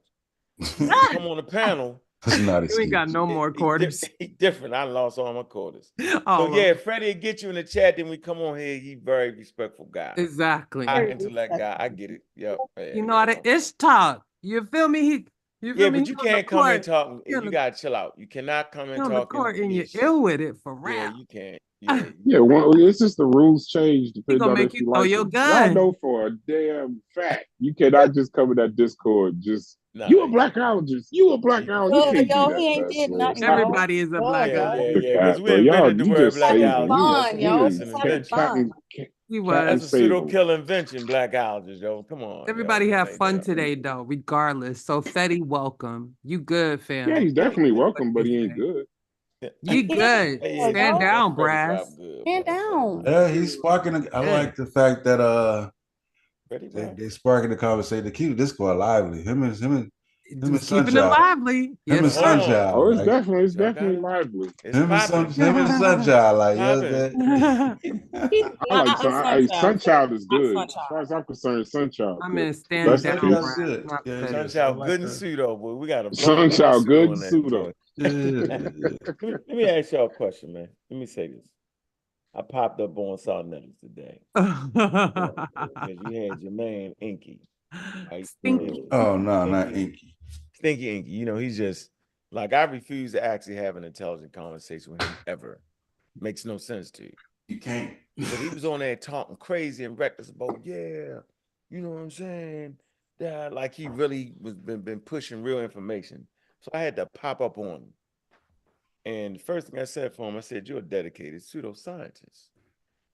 Come on the panel. You ain't got no more quarters. He different. I lost all my quarters. So yeah, Freddie will get you in the chat. Then we come on here. He very respectful guy. Exactly. Intellect guy. I get it. Yep. You know how to ish talk. You feel me? But you can't come and talk. You gotta chill out. You cannot come and talk. And you're ill with it for real. Yeah, you can't. It's just the rules change depending on if you like your gun. I know for a damn fact you cannot just come in that Discord. You a blackologist. You a blackologist. He ain't did nothing. Everybody is a blackologist. Yeah. Because we invented the word blackologist. He was. That's a pseudo-kill invention, blackologist, yo. Come on. Everybody have fun today, though, regardless. So Fetty, welcome. You good, fam? Yeah, he's definitely welcome, but he ain't good. You good. Stand down, Brass. Stand down. Yeah, he's sparking. I like the fact that they sparking the conversation to keep the Discord lively. Him and keeping it lively. Him and Sunchild. Oh, it's definitely lively. Him and Sunchild, like I like Sunchild is good. As far as I'm concerned, Sunchild. I'm in stand down. Sunchild good and pseudo, boy. We got a Sunchild good and pseudo. Let me ask y'all a question, man. Let me say this. I popped up on Saw Nettles today. Because you had your man Inky. Right? Stinky. Oh no, not Inky. Stinky Inky. You know, he's just like, I refuse to actually have an intelligent conversation with him ever. Makes no sense to you. You can't. But he was on there talking crazy and reckless about, you know what I'm saying? Yeah, like he really was been pushing real information. So I had to pop up on him. And the first thing I said for him, I said, you're a dedicated pseudoscientist.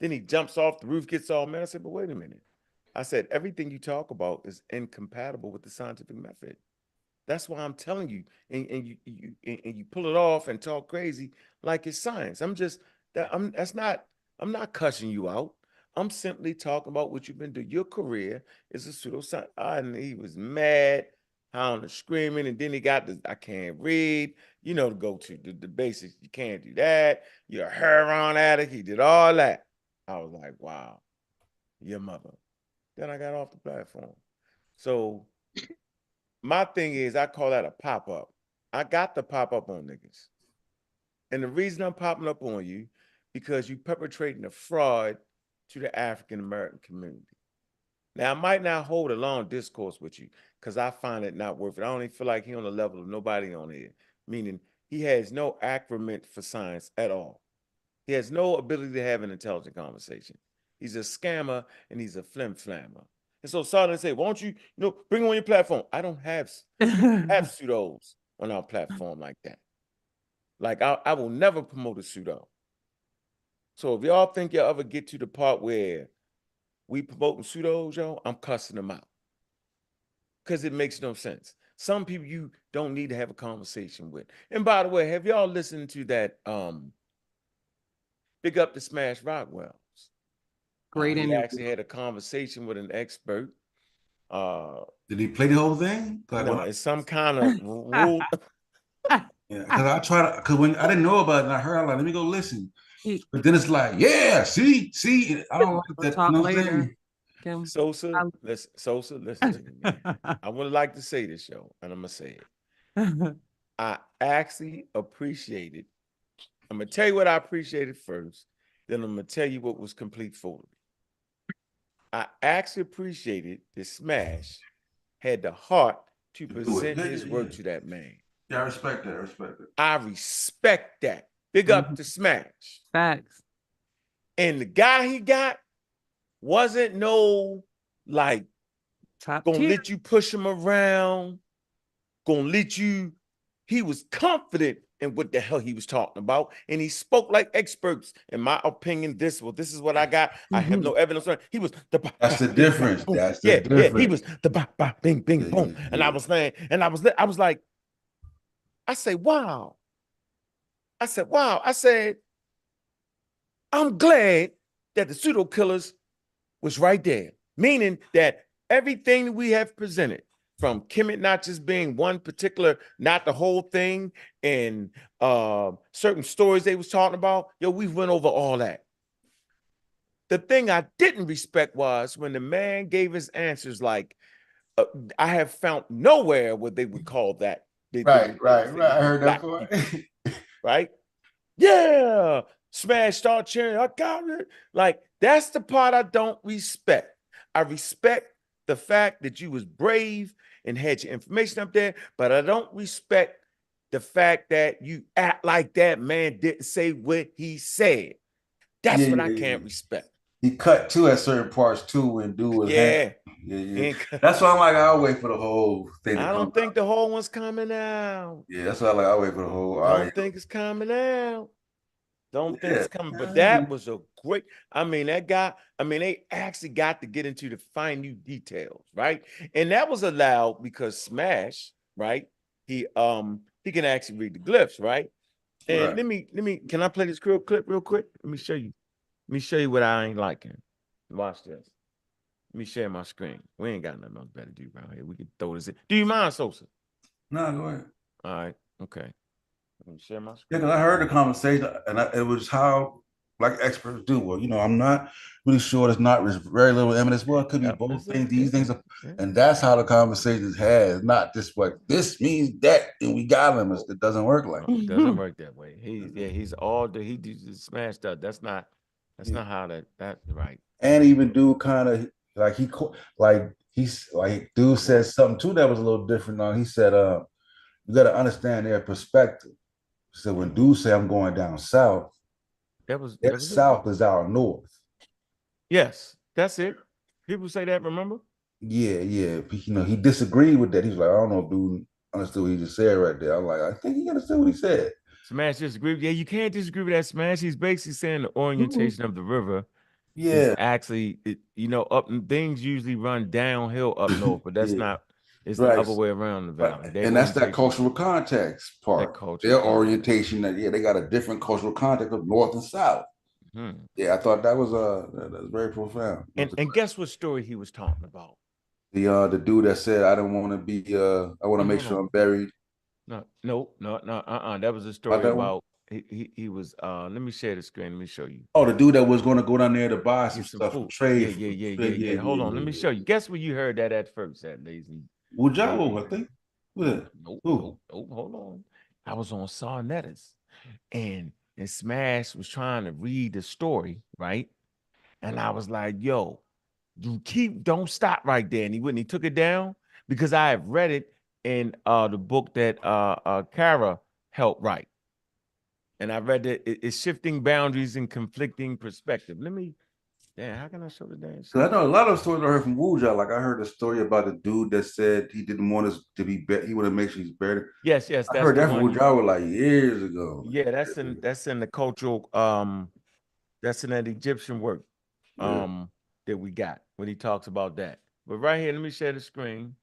Then he jumps off the roof, gets all mad. I said, but wait a minute. I said, everything you talk about is incompatible with the scientific method. That's why I'm telling you. And you pull it off and talk crazy like it's science. I'm not cussing you out. I'm simply talking about what you've been doing. Your career is a pseudoscience. And he was mad. howling, screaming, and then he got the I can't read. You know, to go to the basics. You can't do that. You're a heroin addict. He did all that. I was like, wow, your mother. Then I got off the platform. So my thing is, I call that a pop-up. I got to pop up on niggas. And the reason I'm popping up on you, because you perpetrating a fraud to the African-American community. Now, I might not hold a long discourse with you because I find it not worth it. I don't even feel like he's on the level of nobody on here, meaning he has no acumen for science at all. He has no ability to have an intelligent conversation. He's a scammer and he's a flim-flammer. And so Sergeant say, won't you, bring him on your platform? I don't have pseudos on our platform like that. Like I will never promote a pseudo. So if y'all think y'all ever get to the part where we promoting pseudos, yo, I'm cussing them out. Because it makes no sense. Some people you don't need to have a conversation with. And by the way, have y'all listened to that Big Up the Smash Rockwells? Great He interview. actually had a conversation with an expert. Did he play the whole thing? No, it's some kind of rule. Yeah, because I tried because when I didn't know about it and I heard, I'm like, let me go listen. But then it's like, yeah, see, I don't like that. Talk You know later. Sosa, listen to me, man. I would like to say this, yo, and I'm gonna say it. I actually appreciated. I'm gonna tell you what I appreciated first, then I'm gonna tell you what was complete foolery. I actually appreciated that Smash had the heart to present his work to that man. Yeah, I respect that. I respect that. Big up to Smash. Facts. And the guy he got wasn't no like top gonna tier. let you push him around, gonna let you. He was confident in what the hell he was talking about, and he spoke like experts. In my opinion, this is what I got. I have no evidence. He was the. That's the difference. That's the difference. Yeah. He was the bing bing boom, and I was saying, and I was like, I say, wow. I said, I'm glad that the pseudo killers was right there, meaning that everything we have presented, from Kemet not just being one particular, not the whole thing, and certain stories they was talking about, yo, we went over all that. The thing I didn't respect was when the man gave his answers like, I have found nowhere what they would call that. Right. I heard that part. Right? Yeah. Smash, start cheering. I got it. Like, that's the part I don't respect. I respect the fact that you was brave and had your information up there, but I don't respect the fact that you act like that man didn't say what he said. That's what I can't respect. He cut too at certain parts too and do his hand. Yeah. That's why I'm like, I'll wait for the whole thing. I don't think the whole one's coming out. Yeah, that's why I'll wait for the whole. I don't think it's coming out. Don't think it's coming, but that was a great. that guy. They actually got to get into the minute details, right? And that was allowed because Smash, right? He can actually read the glyphs, right? And let me. Can I play this clip real quick? Let me show you what I ain't liking. Watch this. Let me share my screen. We ain't got nothing else better to do around here. We can throw this in. Do you mind, Sosa? No, go ahead. All right. Okay. Let me share my screen. Yeah, because I heard the conversation, and it was how like experts do. Well, I'm not really sure. There's not very little evidence. Well, it could be both things. These things, and that's how the conversation is had. It's not just what this means that, and we got him. It doesn't work like that. It doesn't work that way. He's all the he smashed up. That's not how that's right. And even dude kind of like dude said something too that was a little different. He said, you got to understand their perspective. So when dude say I'm going down south, that was south is our north. Yes, that's it. People say that, remember? Yeah. He disagreed with that. He was like, I don't know if dude understood what he just said right there. I'm like, I think he understood what he said. Smash disagreed. Yeah, you can't disagree with that, Smash. He's basically saying the orientation of the river. Yeah, actually, up things usually run downhill up north, but that's not. It's the other way around the valley. And that's that cultural context part. Their orientation that they got a different cultural context of north and south. Yeah, I thought that was very profound. And guess what story he was talking about? The dude that said I don't want to be I want to make sure I'm buried. No. That was a About story that one? about he was let me share the screen. Let me show you. Oh, the dude that was going to go down there to buy some Get some stuff food. trade. Yeah. Hold on, let me show you. Guess where you heard that at first, that lazy. Wujawo, I think. Nope. Hold on. I was on Sarnettas, and Smash was trying to read the story, right? And I was like, yo, don't stop right there. And he wouldn't. He took it down because I have read it in the book that Kara helped write. And I read that it's shifting boundaries and conflicting perspective. How can I show the damn shit? I know a lot of stories I heard from Wuja. Like I heard a story about a dude that said he didn't want us to be buried. He wanted to make sure he's buried. Yes, I that's heard the that from one. Wuja like years ago. Yeah, that's in the cultural that's in that Egyptian work that we got when he talks about that. But right here, let me share the screen.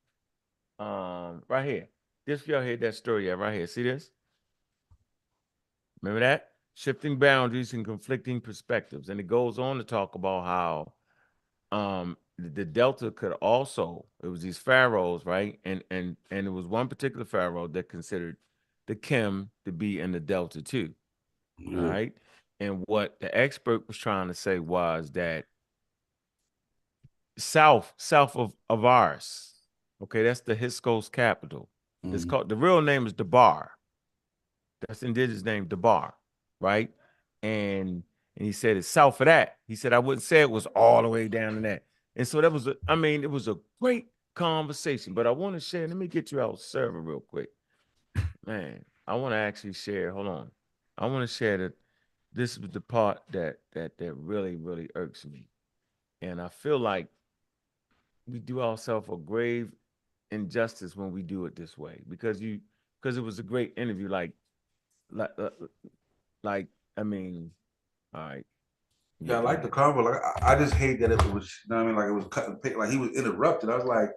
Right here. This y'all heard that story right here. See this? Remember that? Shifting boundaries and conflicting perspectives. And it goes on to talk about how the Delta could also, it was these pharaohs, right? And it was one particular pharaoh that considered the Kim to be in the Delta too. All right. And what the expert was trying to say was that south of ours, okay, that's the Hiscos capital. It's called, the real name is Debar. That's the indigenous name, Debar, right? And he said it's south of that. He said I wouldn't say it was all the way down in that. And so that was it was a great conversation. But I want to share. Let me get you out server real quick, man. I want to actually share. Hold on. I want to share that this was the part that really irks me, and I feel like we do ourselves a grave injustice when we do it this way because it was a great interview. Like, I mean, all right. Yeah, I like the convo. Like I just hate that it was, you know what I mean? Like it was cut and paste, like he was interrupted. I was like,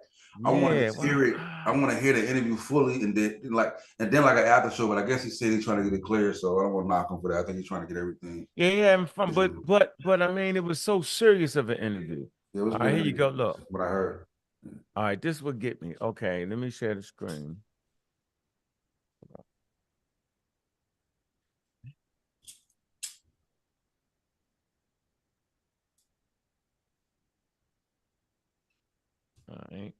I want to hear it. I want to hear the interview fully, and then like an after show. But I guess he said he's trying to get it clear, so I don't want to knock him for that. I think he's trying to get everything. Yeah, but I mean, it was so serious of an interview. Yeah, it was all good. right, here you go. Look, what I heard. All right, this would get me. Okay, let me share the screen. All right.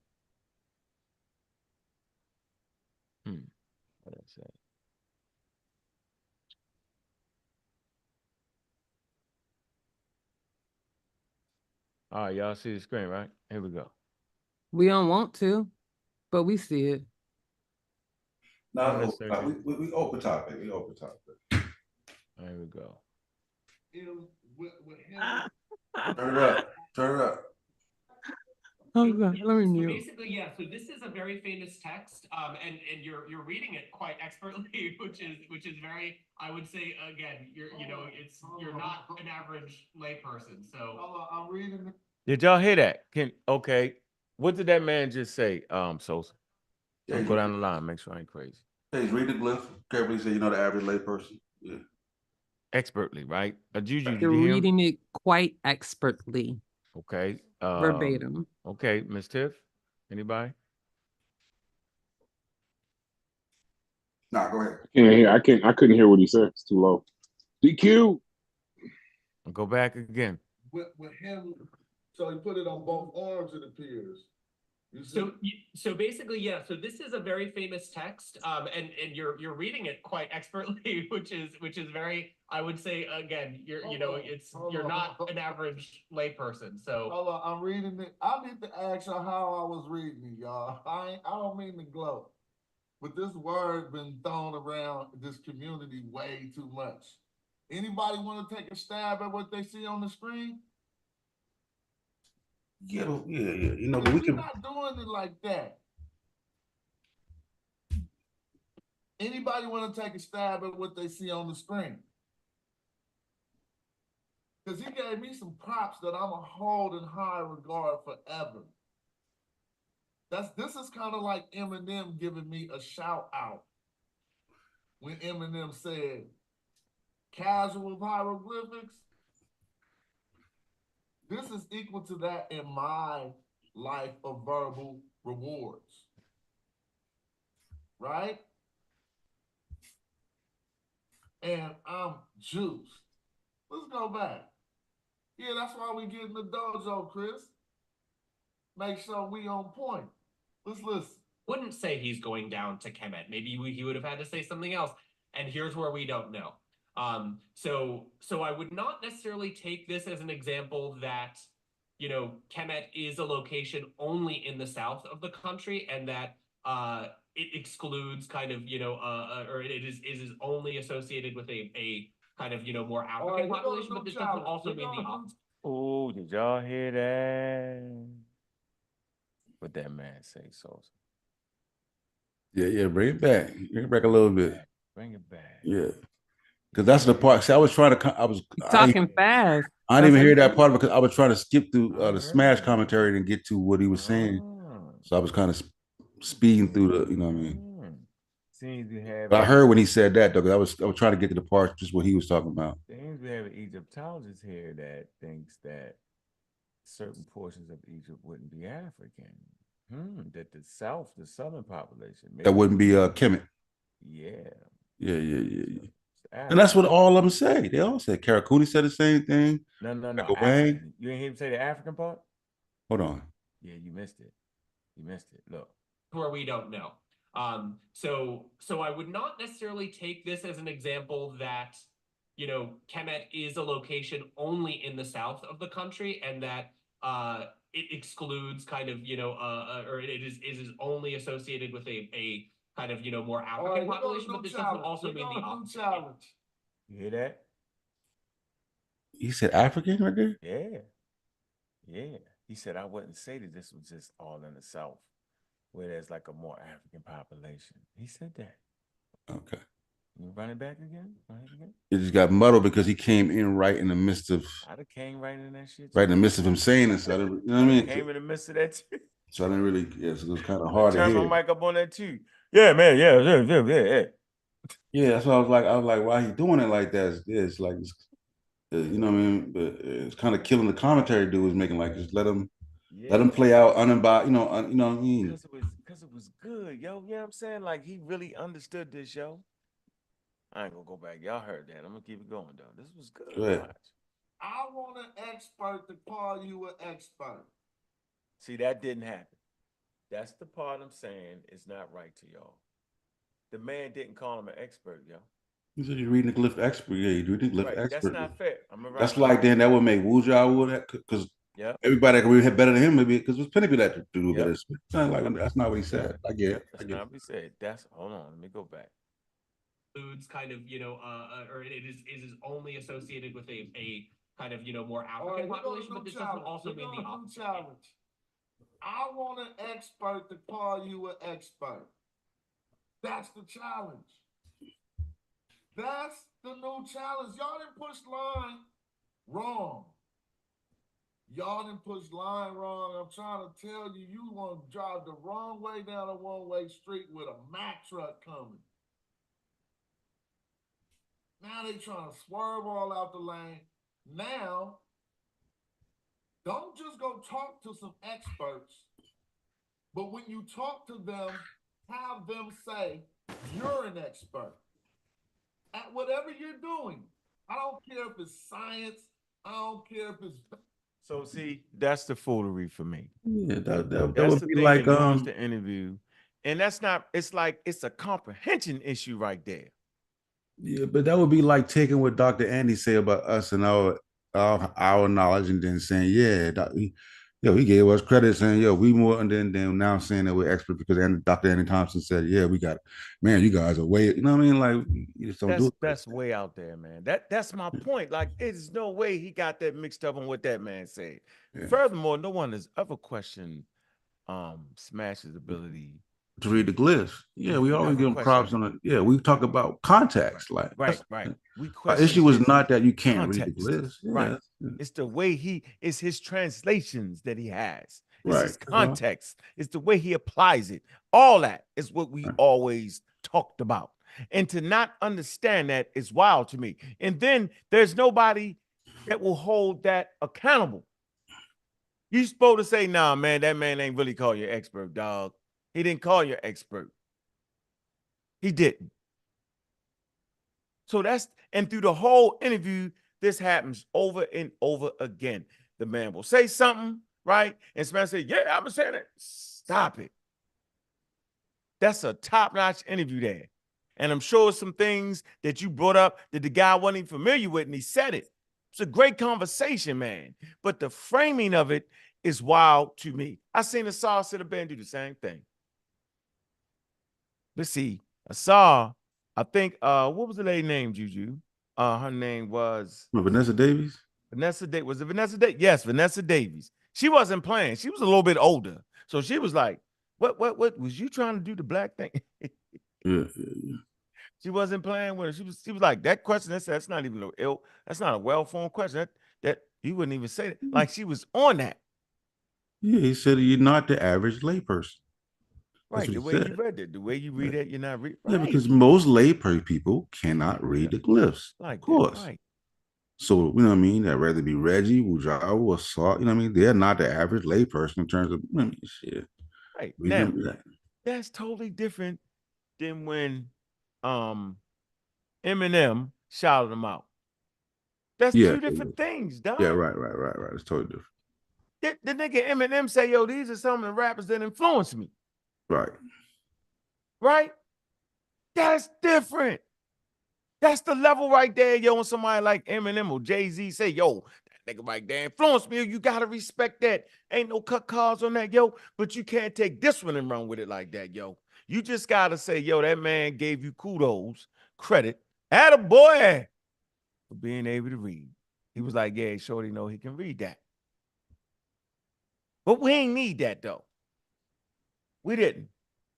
What I say? All right, y'all see the screen, right? Here we go. We don't want to, but we see it. No, we open topic. We open topic. There we go. Turn it up. Turn it up. Oh God, let me mute. Basically, yeah. So this is a very famous text, and you're reading it quite expertly, which is very. I would say again, you're not an average layperson. So I'm reading it. Did y'all hear that? What did that man just say? Sosa. Yeah, go down the line. Make sure I ain't crazy. Yeah, he's read the glyph carefully. Say the average layperson. Yeah. Expertly, right? Juju, did You're you hear reading it quite expertly. Okay. Verbatim. Okay, Miss Tiff. Anybody? Nah, go ahead. Yeah, I couldn't hear what he said. It's too low. DQ. Go back again. With him, so he put it on both arms, it appears. So basically, yeah. So this is a very famous text, and you're reading it quite expertly, which is very. I would say again, you're not an average layperson. So hold on, I'm reading it. I need to ask y'all how I was reading it, y'all. I don't mean to gloat, but this word been thrown around this community way too much. Anybody want to take a stab at what they see on the screen? Yeah. But we're not doing it like that. Anybody want to take a stab at what they see on the screen? Because he gave me some props that I'm gonna hold in high regard forever. This is kind of like Eminem giving me a shout out when Eminem said casual hieroglyphics. This is equal to that in my life of verbal rewards. Right? And I'm juiced. Let's go back. Yeah, that's why we get in the dojo, Chris. Make sure we on point. Let's listen. Wouldn't say he's going down to Kemet. Maybe he would have had to say something else. And here's where we don't know. So I would not necessarily take this as an example that, you know, Kemet is a location only in the south of the country, and that it excludes kind of, you know, or it is only associated with a kind of, you know, more African population, but this doesn't also mean the opposite. Oh, did y'all hear that? What that man say, Sosa? Yeah, bring it back. Bring it back a little bit. Bring it back. Yeah. Because that's the part. See, I was trying to, talking fast. I didn't even hear that part because I was trying to skip through the Smash commentary and get to what he was saying. So I was kind of speeding through the, you know what I mean? Seems we have. But I heard when he said that though, because I was trying to get to the part just what he was talking about. Seems we have an Egyptologist here that thinks that certain portions of Egypt wouldn't be African. That the southern population. That wouldn't be Kemet. Yeah. And that's what all of them say. They all said. Karakuni said the same thing. No. You ain't hear him say the African part? Hold on. Yeah, you missed it. Look. Where we don't know. So I would not necessarily take this as an example that, you know, Kemet is a location only in the south of the country, and that it excludes kind of, you know, or it is only associated with a kind of, you know, more African population, but this doesn't also mean the opposite. You hear that? He said African right there? Yeah. He said I wouldn't say that this was just all in the south, where there's like a more African population. He said that. Okay. You run it back again? It just got muddled because he came in right in the midst of. I'd have came right in that shit. Right in the midst of him saying this. You know what I mean? Came in the midst of that too. So I didn't really, so it was kind of hard to hear. Turn my mic up on that too. Yeah, man. Yeah. Yeah, that's what I was like, why he doing it like that? It's like, you know what I mean? But it's kind of killing the commentary dude was making, like, just let him play out unembodied, you know what I mean? Because it was good, yo. You know what I'm saying? Like, he really understood this, yo. I ain't gonna go back. Y'all heard that. I'm gonna keep it going, though. This was good. Go ahead. I want an expert to call you an expert. See, that didn't happen. That's the part I'm saying is not right to y'all. The man didn't call him an expert, yo. You said you're reading the glyph expert. Yeah, you're reading the glyph expert. That's not fair. That's like then that would make Wuja would have, because everybody can read better than him, maybe, because there's plenty of people that do better. It's not like, that's not what he said. I get it. That's not what he said. Hold on, let me go back. Foods kind of, you know, or it is only associated with a kind of, you know, more African population, but this doesn't also mean the opposite. I want an expert to call you an expert. That's the challenge. That's the new challenge. Y'all didn't push line wrong. I'm trying to tell you, you want to drive the wrong way down a one-way street with a Mack truck coming. Now they trying to swerve all out the lane. Now, don't just go talk to some experts, but when you talk to them, have them say, you're an expert at whatever you're doing. I don't care if it's science. I don't care if it's. So see, that's the foolery for me. Yeah, that would be like the interview, and that's not. It's like it's a comprehension issue right there. Yeah, but that would be like taking what Dr. Andy say about us and our knowledge, and then saying, he gave us credit, saying, we more, and then now saying that we're expert because Dr. Andy Thompson said, we got it. Man, you guys are way, you know what I mean? Like, you just don't do it. That's way out there, man. That's my point. Like, there's no way he got that mixed up on what that man said. Yeah. Furthermore, no one has ever questioned Smash's ability to read the glyphs. Yeah, we always give him props on it. Yeah, we talk about context. Right. Our issue was not that you can't read the glyphs. Yeah. Right. It's the way it's his translations that he has. It's his context. It's the way he applies it. All that is what we always talked about. And to not understand that is wild to me. And then there's nobody that will hold that accountable. You supposed to say, nah, man, that man ain't really call you expert, dog. He didn't call you expert. He didn't. So and through the whole interview, this happens over and over again. The man will say something, right? And Smash say, yeah, I'm saying it. Stop it. That's a top-notch interview there. And I'm sure some things that you brought up that the guy wasn't even familiar with, and he said it. It's a great conversation, man. But the framing of it is wild to me. I seen Asar sit up and do the same thing. Let's see. Asar, I think, what was the lady name, Juju? Her name was Vanessa Davies. Was it Vanessa Davies? Yes, Vanessa Davies. She wasn't playing. She was a little bit older. So she was like, what was you trying to do the black thing? Yeah. She wasn't playing with her. She was like, that question, that's not even that's not a well-formed question. That he wouldn't even say that. Like she was on that. Yeah, he said you're not the average layperson. Right, the way you read it, the way you read it, you're not reading. Yeah, because most people cannot read the glyphs. Like, of course. Right. So, you know what I mean? I'd rather be Reggie, Wujawa, or Salt. You know what I mean? They're not the average layperson in terms of, shit. Right. Now, that's totally different than when Eminem shouted him out. That's two different things, dog. Yeah, right. It's totally different. The nigga Eminem say, yo, these are some of the rappers that influenced me. Right? That's different. That's the level right there, yo. When somebody like Eminem or Jay-Z say, yo, that nigga right there influenced me, you gotta respect that. Ain't no cut cards on that, yo. But you can't take this one and run with it like that, yo. You just gotta say, yo, that man gave you kudos, credit, attaboy, for being able to read. He was like, yeah, shorty know he can read that. But we ain't need that, though. We didn't.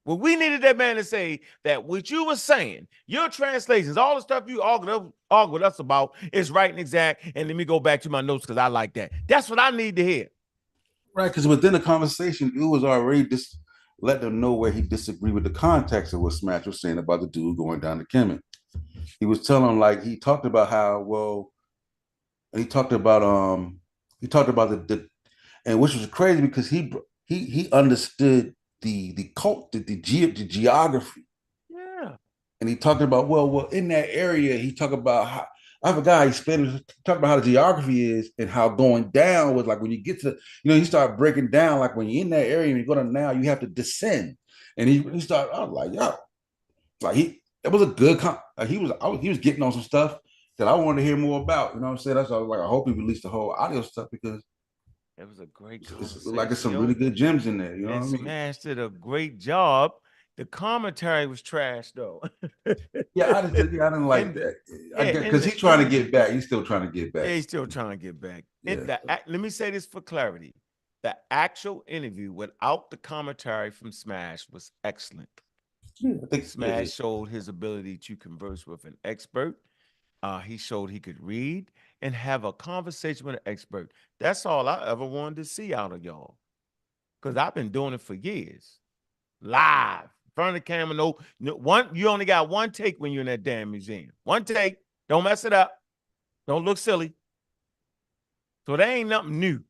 Well, we needed that man to say that what you were saying, your translations, all the stuff you argue with us about is right and exact. And let me go back to my notes because I like that. That's what I need to hear. Right, because within the conversation, it was already just let them know where he disagreed with the context of what Smash was saying about the dude going down to Kemet. He was telling him, like, he talked about how, and he talked about the and which was crazy because he understood the cult, the geography. Yeah. And he talked about, well, in that area, he talked about how, I forgot, he talked about how the geography is and how going down was like when you get to, he started breaking down, like when you're in that area and you go to now, you have to descend. And he started, I was like, yo, like it was a good, he was getting on some stuff that I wanted to hear more about. You know what I'm saying? That's why I was like, I hope he released the whole audio stuff because it was a great conversation. Like it's some really good gems in there. You know what I mean? Smash did a great job. The commentary was trash though. Yeah, I didn't like that. Because he's trying to get back. He's still trying to get back. Yeah, he's still trying to get back. Yeah. Let me say this for clarity. The actual interview without the commentary from Smash was excellent. Yeah, I think Smash showed his ability to converse with an expert. He showed he could read and have a conversation with an expert. That's all I ever wanted to see out of y'all. Because I've been doing it for years. Live. In front of the camera. You only got one take when you're in that damn museum. One take. Don't mess it up. Don't look silly. So there ain't nothing new.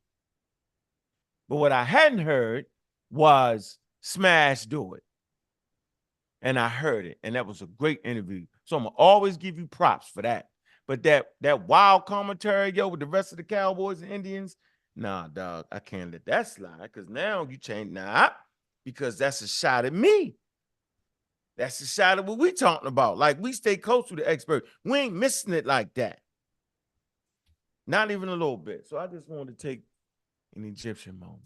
But what I hadn't heard was Smash do it. And I heard it. And that was a great interview. So I'm going to always give you props for that. But that wild commentary, yo, with the rest of the Cowboys and Indians, nah, dog, I can't let that slide. Because now you change, because that's a shot at me. That's a shot at what we talking about. Like, we stay close to the expert. We ain't missing it like that. Not even a little bit. So I just wanted to take an Egyptian moment.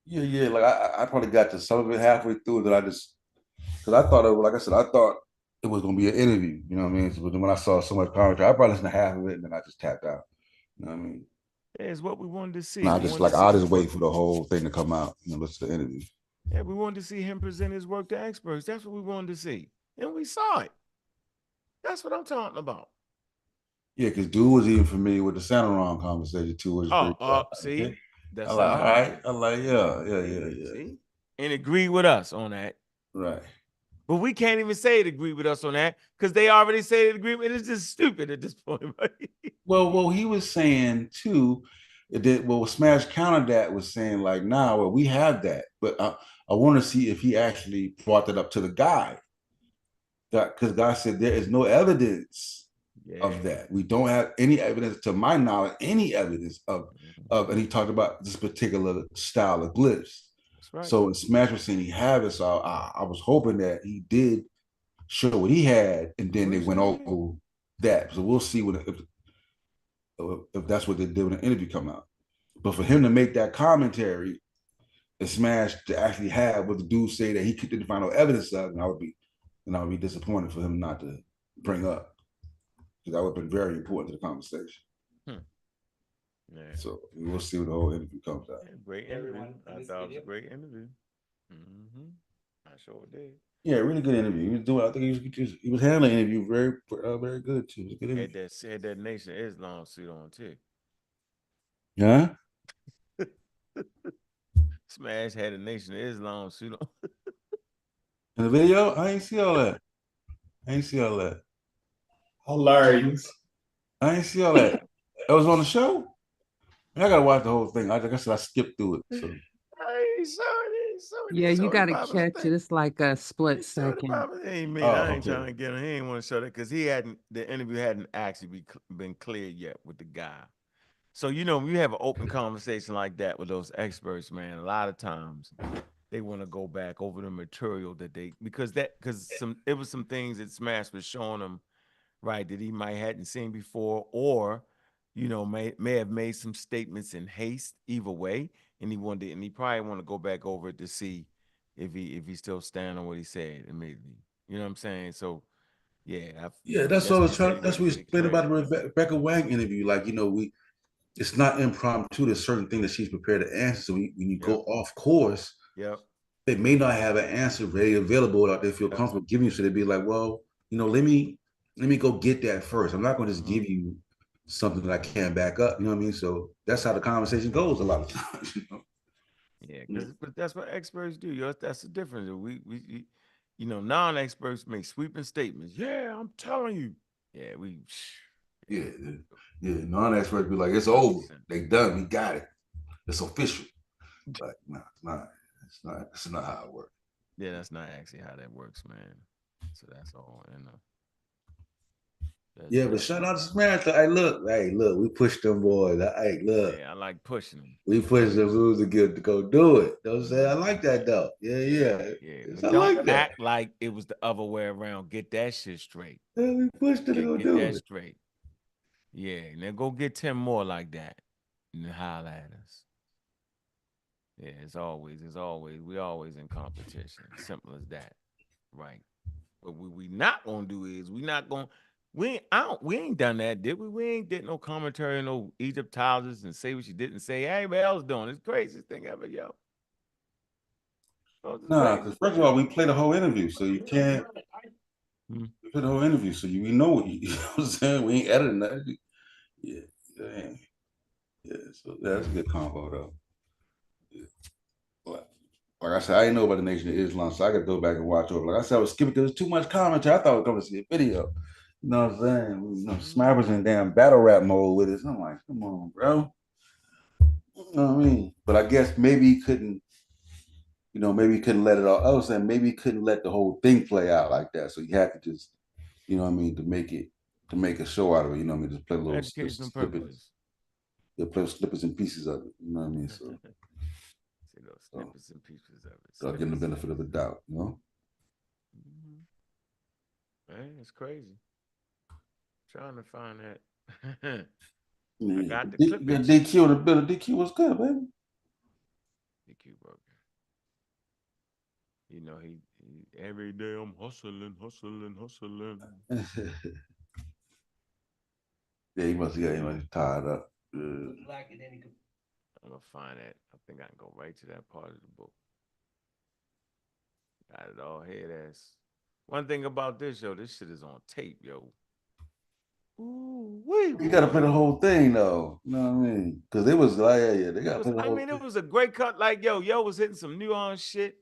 Yeah. Like, I probably got to some of it halfway through that because I thought I thought it was going to be an interview. You know what I mean? So when I saw so much commentary, I probably listened to half of it and then I just tapped out. You know what I mean? Yeah, it's what we wanted to see. And I just I'll just wait for the whole thing to come out and listen to the interview. Yeah, we wanted to see him present his work to experts. That's what we wanted to see. And we saw it. That's what I'm talking about. Yeah, because dude was even familiar with the Santaron conversation too. See? Okay. That's all right. I like, yeah. See? And agree with us on that. Right. But we can't even say it agree with us on that because they already say it agree with it. It's just stupid at this point. Right? Well, he was saying too, It did. Well, Smash countered that was saying like, nah, well, we have that, but I want to see if he actually brought that up to the guy. Because God said there is no evidence of that. We don't have any evidence, to my knowledge, any evidence of. And he talked about this particular style of glyphs. That's right. So Smash was saying he have it. So I was hoping that he did show what he had, and then they went over that. So we'll see if that's what they did when the interview come out. But for him to make that commentary and Smash to actually have what the dude say that he didn't find no evidence of, and I would be disappointed for him not to bring up, because that would have been very important to the conversation. Yeah. So we'll see what the whole interview comes out. Yeah, great interview. I thought it was a great interview. I sure did. Yeah, really good interview. He was doing. I think he was handling the interview very good too. It was a good interview. Had that Nation of Islam suit on too. Yeah. Smash had a Nation of Islam suit on. In the video, I ain't see all that. Hilarious. I ain't see all that. That was on the show. I gotta watch the whole thing. Like I said, I skipped through it. So. I ain't saw it. Yeah, you gotta catch it. It's like a split second. Hey man, I ain't trying to get him. He ain't want to show that because the interview hadn't actually been cleared yet with the guy. So when you have an open conversation like that with those experts, man, a lot of times they want to go back over the material that because it was some things that Smash was showing them, right, that he might hadn't seen before, or may have made some statements in haste either way, and he probably want to go back over it to see if he still stand on what he said immediately. You know what I'm saying? So that's what I was trying. That's what we explained about the Rebecca Wang interview. Like it's not impromptu. There's certain things that she's prepared to answer. So when you go off course, they may not have an answer ready available that they feel comfortable giving you. So they'd be like, well, let me go get that first. I'm not going to just give you something that I can't back up. You know what I mean? So that's how the conversation goes a lot of times. But that's what experts do. That's the difference. We non-experts make sweeping statements. Yeah, I'm telling you. Yeah, Non-experts be like, it's over. They done. We got it. It's official. But no, it's not. It's not how it works. Yeah, that's not actually how that works, man. So that's all. But shout out to Smash. Hey, look, we pushed them boys. Hey, look. Yeah, I like pushing them. We pushed them rules to go do it. You know what I'm saying? I like that though. Yeah. Don't act like it was the other way around. Get that shit straight. Yeah, we pushed them to go do it. Get that straight. Yeah, now go get 10 more like that and holler at us. Yeah, it's always, we always in competition. Simple as that. Right. What we not gonna do is we ain't done that, did we? We ain't did no commentary on no Egyptologists and say what you didn't say. Everybody else doing it's craziest thing ever, yo. Nah, because first of all, we played the whole interview, so you can't. We played the whole interview, so we know what you know what I'm saying. We ain't editing that. Yeah. So that's a good combo though. Like I said, I didn't know about the Nation of Islam, so I could go back and watch over. Like I said, I was skipping. There was too much commentary. I thought I was going to see a video. You know what I'm saying? Smash was in damn battle rap mode with it. So I'm like, come on, bro. You know what I mean? But I guess maybe he couldn't. Maybe he couldn't let it all. I was saying maybe he couldn't let the whole thing play out like that. So you had to just, you know what I mean, to make a show out of it. You know what I mean? Just play little snippets. Yeah, play snippets and pieces of it. You know what I mean? So. Snippets and pieces of it. So give him the benefit of the doubt, you know? Man, it's crazy. Trying to find that. I got the clip. DQ in the building. DQ was good, baby. DQ broke. He every day I'm hustling. Yeah, he must be tired up. I'm gonna find that. I think I can go right to that part of the book. Got it all head ass. One thing about this, yo, this shit is on tape, yo. Ooh, you gotta play the whole thing though. You know what I mean? Because it was like, they gotta play the whole thing. It was a great cut. Like, yo was hitting some nuanced shit.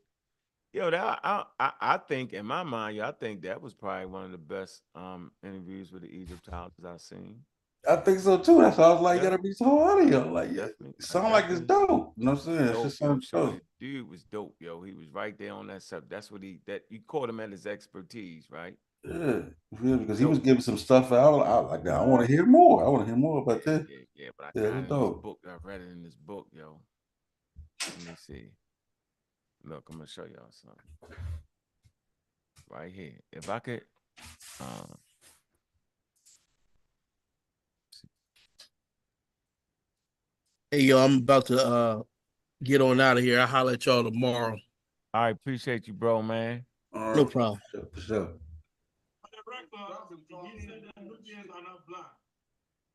Yo, that I think in my mind, I think that was probably one of the best interviews with the Egyptologists I've seen. I think so too. That's why I was like, you gotta be so audio. Like, yeah, Definitely. it sound like it's dope. You know what I'm saying? It's Dope, just yo. sounds Shorty, dope. dude was dope, yo. He was right there on that subject. That's what you caught him at his expertise, right? Yeah, you feel me? Because he was giving some stuff out. I want to hear more. I want to hear more about this. Yeah. But I Yeah, got it's in this dope. book. I read it in this book, yo. Let me see. Look, I'm gonna show y'all something right here. If I could, Hey, yo, I'm about to get on out of here. I'll holler at y'all tomorrow. I appreciate you, bro, man. No problem. For sure.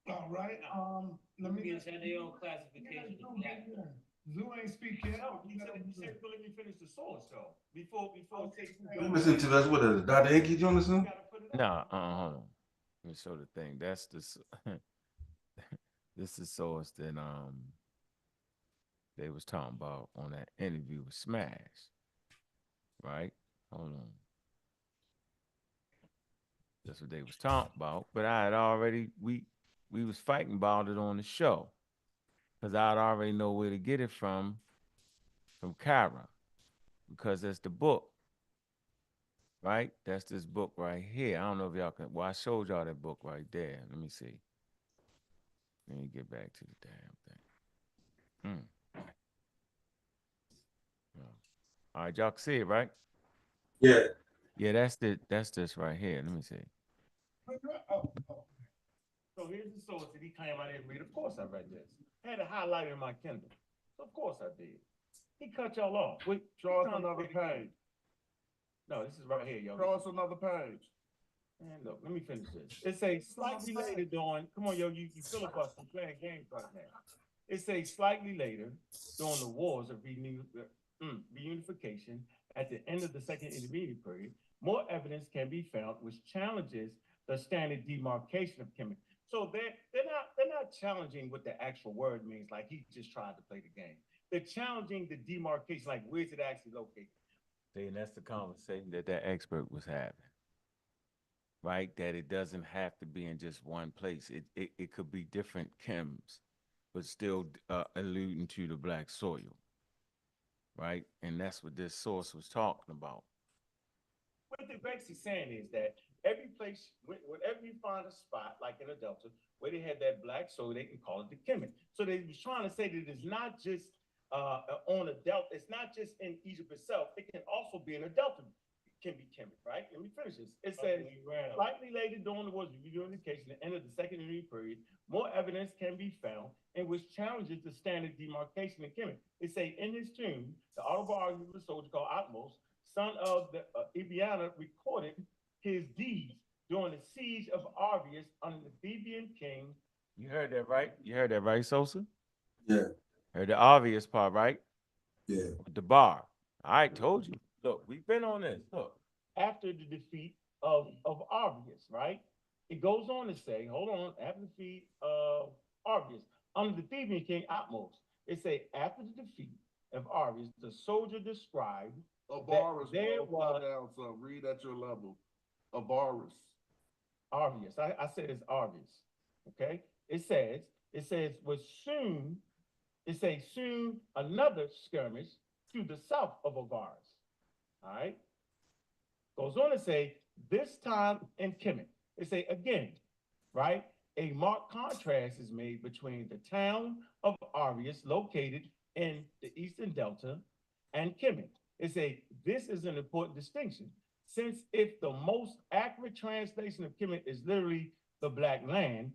All right. Let me get their own classification. Zoo ain't speaking. No, he said let me finish the source though. Before You listen to that's what the Dr. Inky joint or something? Nah, hold on. Let me show the thing. That's this. This is source that they was talking about on that interview with Smash. Right? Hold on. That's what they was talking about. But I had already we was fighting about it on the show. Because I'd already know where to get it from Kyra. Because that's the book. Right? That's this book right here. I don't know if y'all can. Well, I showed y'all that book right there. Let me see. Let me get back to the damn thing. All right, y'all can see it, right? Yeah. Yeah, that's this right here. Let me see. So here's the source that he claimed I didn't read. Of course I read this. I had it highlighted in my Kindle. So of course I did. He cut y'all off. Wait, show us another page. No, this is right here, yo. Show us another page. And look, let me finish this. It says slightly later during, come on, yo, you filibustering, playing games right now. It says slightly later during the wars of reunification at the end of the second intermediate period, more evidence can be found which challenges the standard demarcation of Kemet. So they're not challenging what the actual word means, like he just tried to play the game. They're challenging the demarcation, like where's it actually located? See, and that's the conversation that expert was having. Right? That it doesn't have to be in just one place. It could be different chems, but still alluding to the black soil. Right? And that's what this source was talking about. What they're basically saying is that every place, whenever you find a spot, like in a delta, where they had that black soil, they can call it the Kemet. So they was trying to say that it's not just on a delta, it's not just in Egypt itself, it can also be in a delta. Can be Kemet, right? Let me finish this. It says, slightly later during the wars of reunification, the end of the second intermediate period, more evidence can be found in which challenges the standard demarcation of Kemet. It say in his tomb, the autobiography of a soldier called Atmos, son of the Ibiana, recorded his deeds during the siege of Arvius under the Theban king. You heard that, right? You heard that, right, Sosa? Yeah. Heard the obvious part, right? Yeah. With the bar. I told you. Look, we've been on this. Look. After the defeat of Arvius, right? It goes on to say, hold on, after the defeat of Arvius, under the Theban king Atmos, it say after the defeat of Arvius, the soldier described Abarus, there was down, so read at your level. Abarus. Arvius. I said it's Arvius. Okay. It says was soon. It says soon another skirmish to the south of Avarus. All right. Goes on to say this time in Kemet. It say again, right? A marked contrast is made between the town of Arius, located in the Eastern Delta, and Kemet. It say this is an important distinction, since if the most accurate translation of Kemet is literally the Black Land,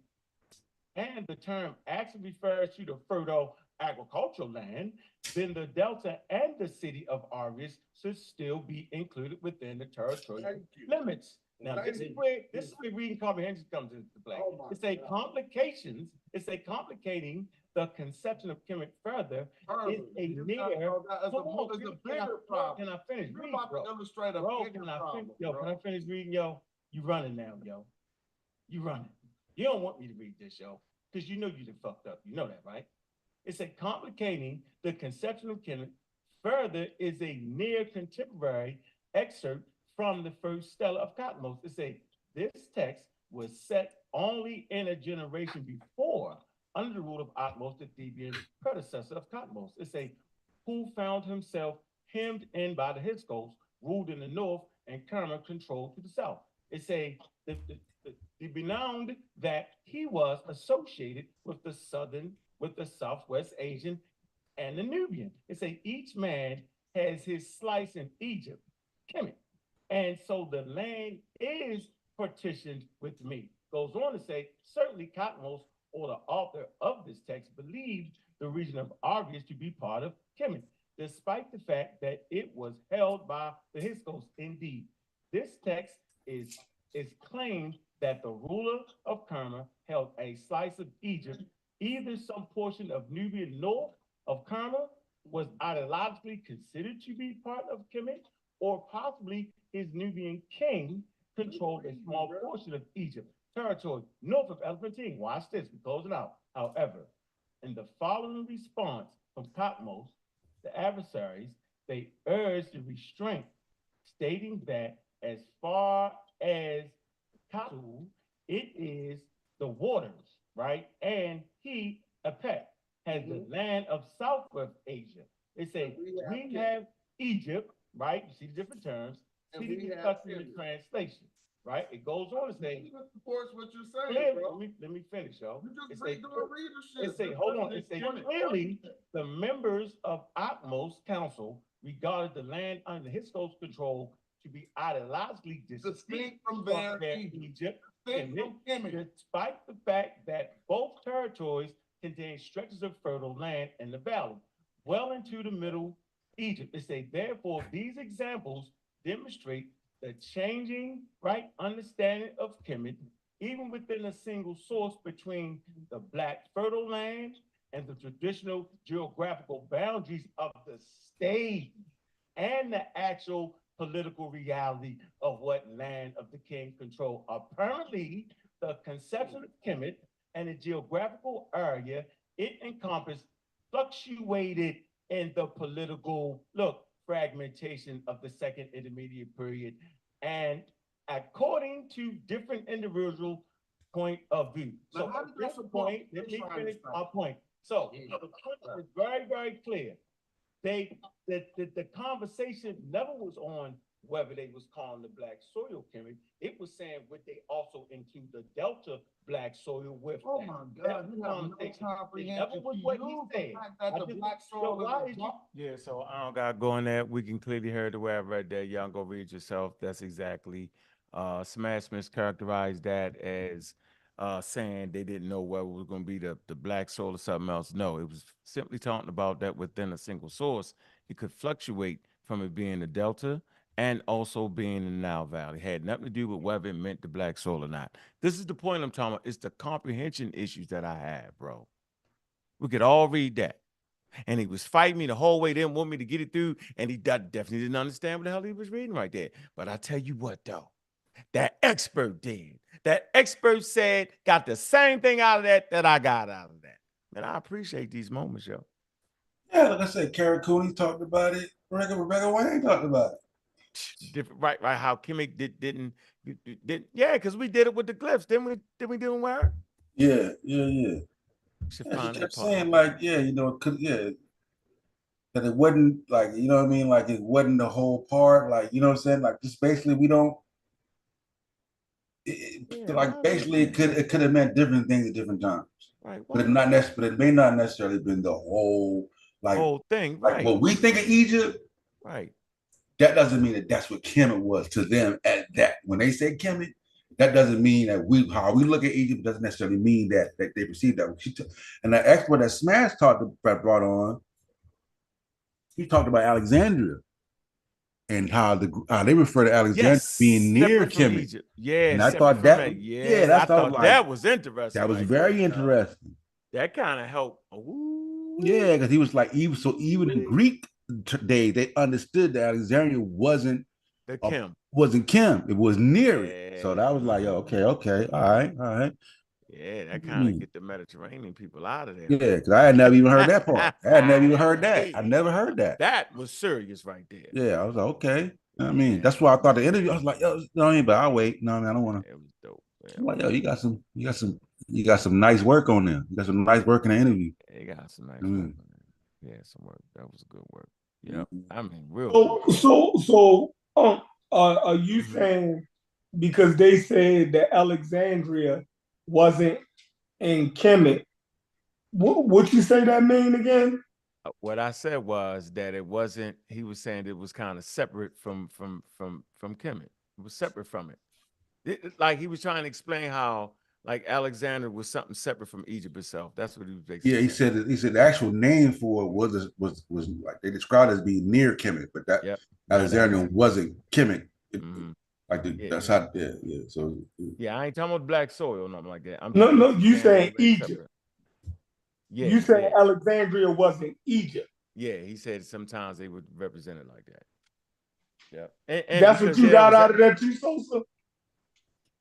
and the term actually refers to the fertile agricultural land, then the Delta and the city of Arius should still be included within the territorial limits. Now, this is where reading comprehension comes into play. It's a complicating the conception of Kemet further is a near. It's a bigger problem. Can I finish reading, bro? Can I finish reading, yo? You running now, yo. You running. You don't want me to read this, yo, because you know you done fucked up. You know that, right? It's a complicating the conception of Kemet further is a near contemporary excerpt from the first stela of Cosmos. It says this text was set only in a generation before, under the rule of Atmos, the Theban predecessor of Thutmose. It's a who found himself hemmed in by the Hyksos, ruled in the north, and Kerma controlled to the south. It's a the renowned that he was associated with the Southwest Asian and the Nubian. It's a each man has his slice in Egypt, Kemet. And so the land is partitioned with me. Goes on to say, certainly Thutmose, or the author of this text, believed the region of Argus to be part of Kemet, despite the fact that it was held by the Hyksos. Indeed, this text is claimed that the ruler of Kerma held a slice of Egypt, either some portion of Nubian north of Kerma was ideologically considered to be part of Kemet, or possibly his Nubian king controlled a small portion of Egypt, territory north of Elephantine. Watch this, we're closing out. However, in the following response from Thutmose, the adversaries, they urged the restraint, stating that as far as Katu, it is the waters, right? And he, Apet, has the land of Southwest Asia. They say, we have Egypt, right? You see the different terms. See the discussion in the translation, right? It goes on to say, supports what you're saying, bro. let me finish, y'all. You just doing readership. It say, hold on. It say, clearly, the members of Atmos Council regarded the land under Hyksos control to be ideologically distinct from their Egypt, despite the fact that both territories contain stretches of fertile land in the valley, well into the middle Egypt. They say, therefore, these examples demonstrate the changing, right, understanding of Kemet, even within a single source between the Black fertile land and the traditional geographical boundaries of the state and the actual political reality of what land of the king control. Apparently, the conception of Kemet and the geographical area it encompassed fluctuated in the political fragmentation of the second intermediate period, and according to different individual point of view. So at this point, let me finish my point. So the point is very, very clear. The conversation never was on whether they was calling the black soil Kemet. It was saying would they also include the Delta black soil with oh my God, you have no comprehension. Was what he said. The black soil yeah, so I don't gotta go on that. We can clearly hear the way I read that. Y'all go read yourself. That's exactly Smash mischaracterized that as saying they didn't know whether it was going to be the black soil or something else. No, it was simply talking about that within a single source. It could fluctuate from it being the Delta and also being in the Nile Valley. It had nothing to do with whether it meant the black soil or not. This is the point I'm talking about. It's the comprehension issues that I have, bro. We could all read that. And he was fighting me the whole way, didn't want me to get it through, and he definitely didn't understand what the hell he was reading right there. But I tell you what, though, that expert did. That expert said, got the same thing out of that I got out of that. And I appreciate these moments, yo. Yeah, like I said, Kara Cooney talked about it. Rebecca Wayne talked about it. Different, right? How Kemet didn't. Yeah, because we did it with the glyphs, didn't we? Did we do it with her? Yeah. She kept saying like, that it wasn't like, you know what I mean, like it wasn't the whole part, like, you know what I'm saying, like just basically we don't. Basically it could have meant different things at different times, right? But it may not necessarily been the whole thing, like right? What we think of Egypt, right? That doesn't mean that that's what Kemet was to them at that. When they say Kemet, that doesn't mean that how we look at Egypt doesn't necessarily mean that they perceive that. And the expert that Smash brought on, he talked about Alexandria and how they refer to Alexandria being near Kemet. Yeah, and I thought that, I thought that was interesting. That was very interesting. That kind of helped. Yeah, because he was like, even in Greek they understood that Alexandria wasn't Kim. It was near it. So that was like, okay, all right. Yeah, that kind of get the Mediterranean people out of there. Yeah, because I had never even heard that part. I had never even heard that. I never heard that. That was serious right there. Yeah, I was like, okay. I mean, that's why I thought the interview, I was like, but I'll wait. No, I mean, I don't want to. It was dope. Well, yo, you got some nice work on there. You got some nice work in the interview. He got some nice work on there. Yeah, some work. That was good work. Yeah, I mean, real. Are you saying because they said that Alexandria wasn't in Kemet? What you say that mean again? What I said was that it wasn't. He was saying it was kind of separate from Kemet. It was separate from it. Like he was trying to explain how like Alexander was something separate from Egypt itself. That's what he was basically saying. He said the actual name for it was like they described it as being near Kemet, but that Alexandria wasn't Kemet. That's how So I ain't talking about black soil or nothing like that. No, you saying Egypt. Separate. Yeah, you saying Alexandria wasn't Egypt. Yeah, he said sometimes they would represent it like that. Yeah, and that's what you got out of that too, Sosa.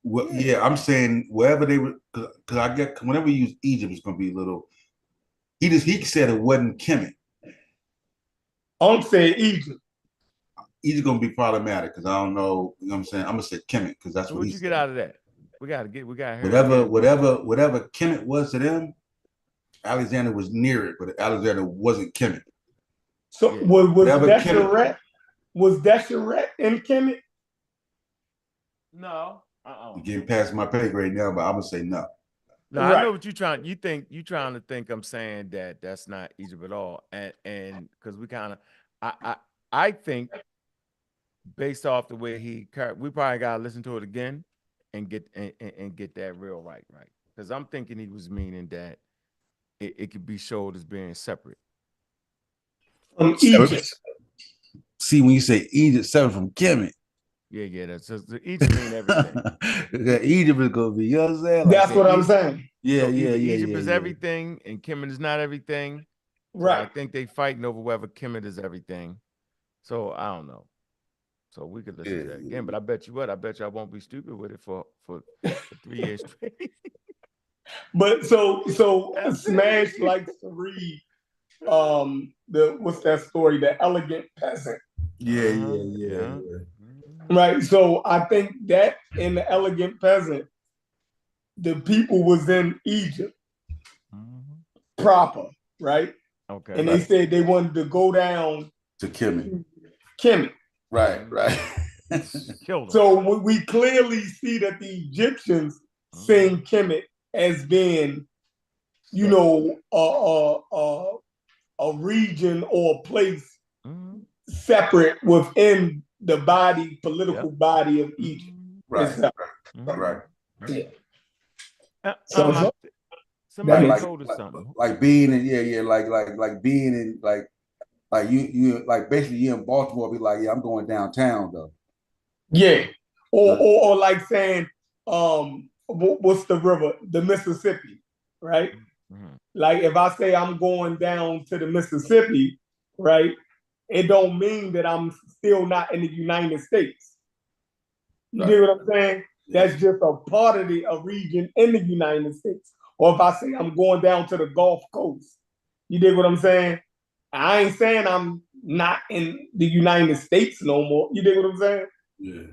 Well, I'm saying wherever they were, because I get whenever you use Egypt, it's gonna be a little. He said it wasn't Kemet. I'm saying Egypt. Egypt gonna be problematic because I don't know. You know what I'm saying? I'm gonna say Kemet because that's what you get out of that. We gotta hear whatever Kemet was to them. Alexander was near it, but Alexander wasn't Kemet. So was Deseret? Was Deseret in Kemet? No. You're getting past my pay grade now, but I'm gonna say no. No, right. I know what you're trying. You trying to think I'm saying that that's not Egypt at all, and because we kind of, I think based off the way we probably gotta listen to it again and get that real right, because I'm thinking he was meaning that it could be showed as being separate. Egypt. See, when you say Egypt, separate from Kemet. Yeah, that's just Egypt mean everything. Egypt is gonna be, you know what I'm saying? That's what I'm saying. Yeah, so Egypt is everything, and Kemet is not everything. Right. So I think they fighting over whether Kemet is everything. So I don't know. So we could listen to that again. But I bet you I won't be stupid with it for 3 years straight. But so Smash likes to read what's that story? The Elegant Peasant. Yeah. Right. So I think that in the Elegant Peasant, the people was in Egypt proper, right? Okay. And they said they wanted to go down to Kemet. Right. So we clearly see that the Egyptians seeing Kemet as being, you know, a region or a place separate within the political body of Egypt. Right. Yeah. Somebody told us something. Like being in, like being in, like you like basically you in Baltimore, be like, I'm going downtown though. Yeah. Or like saying, what's the river? The Mississippi, right? Like if I say I'm going down to the Mississippi, right? It don't mean that I'm still not in the United States. You get what I'm saying? That's just a part of a region in the United States. Or if I say I'm going down to the Gulf Coast, you dig what I'm saying? I ain't saying I'm not in the United States no more. You dig what I'm saying? Yeah.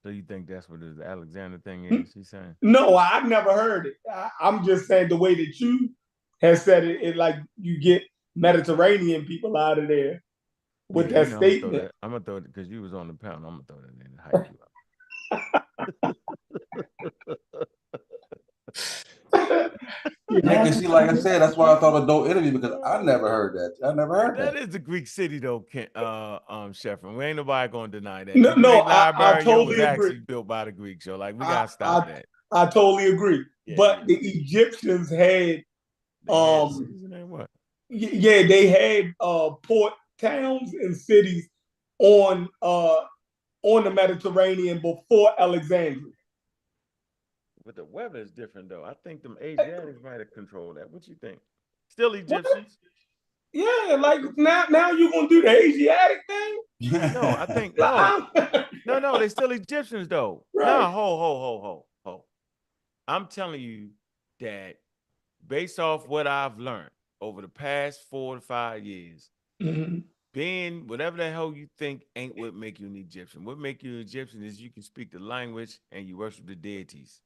So you think that's what the Alexander thing is? He's saying? No, I've never heard it. I'm just saying the way that you have said it like you get Mediterranean people out of there with that statement. I'm gonna throw it because you was on the panel. I'm gonna throw that in and hype you up. See, like I said, that's why I thought a dope interview because I never heard that. I never heard that. That is the Greek city though, Sheffrin. We ain't nobody gonna deny that. No, I totally was agree. Actually built by the Greeks, so like we gotta stop that. I totally agree. But the Egyptians had they had port towns and cities on the Mediterranean before Alexandria. But the weather is different though. I think them Asiatics might have controlled that. What you think? Still Egyptians? Yeah, like now you gonna do the Asiatic thing? No, I think no, they still Egyptians though. Right. No, ho. I'm telling you that based off what I've learned over the past 4 to 5 years, being whatever the hell you think ain't what make you an Egyptian. What make you an Egyptian is you can speak the language and you worship the deities.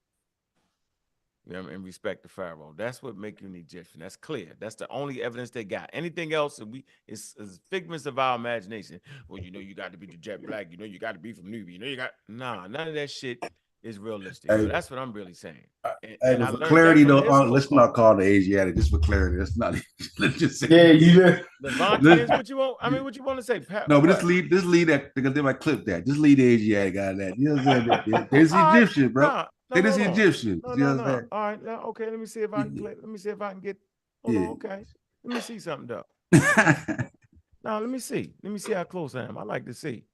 You know, and respect the pharaoh. That's what make you an Egyptian. That's clear. That's the only evidence they got. Anything else, it's figments of our imagination. Well, you know, you got to be the jet black. You know, you got to be from Nubia. You know, you got none of that shit is realistic. So that's what I'm really saying. And I for learned clarity, that though, let's not call the Asiatic. Just for clarity, that's not. Let's just say. Yeah, you just. Levantines, what you want? I mean, what you want to say? No, but just leave that because they might clip that. Just leave the Asiatic out of that. You know what I'm saying? There's the Egyptian, bro. They just Egyptian. No, you know no, what I'm no. saying? All right, now, okay. Let me see if I can play. Let me see if I can get. Hold on, okay. Let me see something though. Now, let me see. Let me see how close I am. I like to see.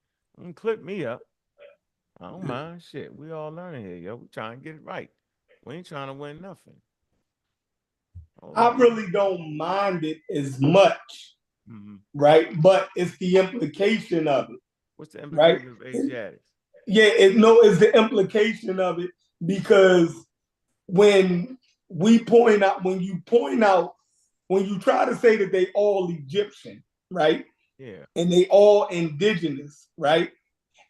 Clip me up. I don't mind. Shit, we all learning here, yo. We trying to get it right. We ain't trying to win nothing. I really don't mind it as much, right? But it's the implication of it. What's the implication of Asiatics? Yeah, it's the implication of it because when you try to say that they all Egyptian, right? Yeah. And they all indigenous, right?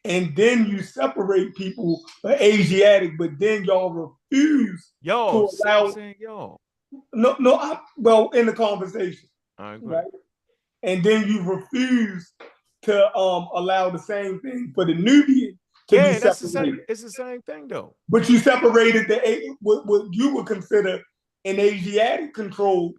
And then you separate people Asiatic, but then y'all refuse to allow. Saying y'all. Well, in the conversation, right? And then you refuse to allow the same thing for the Nubian to be separated. That's the same. It's the same thing though. But you separated what you would consider an Asiatic controlled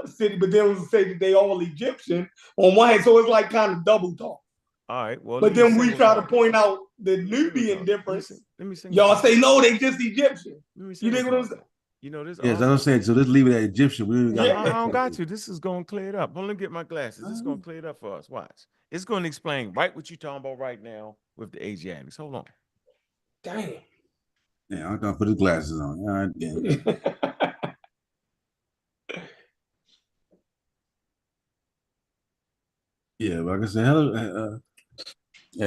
city, but then say that they all Egyptian on one hand. So it's like kind of double talk. All right. Well, but then we try to point out the Nubian difference. Let me sing. Y'all say no, they just Egyptian. You think what I'm saying? You know this. Yes, I'm saying. So let's leave it at Egyptian. We don't I don't got you. This is gonna clear it up. Let me get my glasses. This is gonna clear it up for us. Watch. It's gonna explain right what you're talking about right now with the Asiatics. Hold on. Damn. Yeah, I'm gonna put his glasses on. All right, damn. Yeah, like I said,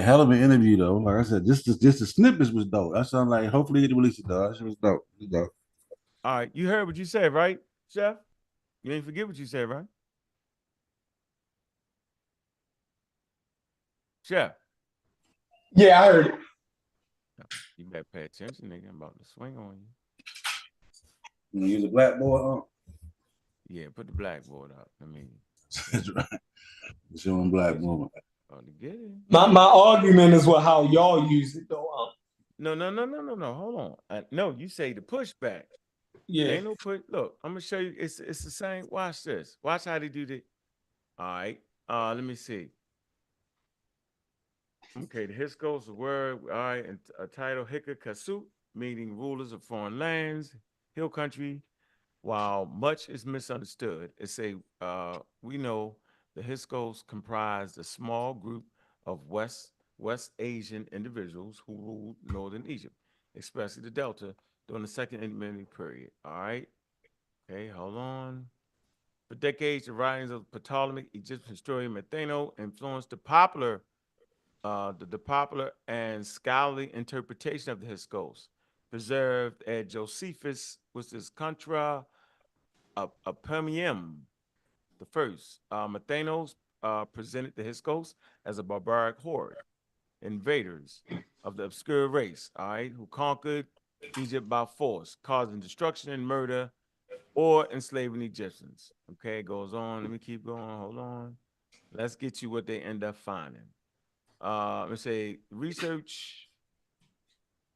hell of an interview though. Like I said, just the snippets was dope. That sound like hopefully he release it though. That shit was dope. It was dope. All right, you heard what you said, right, Chef? You ain't forget what you said, right? Chef. Yeah, I heard it. You better pay attention, nigga. I'm about to swing on you. You gonna use a blackboard on? Yeah, put the blackboard up. I mean, that's right. Show them blackboard. Oh, to get it. My argument is with how y'all use it though. No. Hold on. No, you say the pushback. Yeah. Ain't no put. Look, I'm gonna show you. It's the same. Watch this. Watch how they do it. All right. Let me see. Okay, here goes the word. All right, and a title Hika Kasu, meaning rulers of foreign lands, hill country. While much is misunderstood, it say we know the Hyksos comprised a small group of West Asian individuals who ruled northern Egypt, especially the Delta, during the Second Intermediate period. All right. Okay, hold on. For decades, the writings of Ptolemaic Egyptian historian Matheno influenced the popular and scholarly interpretation of the Hyksos, preserved at Josephus, which is Contra Permium, the first. Mathenos presented the Hyksos as a barbaric horde, invaders of the obscure race, all right, who conquered Egypt by force, causing destruction and murder, or enslaving Egyptians. Okay, it goes on. Let me keep going. Hold on. Let's get you what they end up finding. Let's say research.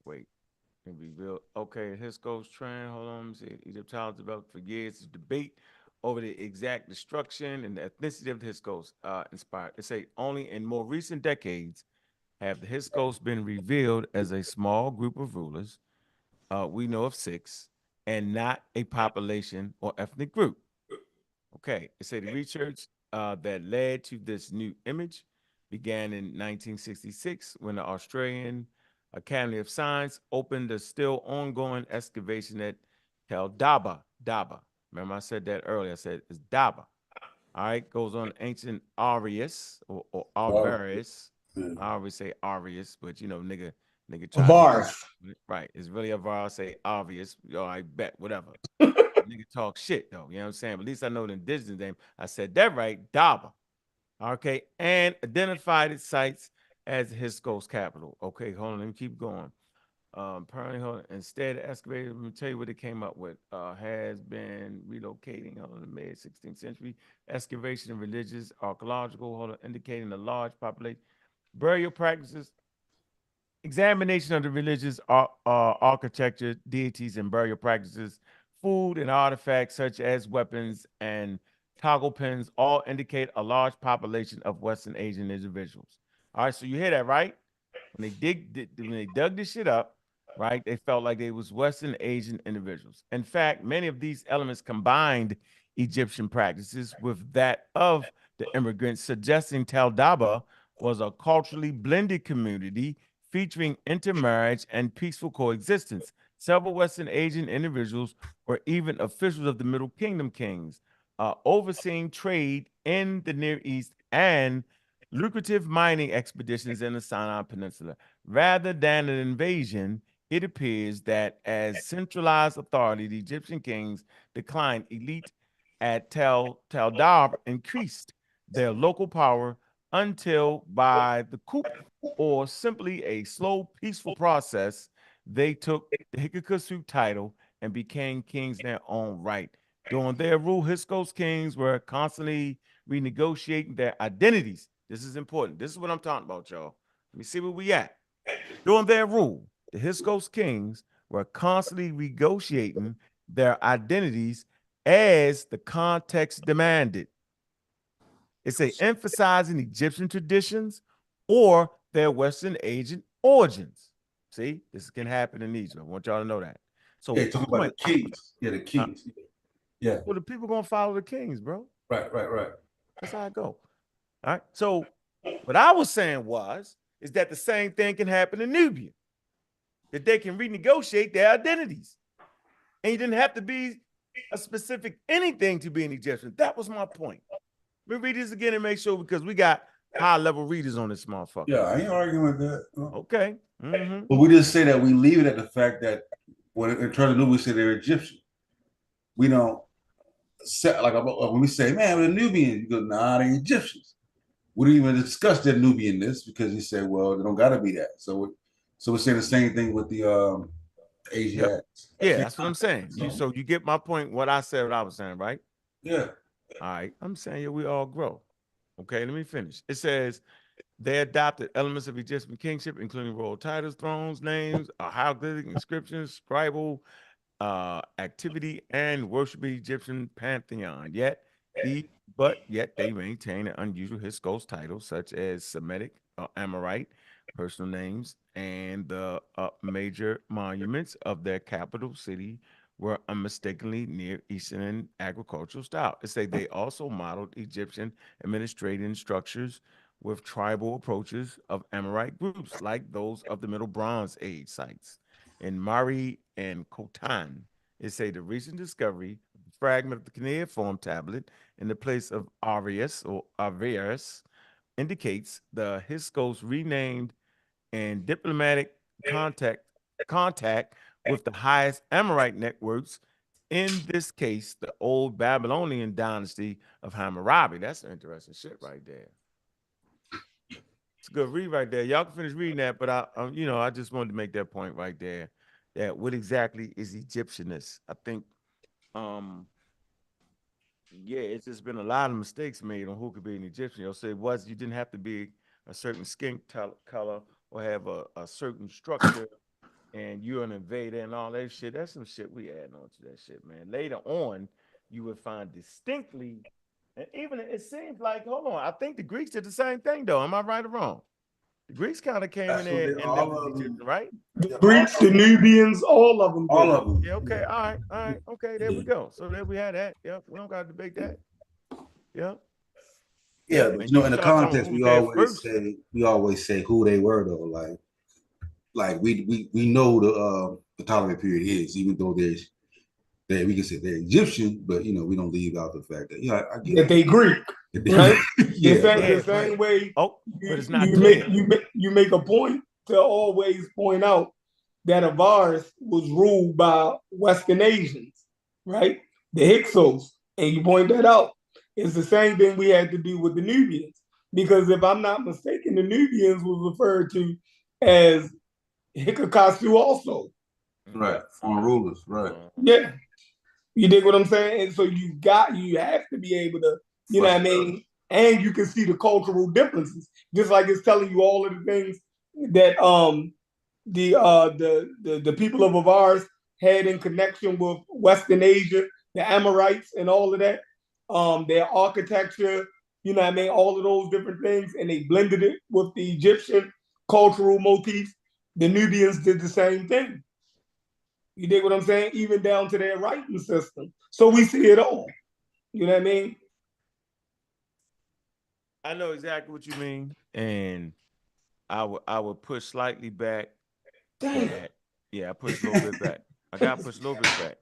Wait, can be real. Okay, Hyksos trend. Hold on. Let me see. Egyptology developed for years. Debate over the exact destruction and the ethnicity of the Hyksos inspired. They say only in more recent decades have the Hyksos been revealed as a small group of rulers. We know of 6, and not a population or ethnic group. Okay, it said the research that led to this new image began in 1966 when the Australian Academy of Science opened a still ongoing excavation at Daba. Remember I said that earlier. I said it's Daba. All right, goes on ancient Arius or Avarius. I always say Arius, but you know, nigga try Avarius. Right. It's really Avarius, say obvious. Yo, I bet, whatever. Nigga talk shit though. You know what I'm saying? But at least I know the indigenous name. I said that right, Daba. Okay, and identified its sites as Hisco's capital. Okay, hold on, let me keep going. Apparently, hold on. Instead, excavated, let me tell you what it came up with. Has been relocating on the mid 16th century. Excavation of religious, archaeological, hold on, indicating a large population. Burial practices, examination of the religious architecture, deities, and burial practices, food and artifacts such as weapons and toggle pins all indicate a large population of Western Asian individuals. All right, so you hear that, right? When they dug this shit up, right, they felt like they was Western Asian individuals. In fact, many of these elements combined Egyptian practices with that of the immigrants, suggesting Tel Daba was a culturally blended community featuring intermarriage and peaceful coexistence. Several Western Asian individuals were even officials of the Middle Kingdom kings, overseeing trade in the Near East and lucrative mining expeditions in the Sinai Peninsula. Rather than an invasion, it appears that as centralized authority, the Egyptian kings declined. Elite at Tel Dab increased their local power until by the coup or simply a slow, peaceful process, they took the Hikikasu title and became kings in their own right. During their rule, Hisco's kings were constantly renegotiating their identities. This is important. This is what I'm talking about, y'all. Let me see where we at. During their rule, the Hisco's kings were constantly negotiating their identities as the context demanded. It's emphasizing Egyptian traditions or their Western Asian origins. See, this can happen in Egypt. I want y'all to know that. So yeah, talking about the kings. Yeah, the kings. Yeah. Well, the people gonna follow the kings, bro. Right. That's how I go. All right. So what I was saying is that the same thing can happen in Nubia. That they can renegotiate their identities. And you didn't have to be a specific anything to be an Egyptian. That was my point. Let me read this again and make sure, because we got high-level readers on this motherfucker. Yeah, I ain't arguing with that. Okay. Mm-hmm. But we just say that we leave it at the fact that when in terms of Nubia, we say they're Egyptian. We don't say, like when we say, man, we're Nubians, you go, nah, they're Egyptians. We don't even discuss their Nubianness because you say, well, they don't got to be that. So we're saying the same thing with the Asiatics. Yeah, that's what I'm saying. So you get my point, what I said, what I was saying, right? Yeah. All right. I'm saying, yeah, we all grow. Okay, let me finish. It says they adopted elements of Egyptian kingship, including royal titles, thrones, names, hieroglyphic inscriptions, scribal activity, and worship Egyptian pantheon. Yet they maintain an unusual Hyksos titles such as Semitic, Amorite, personal names, and the major monuments of their capital city were unmistakably Near Eastern agricultural style. It say they also modeled Egyptian administrative structures with tribal approaches of Amorite groups like those of the Middle Bronze Age sites. In Mari and Khotan, it say the recent discovery of the fragment of the cuneiform tablet in the place of Arius or Averus indicates the Hyksos renamed and diplomatic contact with the highest Amorite networks, in this case, the old Babylonian dynasty of Hammurabi. That's some interesting shit right there. It's a good read right there. Y'all can finish reading that, but I just wanted to make that point right there. That what exactly is Egyptianness? I think, it's just been a lot of mistakes made on who could be an Egyptian. You'll say you didn't have to be a certain skin color or have a certain structure, and you're an invader and all that shit. That's some shit we add on to that shit, man. Later on, you would find distinctly, and even it seems like, hold on, I think the Greeks did the same thing, though. Am I right or wrong? The Greeks kind of came in there and lived with Egyptian, right? The Greeks, the Nubians, all of them. All of them. Yeah, okay, all right. Okay, there we go. So there we had that. Yep, we don't got to debate that. Yep. Yeah, but in the context, we always say who they were, though. Like we know the Ptolemy period is, even though we can say they're Egyptian, but we don't leave out the fact that I get that they Greek, right? The same way. Oh, but it's not you make a point to always point out that Avaris was ruled by Western Asians, right? The Hyksos, and you point that out. It's the same thing we had to do with the Nubians. because if I'm not mistaken, the Nubians was referred to as Hikakasu also. Right, foreign rulers, right. Yeah. You dig what I'm saying? And so you have to be able to, you know what I mean? And you can see the cultural differences, just like it's telling you all of the things that the people of Avars had in connection with Western Asia, the Amorites and all of that, their architecture, you know what I mean, all of those different things, and they blended it with the Egyptian cultural motifs. The Nubians did the same thing. You dig what I'm saying? Even down to their writing system. So we see it all. You know what I mean? I know exactly what you mean, and I would push slightly back. That, yeah, I push a little bit back. I gotta push a little bit back.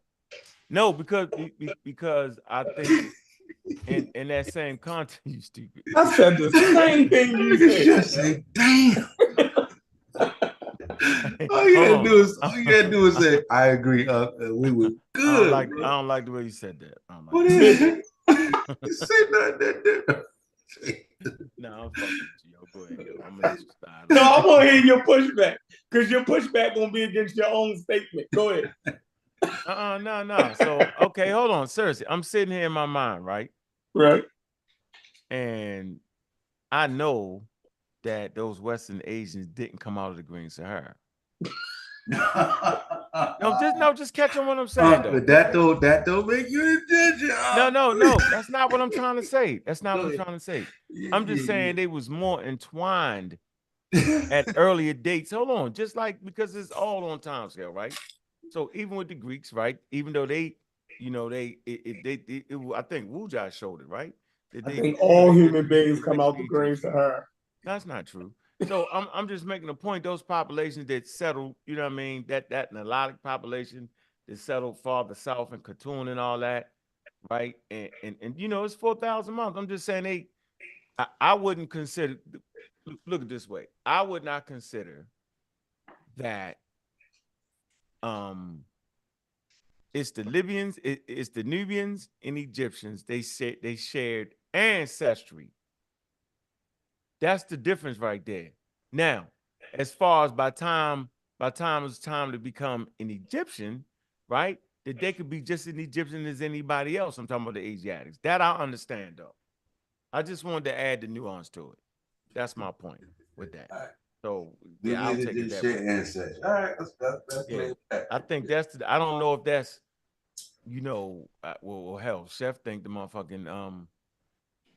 No, because I think in that same context, you stupid. I said the same thing you said. Just say, damn. All you gotta do is say, I agree. We were good. I don't like the way you said that. What is it? You said that. No, I'm fucking with you. Yo, go ahead. Yo. I'm gonna let you start. No, I want to hear your pushback, because your pushback gonna be against your own statement. Go ahead. No. So, okay, hold on. Seriously, I'm sitting here in my mind, right? Right. And I know that those Western Asians didn't come out of the Green Sahara. Just catch on what I'm saying, though. That don't make you an Egyptian. No. That's not what I'm trying to say. That's not what I'm trying to say. I'm just saying they was more entwined at earlier dates. Hold on, just like, because it's all on time scale, right? So even with the Greeks, right? Even though I think Wujai showed it, right? I think all human beings come out the Green Sahara. That's not true. So I'm just making a point. Those populations that settled, you know what I mean, that Nilotic population that settled farther south in Khartoum and all that, right? And you know, it's 4,000 months. I'm just saying I wouldn't consider. Look at it this way. I would not consider that. It's the Libyans, it's the Nubians and Egyptians. They said they shared ancestry. That's the difference right there. Now, as far as by time it's time to become an Egyptian, right? That they could be just as Egyptian as anybody else. I'm talking about the Asiatics. That I understand, though. I just wanted to add the nuance to it. That's my point with that. So yeah, I'll take it that way. All right, that's yeah. I think that's I don't know if that's, you know, well, hell, Chef think the motherfucking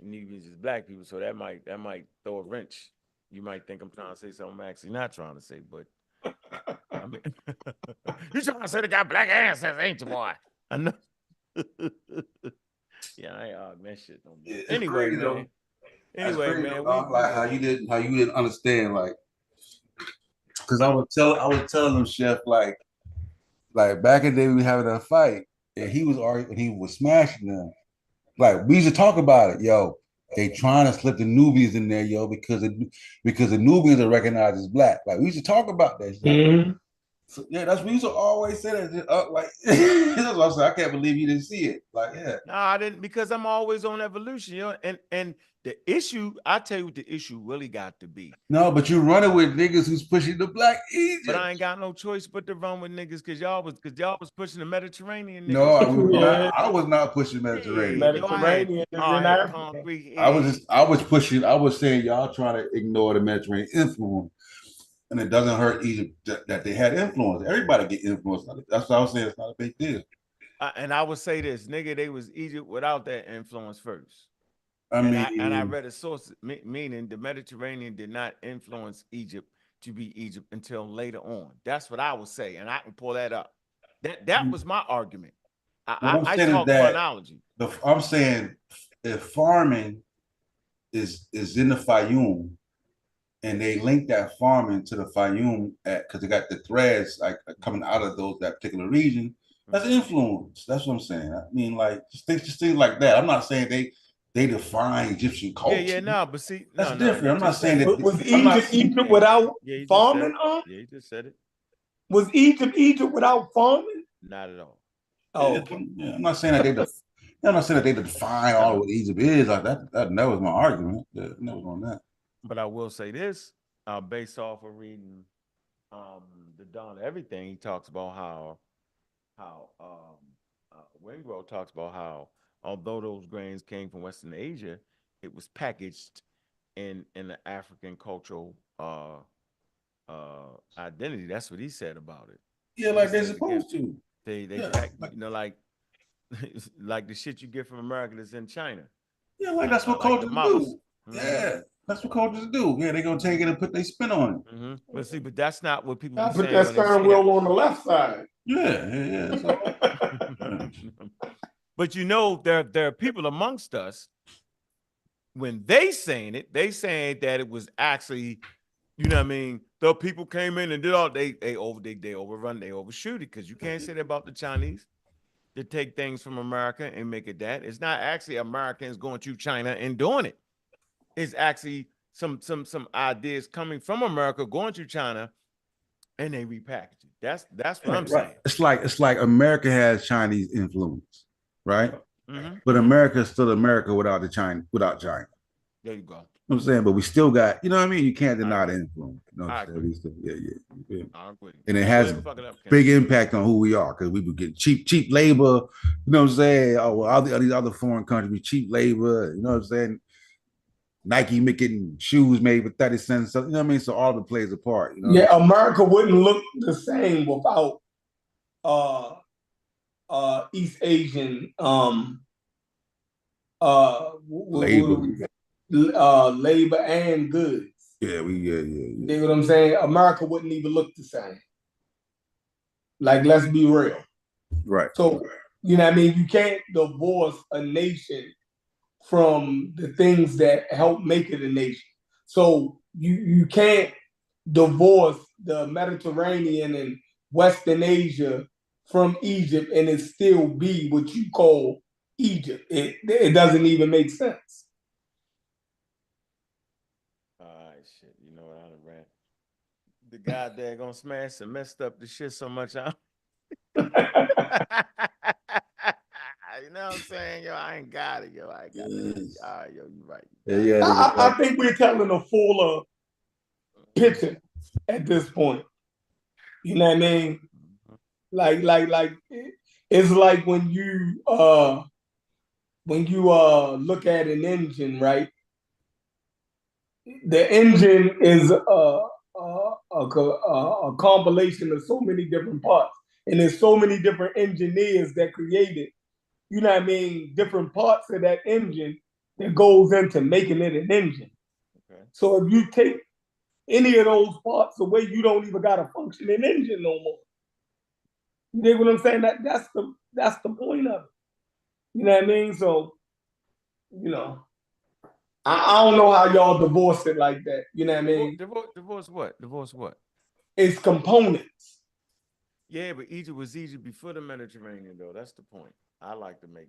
Nubians is black people, so that might throw a wrench. You might think I'm trying to say something I'm actually not trying to say, but I mean, you trying to say they got black ancestors, ain't you, boy? I know. Yeah, I ain't that shit no more. Yeah, anyway, crazy, man. Anyway, man, like how you didn't understand, like, because I was telling them, Chef, like back in the day we were having a fight, and he was arguing, he was smashing them. Like, we used to talk about it, yo. They trying to slip the Nubians in there, yo, because the Nubians are recognized as black. Like, we used to talk about that shit. Mm-hmm. So, yeah, we used to always say that. Like, that's what I said. I can't believe you didn't see it. Like, yeah. No, I didn't, because I'm always on evolution, you know. And the issue, I tell you what the issue really got to be. No, but you're running with niggas who's pushing the black Egypt. But I ain't got no choice but to run with niggas because y'all was pushing the Mediterranean niggas. No, I was not pushing Mediterranean. Mediterranean is in Africa. I was saying y'all trying to ignore the Mediterranean influence. And it doesn't hurt Egypt that they had influence. Everybody get influence. That's what I was saying. It's not a big deal. And I would say this, nigga, they was Egypt without that influence first. I read a source, meaning the Mediterranean did not influence Egypt to be Egypt until later on. That's what I would say, and I can pull that up. That was my argument. I talk chronology. I'm saying if farming is in the Fayoum, and they link that farming to the Fayoum because they got the threads like coming out of that particular region. That's influence. That's what I'm saying. I mean, like just things like that. I'm not saying they define Egyptian culture. Yeah, no, but see, that's different. I'm not saying that. Was Egypt without farming? Yeah, you just said it. Was Egypt without farming? Not at all. Oh, okay. Yeah, I'm not saying that I'm not saying that they define all of what Egypt is. Like that was my argument. That was on that. But I will say this, based off of reading the Dawn of Everything, he talks about how Wingro talks about how although those grains came from Western Asia, it was packaged in the African cultural identity. That's what he said about it. Yeah, like they're supposed to. They pack, you know, like like the shit you get from America that's in China. Yeah, like that's what cultures do. Yeah, that's what cultures do. Yeah, they're gonna take it and put their spin on it. But see, but that's not what people I put that steering wheel on the left side. Yeah. But you know, there are people amongst us, when they saying that it was actually, you know what I mean, the people came in and did all they overshoot it, because you can't say that about the Chinese. To take things from America and make it that. It's not actually Americans going to China and doing it. It's actually some ideas coming from America going to China and they repackage it. That's what I'm saying. It's like America has Chinese influence, right? But America is still America without China. There you go. You know what I'm saying, but we still got, you know what I mean? You can't deny the influence. You know what I'm saying? We still, yeah. And it has big impact on who we are, because we would get cheap labor, you know what I'm saying? Oh, well, all these other foreign countries, cheap labor, you know what I'm saying? Nike making shoes made for 30 cents, so, you know what I mean? So all of it plays a part. You know? Yeah, America wouldn't look the same without East Asian labor and goods. Yeah, You know what I'm saying? America wouldn't even look the same. Like, let's be real. Right. So, you know what I mean? You can't divorce a nation from the things that help make it a nation. So you can't divorce the Mediterranean and Western Asia from Egypt and it still be what you call Egypt. It doesn't even make sense. Shit, you know what I done ran. The guy there gonna smash and messed up the shit so much. You know what I'm saying? Yo, I ain't got it, yo. I ain't got it. All right, yo, you right. Yeah, I think we're telling a fuller picture at this point. You know what I mean? Like it's like when you look at an engine, right? The engine is a compilation of so many different parts, and there's so many different engineers that created, you know what I mean, different parts of that engine that goes into making it an engine. Okay. So if you take any of those parts away, you don't even got a functioning engine no more. You know what I'm saying? That's the point of it. You know what I mean? So, you know, I don't know how y'all divorce it like that. You know what I mean? Divorce what? Divorce what? It's components. Yeah, but Egypt was Egypt before the Mediterranean, though. That's the point I like to make.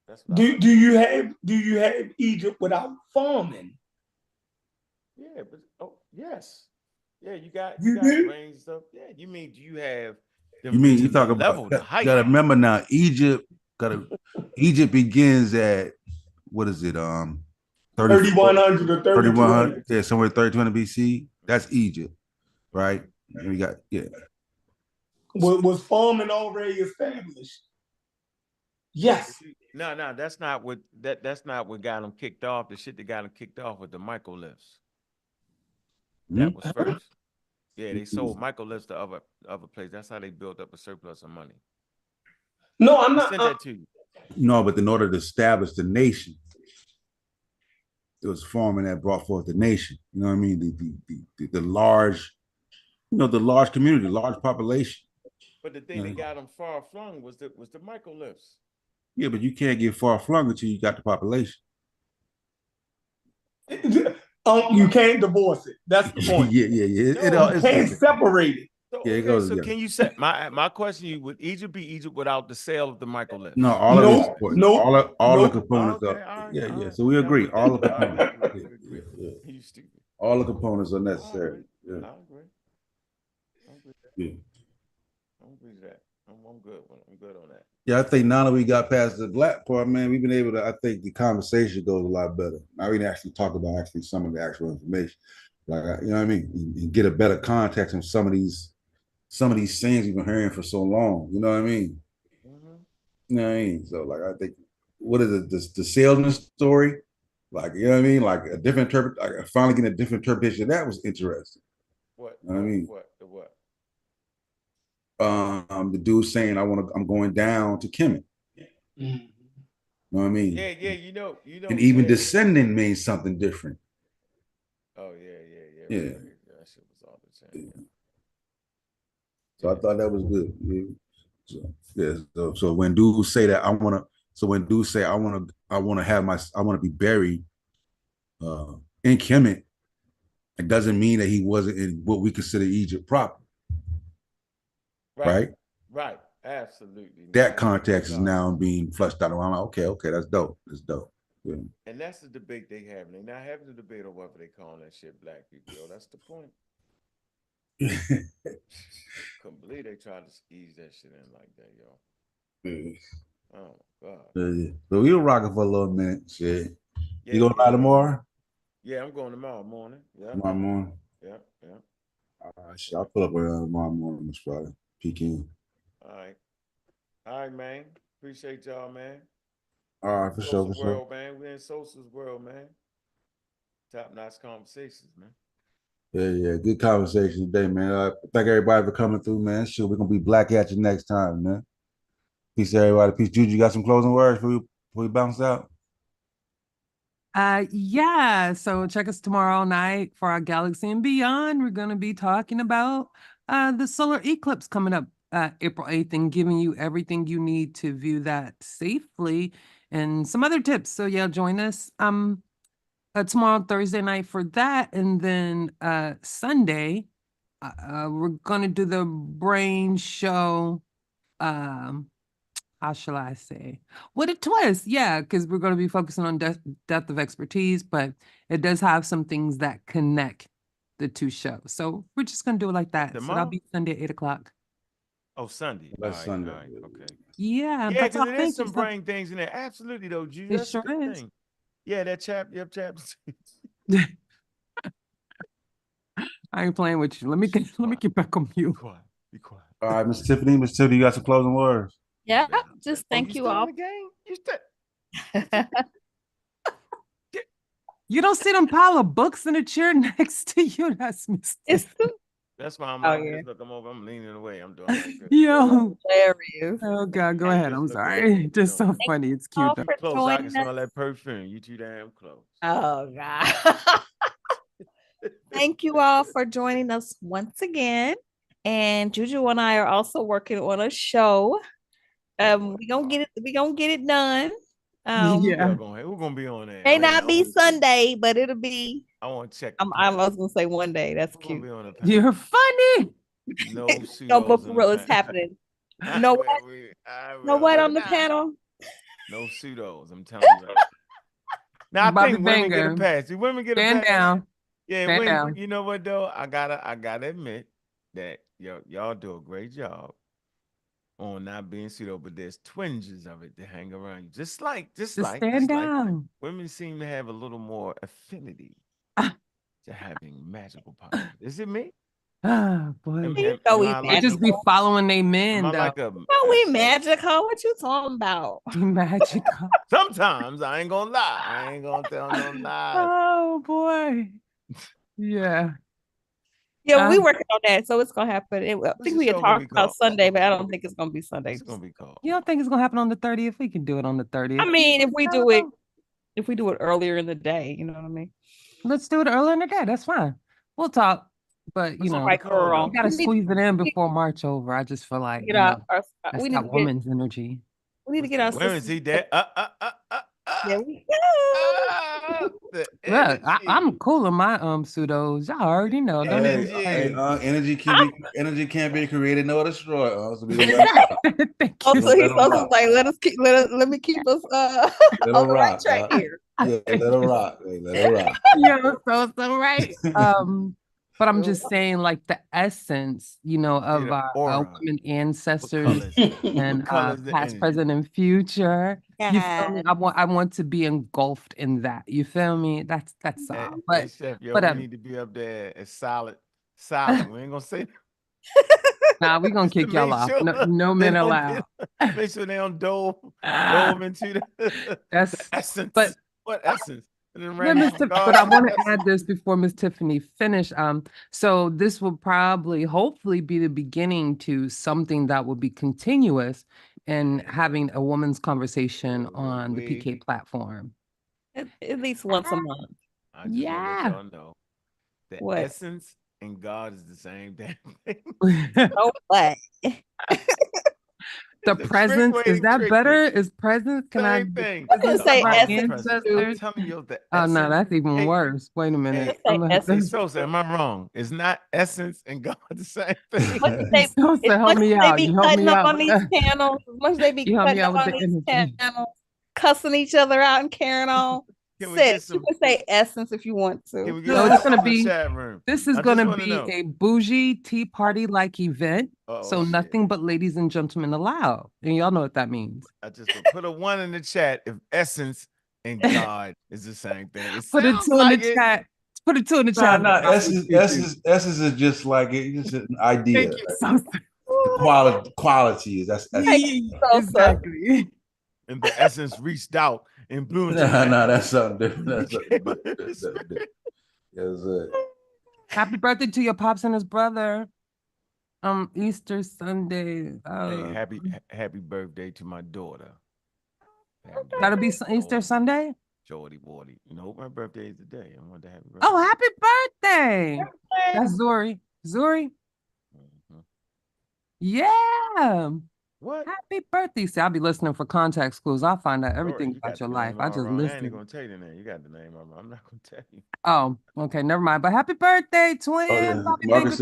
That's what do you have Egypt without farming? Yeah, but yes. Yeah, you got grain stuff. Yeah, you mean do you have you mean you talking about the height? Gotta remember now, Egypt begins at what is it? 3100 or 3200. Yeah, somewhere 3200 BC. That's Egypt, right? And we got Was farming already established? Yes. No, that's not what that's not what got them kicked off. The shit that got them kicked off with the microliths. That was first. Yeah, they sold microliths to other places. That's how they built up a surplus of money. No, I'm not. Sent that to you. No, but in order to establish the nation, it was farming that brought forth the nation. You know what I mean? The large, the large community, large population. But the thing that got them far flung was the microliths. Yeah, but you can't get far flung until you got the population. You can't divorce it. That's the point. Yeah. You can't separate it. So, yeah, it goes together. Can you set my question? You would Egypt be Egypt without the sale of the microliths? No, all of it's important. All the components are. Yeah. So we agree. All the components. You stupid. All the components are necessary. I agree. Yeah. I agree with that. I'm good. I'm good on that. Yeah, I think now that we got past the black part, man, we've been able to. I think the conversation goes a lot better. Now we can actually talk about actually some of the actual information, like you know what I mean, and get a better context on some of these things we've been hearing for so long. You know what I mean? You know what I mean? So like, I think what is it? The salesman story, like you know what I mean? Like a different like finally getting a different interpretation. That was interesting. What? You know what I mean? What? The dude saying I'm going down to Kemet. You know what I mean? Yeah, you know. And even yeah. descending means something different. Oh yeah. Yeah. Right. That shit was all the same. Yeah. So I thought that was good. Yeah. So when dudes say that I want to be buried in Kemet, it doesn't mean that he wasn't in what we consider Egypt proper. Right? Right. Absolutely. That context is now being flushed out. I'm like, okay, that's dope. That's dope. Yeah. And that's the debate they having. They're not having the debate on whether they call that shit black people. Yo, that's the point. Couldn't believe they tried to ease that shit in like that, yo. Yeah. Oh God. Yeah. So we were rocking for a little minute. Shit. Yeah, You gonna ride tomorrow? Yeah, I'm going tomorrow morning. Yeah. Tomorrow morning. Yeah. All right, shit. I'll pull up tomorrow morning, Miss Friday. Peek in. All right, man. Appreciate y'all, man. All right, for sure. World, man. We're in SOSA's world, man. Top-notch conversations, man. Yeah. Good conversation today, man. Thank everybody for coming through, man. Sure, we're gonna be black at you next time, man. Peace, everybody. Peace, Juju. You got some closing words before we bounce out? Yeah. So check us tomorrow night for our Galaxy and Beyond. We're gonna be talking about the solar eclipse coming up April 8th and giving you everything you need to view that safely and some other tips. So yeah, join us tomorrow, Thursday night for that. And then Sunday, we're gonna do the brain show. How shall I say? What a twist. Yeah, because we're going to be focusing on depth of expertise, but it does have some things that connect the two shows. So we're just going to do it like that. So that'll be Sunday at 8 o'clock. Oh, Sunday. That's Sunday. All right. Okay. Yeah, because there is some brain things in there. Absolutely, though, G. It sure is. Thing. Yeah, that chap. I ain't playing with you. Let me get back on mute. Be quiet. All right, Miss Tiffany. Miss Tiffany, you got some closing words? Yeah, just thank you all. You don't see them pile of books in a chair next to you. That's mistake. That's why I'm look, I'm leaning away. I'm doing like this. Yo. Hilarious. Oh God, go ahead. I'm sorry. Just so funny. It's cute. Close. I can smell that perfume. You too damn close. Oh God. Thank you all for joining us once again. And Juju and I are also working on a show. We gonna get it done. Yeah. We're gonna be on there. May not be Sunday, but it'll be. I want to check. I was gonna say one day. That's cute. You're funny. No No book is happening. No what? No what on the panel? No pseudos. I'm telling you. Now I think women get a pass. Do women get a pass? Down. Yeah, women, you know what though? I gotta admit that y'all do a great job on not being pseudo, but there's twinges of it to hang around you. Just like stand down. Women seem to have a little more affinity to having magical powers. Is it me? Ah, boy. We just be following they men. We magical. What you talking about? Magical. Sometimes I ain't gonna lie. I ain't gonna tell no lies. Oh boy. Yeah. Yeah, we working on that, so it's gonna happen. I think we had talked about Sunday, but I don't think it's gonna be Sunday. It's gonna be called. You don't think it's gonna happen on the 30th? We can do it on the 30th. I mean, if we do it earlier in the day, you know what I mean? Let's do it earlier in the day. That's fine. We'll talk. But you know, girl. You gotta squeeze it in before March over. I just feel like that's got woman's energy. We need to get our. Where is he? There. There we go. Look, I'm cool on my pseudos. Y'all already know. Energy can't be created nor destroyed. So he's also like, let me keep us on the right track here. Yeah, let her rock. Let her rock. You're so right. But I'm just saying, like the essence, of our women ancestors and past, present, and future. You feel me? I want to be engulfed in that. You feel me? That's all. But Chef, but we need to be up there as solid. We ain't gonna say. Nah, we gonna kick y'all off. No men allowed. Make sure they don't dove into the essence. But what essence? But I want to add this before Miss Tiffany finish. So this will probably, hopefully, be the beginning to something that will be continuous in having a woman's conversation on the PK platform. At least once a month. I just want to let y'all know that essence and God is the same damn thing. Oh, what? The presence, is that better? Is presence? Can I thing. I can say essence. I'm telling you, the oh essence. no, that's even worse. Wait a minute. Hey, Sosa, am I wrong? It's not essence and God the same thing. Sosa, help me out. They be cutting up on these channels. As much as they be cutting up on these channels, cussing each other out and carrying on. You can say essence if you want to. No, it's gonna be. This is gonna be a bougie tea party like event. So nothing but ladies and gentlemen allowed, and y'all know what that means. I just put a 1 in the chat if essence and God is the same thing. Put a 2 in the chat. Put a 2 in the chat. No, essence is just like it's just an idea. Thank you, Sosa. The quality is that's exactly. And the essence reached out and blew into no, that's something different. That's something different. Yes, Happy birthday to your pops and his brother. Easter Sunday. Hey, happy birthday to my daughter. That'll be Easter Sunday? Jordy Wardy. My birthday is today. I want to happy birthday. Oh, happy birthday. That's Zuri. Mm-hmm. Yeah. What? Happy birthday. See, I'll be listening for contact clues. I'll find out everything about your life. I just listen. I ain't gonna tell you the name. You got the name. I'm not gonna tell you. Oh, okay, never mind. But happy birthday, twins. Marcus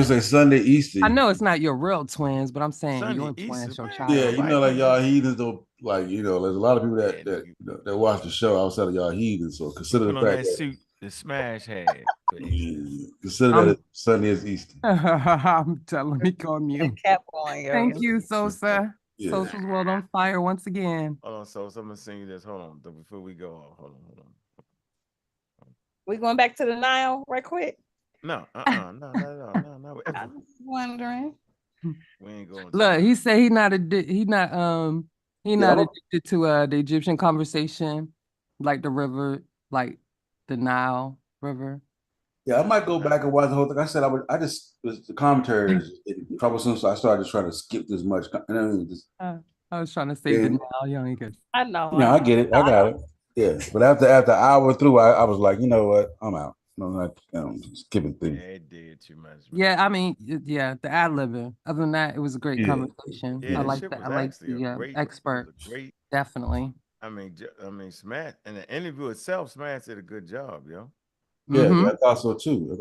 says Sunday Easter. I know it's not your real twins, but I'm saying Sunday your Easter, twins, your child. Yeah, like y'all heathens don't there's a lot of people that watch the show outside of y'all heathens. So consider the fact that suit the Smash had. Consider that Sunday is Easter. I'm telling me, call mute. Thank you, Sosa. Yeah. Sosa's world on fire once again. Hold on, Sosa. I'm gonna sing you this. Hold on, before we go. Hold on. We going back to the Nile right quick? No, no, not at all. No. I'm just wondering. We ain't going. Look, he said he not addicted to the Egyptian conversation, like the river, like the Nile River. Yeah, I might go back and watch the whole thing. I said the commentary is troublesome, so I started just trying to skip this much. I was trying to save the Nile, young good. I know. Yeah, I get it. I got it. Yeah, but after an hour through, I was like, you know what? I'm out. I'm not skipping things. Yeah, it did too much. Yeah, I mean, the ad-libbing. Other than that, it was a great conversation. Yeah, I like that. I like the expert. Definitely. I mean, Smash and the interview itself, Smash did a good job, yo. Yeah, I thought so too.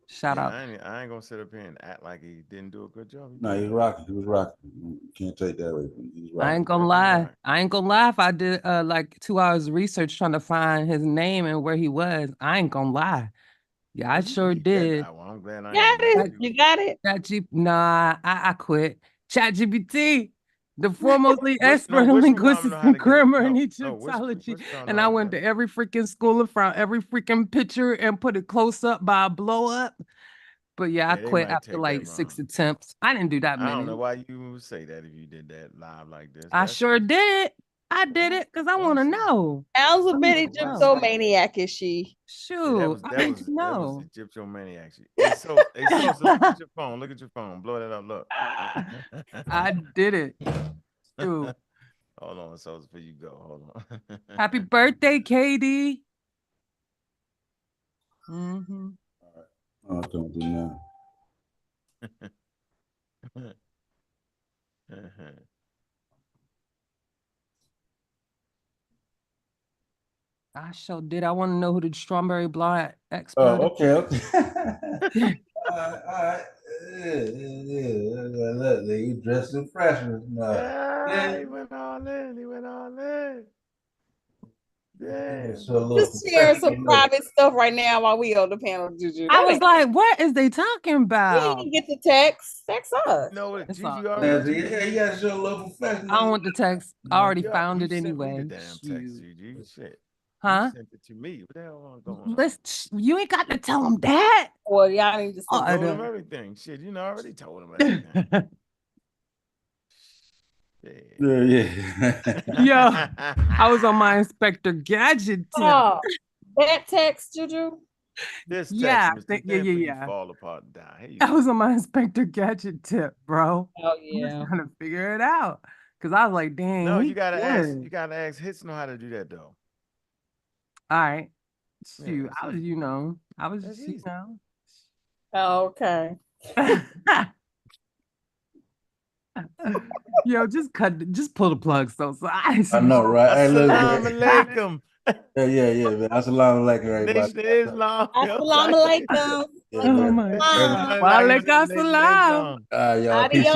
Shout out. I ain't gonna sit up here and act like he didn't do a good job. No, he was rocking. You can't take that away from him. I ain't gonna lie. If I did like 2 hours of research trying to find his name and where he was. I ain't gonna lie. Yeah, I sure did. Well, I'm glad you got it. Nah, I quit. ChatGPT, the foremostly expert in linguistics and grammar and Egyptology. And I went to every freaking school and found every freaking picture and put it close up by a blow up. But yeah, I quit after like 6 attempts. I didn't do that many. I don't know why you would say that if you did that live like this. I sure did. I did it because I want to know. How's a bit Egyptomaniac is she? Shoot, that was Egyptomaniac. Hey, so look at your phone. Look at your phone. Blow that up. Look. I did it. Shoot. Hold on, so before you go, hold on. Happy birthday, Katie. Mm-hmm. All right. Oh, don't do now. I sure did. I want to know who the strawberry blonde expert is. Okay. All right. Look, you dressed in freshmen. Yeah, he went all in. Just sharing some private stuff right now while we on the panel, Juju. I was like, what is they talking about? You didn't get the text. Text us. No, It's Juju all already. Yeah, you gotta show a little professional. I don't want the text. I already Yeah, found you it sent me anyway. the damn text, Juju. Shit. Huh? You sent it to me. What the hell going on? Listen, you ain't got to tell them that. Well, y'all need to I told him everything. Shit, you know, I already told him everything. Yeah. Yo, I was on my Inspector Gadget tip. Oh, that text, Juju? This text, Yeah, Mr. yeah. Fall apart and die. Hey, I was on my Inspector Gadget tip, bro. Oh I yeah. was trying to figure it out. Cause I was like, dang. No, he you gotta good. ask. You gotta ask. Hits know how to do that though. All right. Shoot, Yeah, I was, I was that's just, easy. Oh, okay. Yo, just pull the plug, so I know, right? Hey, look, Assalamu alaikum. Yeah, man. Assalamu alaikum, everybody. Nation of Islam. Assalamu alaikum. Oh my God. Everybody, Wa alaikum salam. Y'all, Adios. peace.